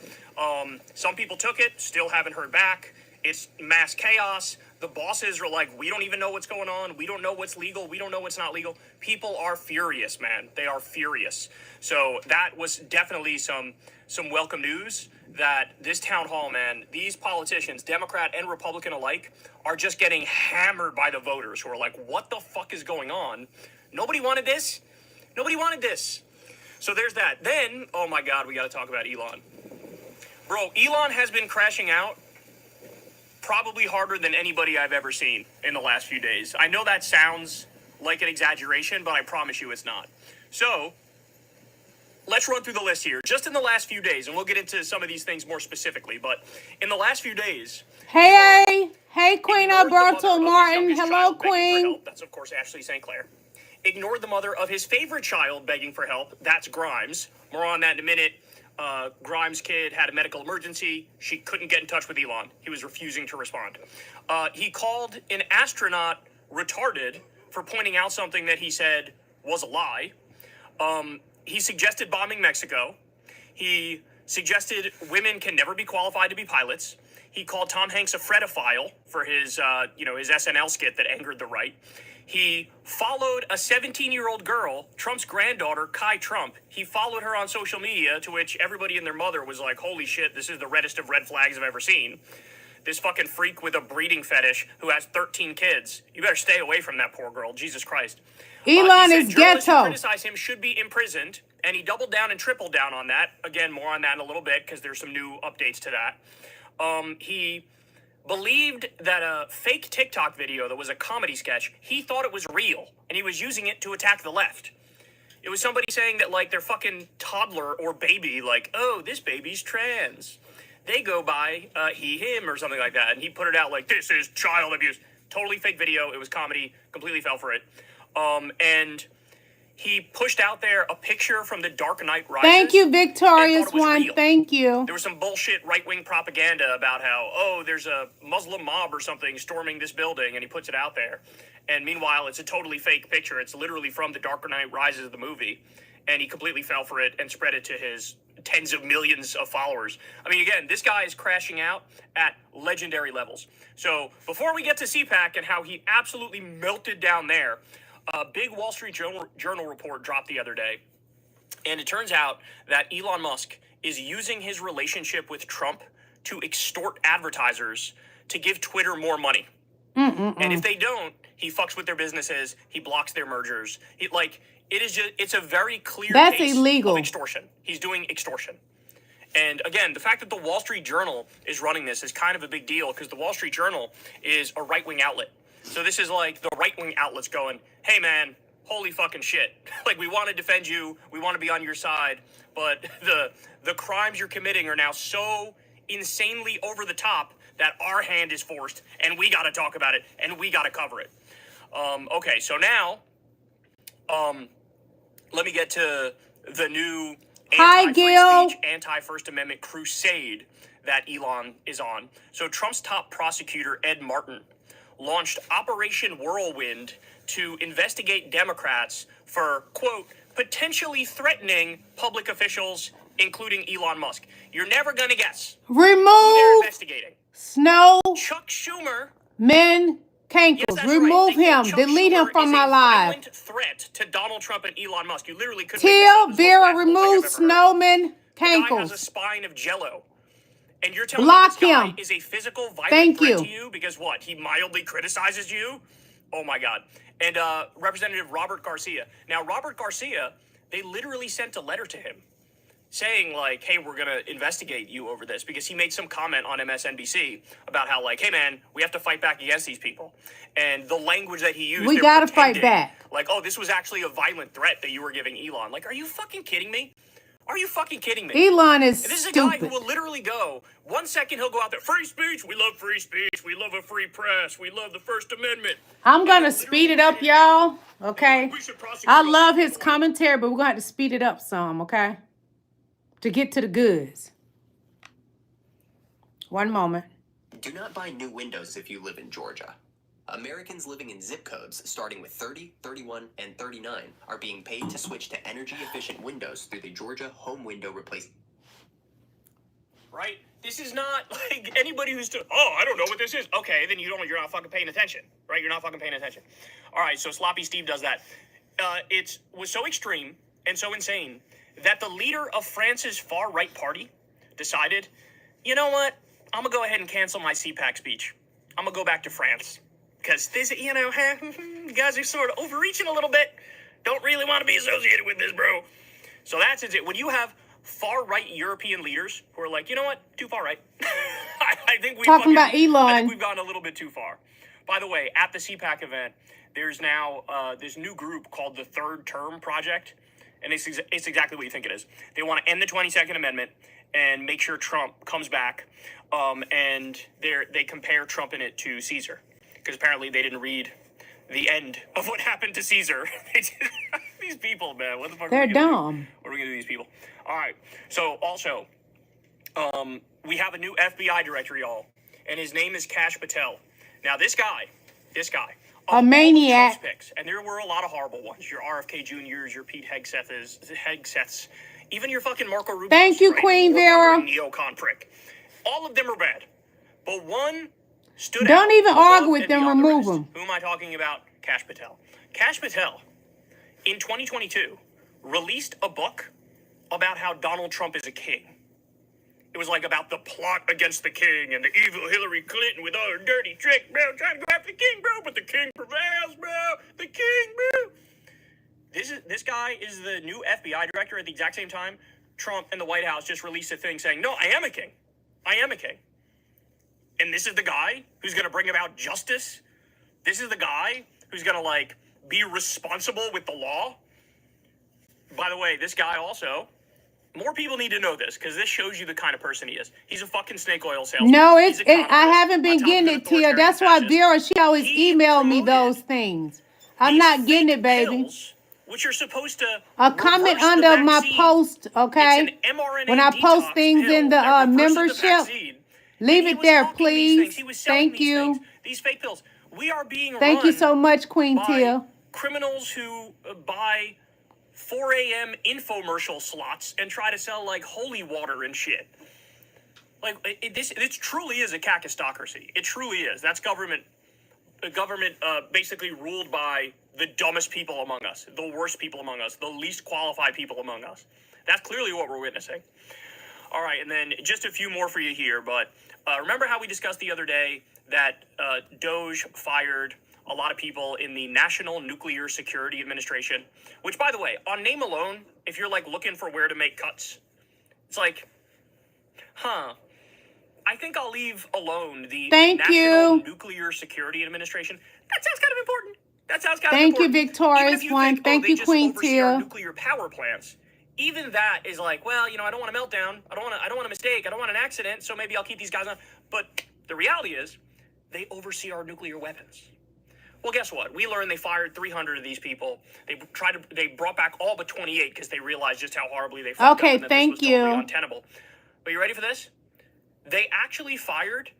Some people took it, still haven't heard back. It's mass chaos. The bosses are like, we don't even know what's going on. We don't know what's legal. We don't know what's not legal. People are furious, man. They are furious. So that was definitely some welcome news. That this town hall, man, these politicians, Democrat and Republican alike, are just getting hammered by the voters who are like, what the fuck is going on? Nobody wanted this. Nobody wanted this. So there's that. Then, oh my God, we got to talk about Elon. Bro, Elon has been crashing out probably harder than anybody I've ever seen in the last few days. I know that sounds like an exaggeration, but I promise you it's not. So let's run through the list here. Just in the last few days, and we'll get into some of these things more specifically, but in the last few days... Hey, Queen Alberto Martin. Hello, Queen. That's, of course, Ashley St. Clair. Ignored the mother of his favorite child begging for help. That's Grimes. More on that in a minute. Grimes' kid had a medical emergency. She couldn't get in touch with Elon. He was refusing to respond. He called an astronaut retarded for pointing out something that he said was a lie. He suggested bombing Mexico. He suggested women can never be qualified to be pilots. He called Tom Hanks a fredophile for his, his SNL skit that angered the right. He followed a 17-year-old girl, Trump's granddaughter, Kai Trump. He followed her on social media, to which everybody and their mother was like, holy shit, this is the reddest of red flags I've ever seen. This fucking freak with a breeding fetish who has 13 kids. You better stay away from that poor girl. Jesus Christ. Elon is journalists who ghetto. criticize him should be imprisoned, and he doubled down and tripled down on that. Again, more on that in a little bit, because there's some new updates to that. He believed that a fake TikTok video that was a comedy sketch, he thought it was real, and he was using it to attack the left. It was somebody saying that, like, their fucking toddler or baby, like, oh, this baby's trans. They go by he, him, or something like that, and he put it out like, this is child abuse. Totally fake video. It was comedy. Completely fell for it. And he pushed out there a picture from The Dark Knight Rises. Thank you, Victorious One. Real. Thank you. There was some bullshit right-wing propaganda about how, oh, there's a Muslim mob or something storming this building, and he puts it out there. And meanwhile, it's a totally fake picture. It's literally from The Dark Knight Rises, the movie. And he completely fell for it and spread it to his tens of millions of followers. I mean, again, this guy is crashing out at legendary levels. So before we get to CPAC and how he absolutely melted down there, a big Wall Street Journal report dropped the other day, and it turns out that Elon Musk is using his relationship with Trump to extort advertisers to give Twitter more money. And if they don't, he fucks with their businesses, he blocks their mergers. It's a very clear case illegal of extortion. He's doing extortion. And again, the fact that the Wall Street Journal is running this is kind of a big deal, because the Wall Street Journal is a right-wing outlet. So this is like the right-wing outlets going, hey, man, holy fucking shit. Like, we want to defend you. We want to be on your side. But the crimes you're committing are now so insanely over the top that our hand is forced, and we got to talk about it, and we got to cover it. Okay, so now, let me get to the new anti-free speech, anti-First Amendment crusade that Elon is on. So Trump's top prosecutor, Ed Martin, launched Operation Whirlwind to investigate Democrats for, quote, potentially threatening public officials, including Elon Musk. You're never going to guess who they're investigating. Snow. Chuck Schumer. Men. Cankles. Yes, remove him. Delete him from my live. Threat to Donald Trump and Elon Musk. You literally couldn't. Teal, Vera, remove Snowman. Cankles. The guy has a spine of jello. And you're telling Block me this guy him. is a physical violent Thank threat you. to you because what? He mildly criticizes you? Oh my God. And Representative Robert Garcia. Now, Robert Garcia, they literally sent a letter to him saying, like, hey, we're going to investigate you over this, because he made some comment on MSNBC about how, like, hey, man, we have to fight back against these people. And the language that he used, We got to fight back. Like, oh, this was actually a violent threat that you were giving Elon. Like, are you fucking kidding me? Are you fucking kidding me? Elon is and this is a stupid. guy who will literally go, 1 second he'll go out there, free speech, we love free speech, we love a free press, we love the First Amendment. I'm going to speed it up, y'all. Okay? I love his commentary, but we're going to have to speed it up some, okay? To get to the goods. One moment. Do not buy new windows if you live in Georgia. Americans living in zip codes starting with 30, 31, and 39 are being paid to switch to energy-efficient windows through the Georgia Home Window Replacement. Right? This is not like anybody who's oh, I don't know what this is. Okay, then you're not fucking paying attention, right? You're not fucking paying attention. All right, so Sloppy Steve does that. It was so extreme and so insane that the leader of France's far-right party decided, you know what? I'm going to go ahead and cancel my CPAC speech. I'm going to go back to France. Because this, you guys are sort of overreaching a little bit. Don't really want to be associated with this, bro. So that's it. When you have far-right European leaders who are like, you know what? Too far right. I think we Talking about I think Elon. we've gone a little bit too far. By the way, at the CPAC event, there's now this new group called the Third Term Project, and it's exactly what you think it is. They want to end the 22nd Amendment and make sure Trump comes back, and they compare Trump in it to Caesar, because apparently they didn't read the end of what happened to Caesar. These people, man, what the fuck? They're dumb. What are we gonna do to these people? All right. So also, we have a new FBI director, y'all, and his name is Kash Patel. Now, this guy, A maniac. Trump's picks, and there were a lot of horrible ones. Your RFK Juniors, your Pete Hegseths, even your fucking Marco Rubio. Thank you, Queen Vera. Neocon prick. All of them are bad, but one stood out. Don't even above argue with and them. beyond the Remove rest. them. Who am I talking about? Kash Patel. Kash Patel, in 2022, released a book about how Donald Trump is a king. It was like about the plot against the king and the evil Hillary Clinton with all her dirty tricks, bro, trying to go after the king, bro, but the king prevails, bro, the king, bro. This guy is the new FBI director. At the exact same time, Trump and the White House just released a thing saying, no, I am a king. I am a king. And this is the guy who's going to bring about justice. This is the guy who's going to, like, be responsible with the law. By the way, this guy also, more people need to know this, because this shows you the kind of person he is. He's a fucking snake oil salesman. No, He's a I haven't been getting it, Tia. That's why Vera, she always emailed me those things. I'm not getting it, baby. Which are supposed to A comment reverse the under my vaccine. post, okay? It's an mRNA When I post detox things pill in the that reverses the membership, vaccine. leave it there, Hawking these things. please. He was selling Thank these you. things, these fake pills. We are being Thank you run so much, Queen by Tia. criminals who buy 4 a.m. infomercial slots and try to sell like holy water and shit. Like it truly is a kakistocracy. It truly is. That's government. The government basically ruled by the dumbest people among us, the worst people among us, the least qualified people among us. That's clearly what we're witnessing. All right, and then just a few more for you here. But remember how we discussed the other day that DOGE fired a lot of people in the National Nuclear Security Administration, which, by the way, on name alone, if you're like looking for where to make cuts, it's like, I think I'll leave alone the National Nuclear Security Administration. That sounds kind of important. That sounds kind of important. Thank you, Victorious One. Thank you, Queen Tia. Nuclear power plants. Even that is like, well, you know, I don't want a meltdown. I don't want a mistake. I don't want an accident. So maybe I'll keep these guys on. But the reality is, they oversee our nuclear weapons. Well, guess what? We learned they fired 300 of these people. They brought back all but 28 because they realized just how horribly they fucked up and that this was totally untenable. But you ready for this? They actually fired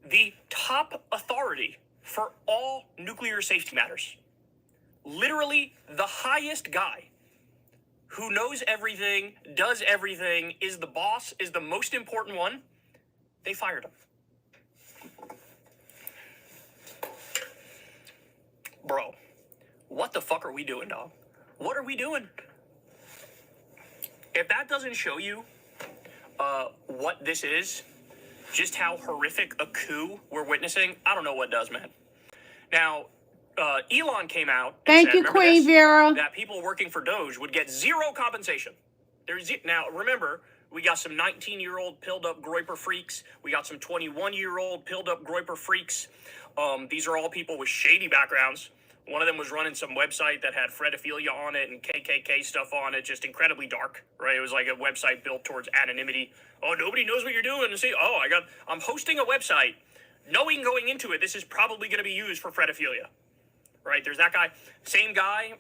the top authority for all nuclear safety matters. Literally the highest guy who knows everything, does everything, is the boss, is the most important one. They fired him. Bro, what the fuck are we doing, dog? What are we doing? If that doesn't show you what this is, just how horrific a coup we're witnessing, I don't know what does, man. Now, Elon came out and Thank said, you, Queen Vera. that people working for DOGE would get zero compensation. Now, remember, we got some 19-year-old pilled-up Groiper freaks. We got some 21-year-old pilled-up Groiper freaks. These are all people with shady backgrounds. One of them was running some website that had Fredophilia on it and KKK stuff on it, just incredibly dark, right? It was like a website built towards anonymity. Oh, nobody knows what you're doing. And see, I'm hosting a website, knowing going into it, this is probably going to be used for Fredophilia, right? There's that guy. Same guy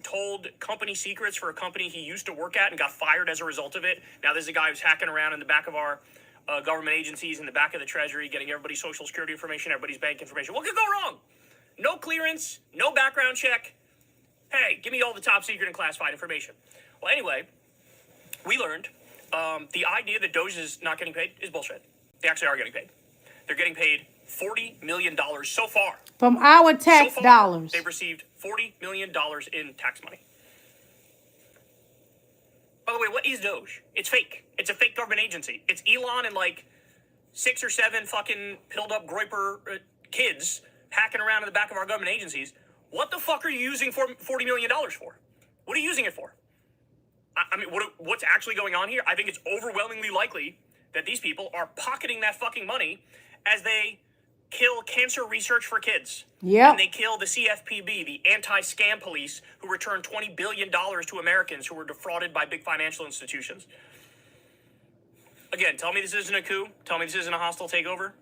told company secrets for a company he used to work at and got fired as a result of it. Now there's a guy who's hacking around in the back of our government agencies, in the back of the Treasury, getting everybody's social security information, everybody's bank information. What could go wrong? No clearance, no background check. Hey, give me all the top secret and classified information. Well, anyway, we learned the idea that DOGE is not getting paid is bullshit. They actually are getting paid. They're getting paid $40 million so far. From our tax dollars. They've received $40 million in tax money. By the way, what is DOGE? It's fake. It's a fake government agency. It's Elon and like 6 or 7 fucking pilled up Groiper kids hacking around in the back of our government agencies. What the fuck are you using $40 million for? What are you using it for? I mean, what's actually going on here? I think it's overwhelmingly likely that these people are pocketing that fucking money as they kill cancer research for kids. Yep. And they kill the CFPB, the anti-scam police, who return $20 billion to Americans who were defrauded by big financial institutions. Again, tell me this isn't a coup. Tell me this isn't a hostile takeover.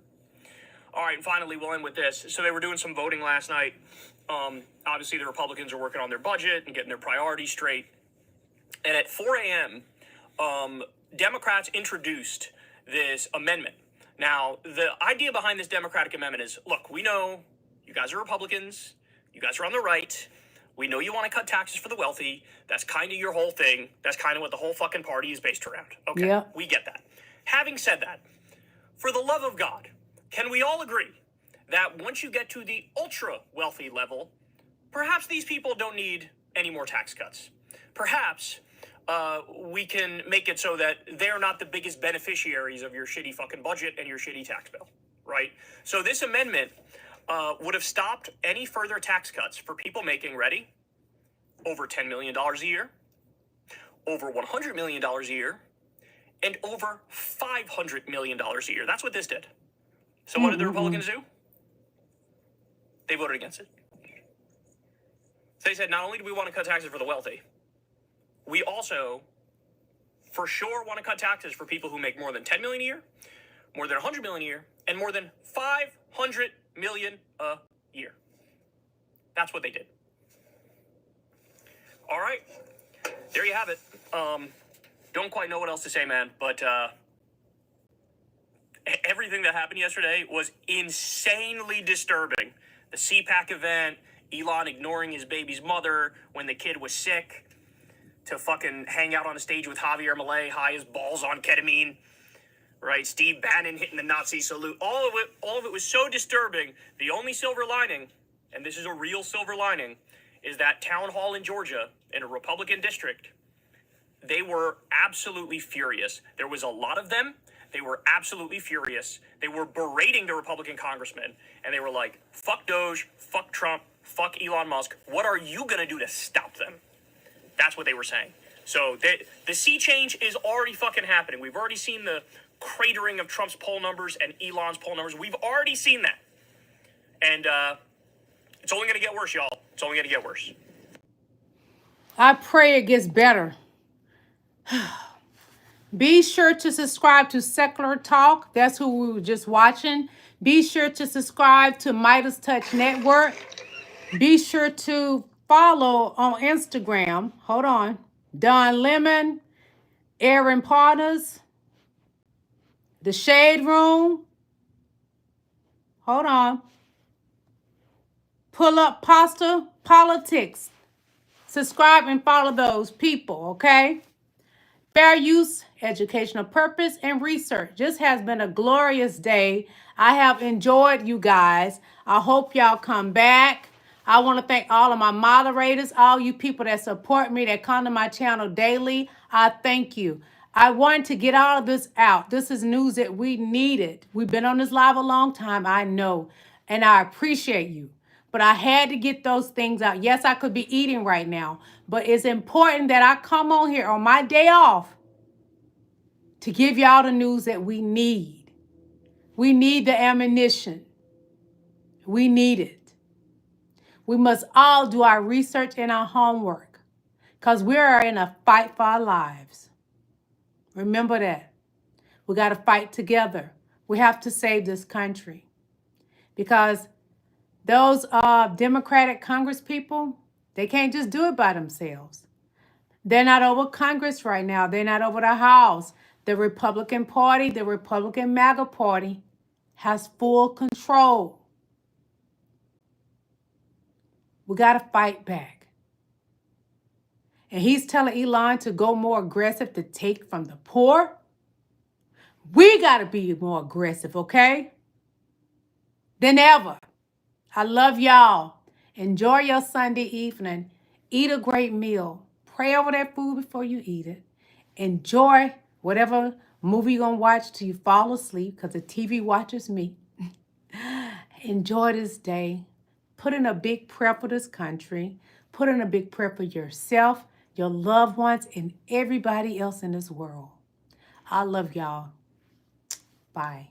All right, and finally, we'll end with this. So they were doing some voting last night. Obviously, the Republicans are working on their budget and getting their priorities straight. And at 4 a.m., Democrats introduced this amendment. Now, the idea behind this Democratic amendment is, look, we know you guys are Republicans. You guys are on the right. We know you want to cut taxes for the wealthy. That's kind of your whole thing. That's kind of what the whole fucking party is based around. Okay, Yeah. We get that. Having said that, for the love of God, can we all agree that once you get to the ultra-wealthy level, perhaps these people don't need any more tax cuts? Perhaps we can make it so that they're not the biggest beneficiaries of your shitty fucking budget and your shitty tax bill, right? So this amendment would have stopped any further tax cuts for people making, ready, over $10 million a year, over $100 million a year, and over $500 million a year. That's what this did. So what did the Republicans do? They voted against it. So they said, not only do we want to cut taxes for the wealthy, we also, for sure, want to cut taxes for people who make more than $10 million a year, more than $100 million a year, and more than $500 million a year. That's what they did. All right, there you have it. Don't quite know what else to say, man, but everything that happened yesterday was insanely disturbing. The CPAC event, Elon ignoring his baby's mother when the kid was sick, to fucking hang out on a stage with Javier Milei, high as balls on ketamine, right? Steve Bannon hitting the Nazi salute. All of it was so disturbing. The only silver lining, and this is a real silver lining, is that town hall in Georgia, in a Republican district, they were absolutely furious. There was a lot of them. They were absolutely furious. They were berating the Republican congressman, and they were like, fuck Doge, fuck Trump, fuck Elon Musk. What are you going to do to stop them? That's what they were saying. So the sea change is already fucking happening. We've already seen the cratering of Trump's poll numbers and Elon's poll numbers. We've already seen that. And it's only going to get worse, y'all. It's only going to get worse. I pray it gets better. Be sure to subscribe to Secular Talk. That's who we were just watching. Be sure to subscribe to Midas Touch Network. Be sure to follow on Instagram. Hold on. Don Lemon, Aaron Partners, The Shade Room. Hold on. Pull Up Pasta Politics. Subscribe and follow those people, okay? Fair use, educational purpose, and research. This has been a glorious day. I have enjoyed you guys. I hope y'all come back. I want to thank all of my moderators, all you people that support me, that come to my channel daily. I thank you. I wanted to get all of this out. This is news that we needed. We've been on this live a long time, I know, and I appreciate you. But I had to get those things out. Yes, I could be eating right now, but it's important that I come on here on my day off to give y'all the news that we need. We need the ammunition. We need it. We must all do our research and our homework because we are in a fight for our lives. Remember that. We got to fight together. We have to save this country because those Democratic Congress people, they can't just do it by themselves. They're not over Congress right now. They're not over the House. The Republican Party, the Republican MAGA Party has full control. We got to fight back. And he's telling Elon to go more aggressive to take from the poor. We got to be more aggressive, okay? Than ever. I love y'all. Enjoy your Sunday evening. Eat a great meal. Pray over that food before you eat it. Enjoy whatever movie you're going to watch till you fall asleep because the TV watches me. Enjoy this day. Put in a big prayer for this country. Put in a big prayer for yourself, your loved ones, and everybody else in this world. I love y'all. Bye.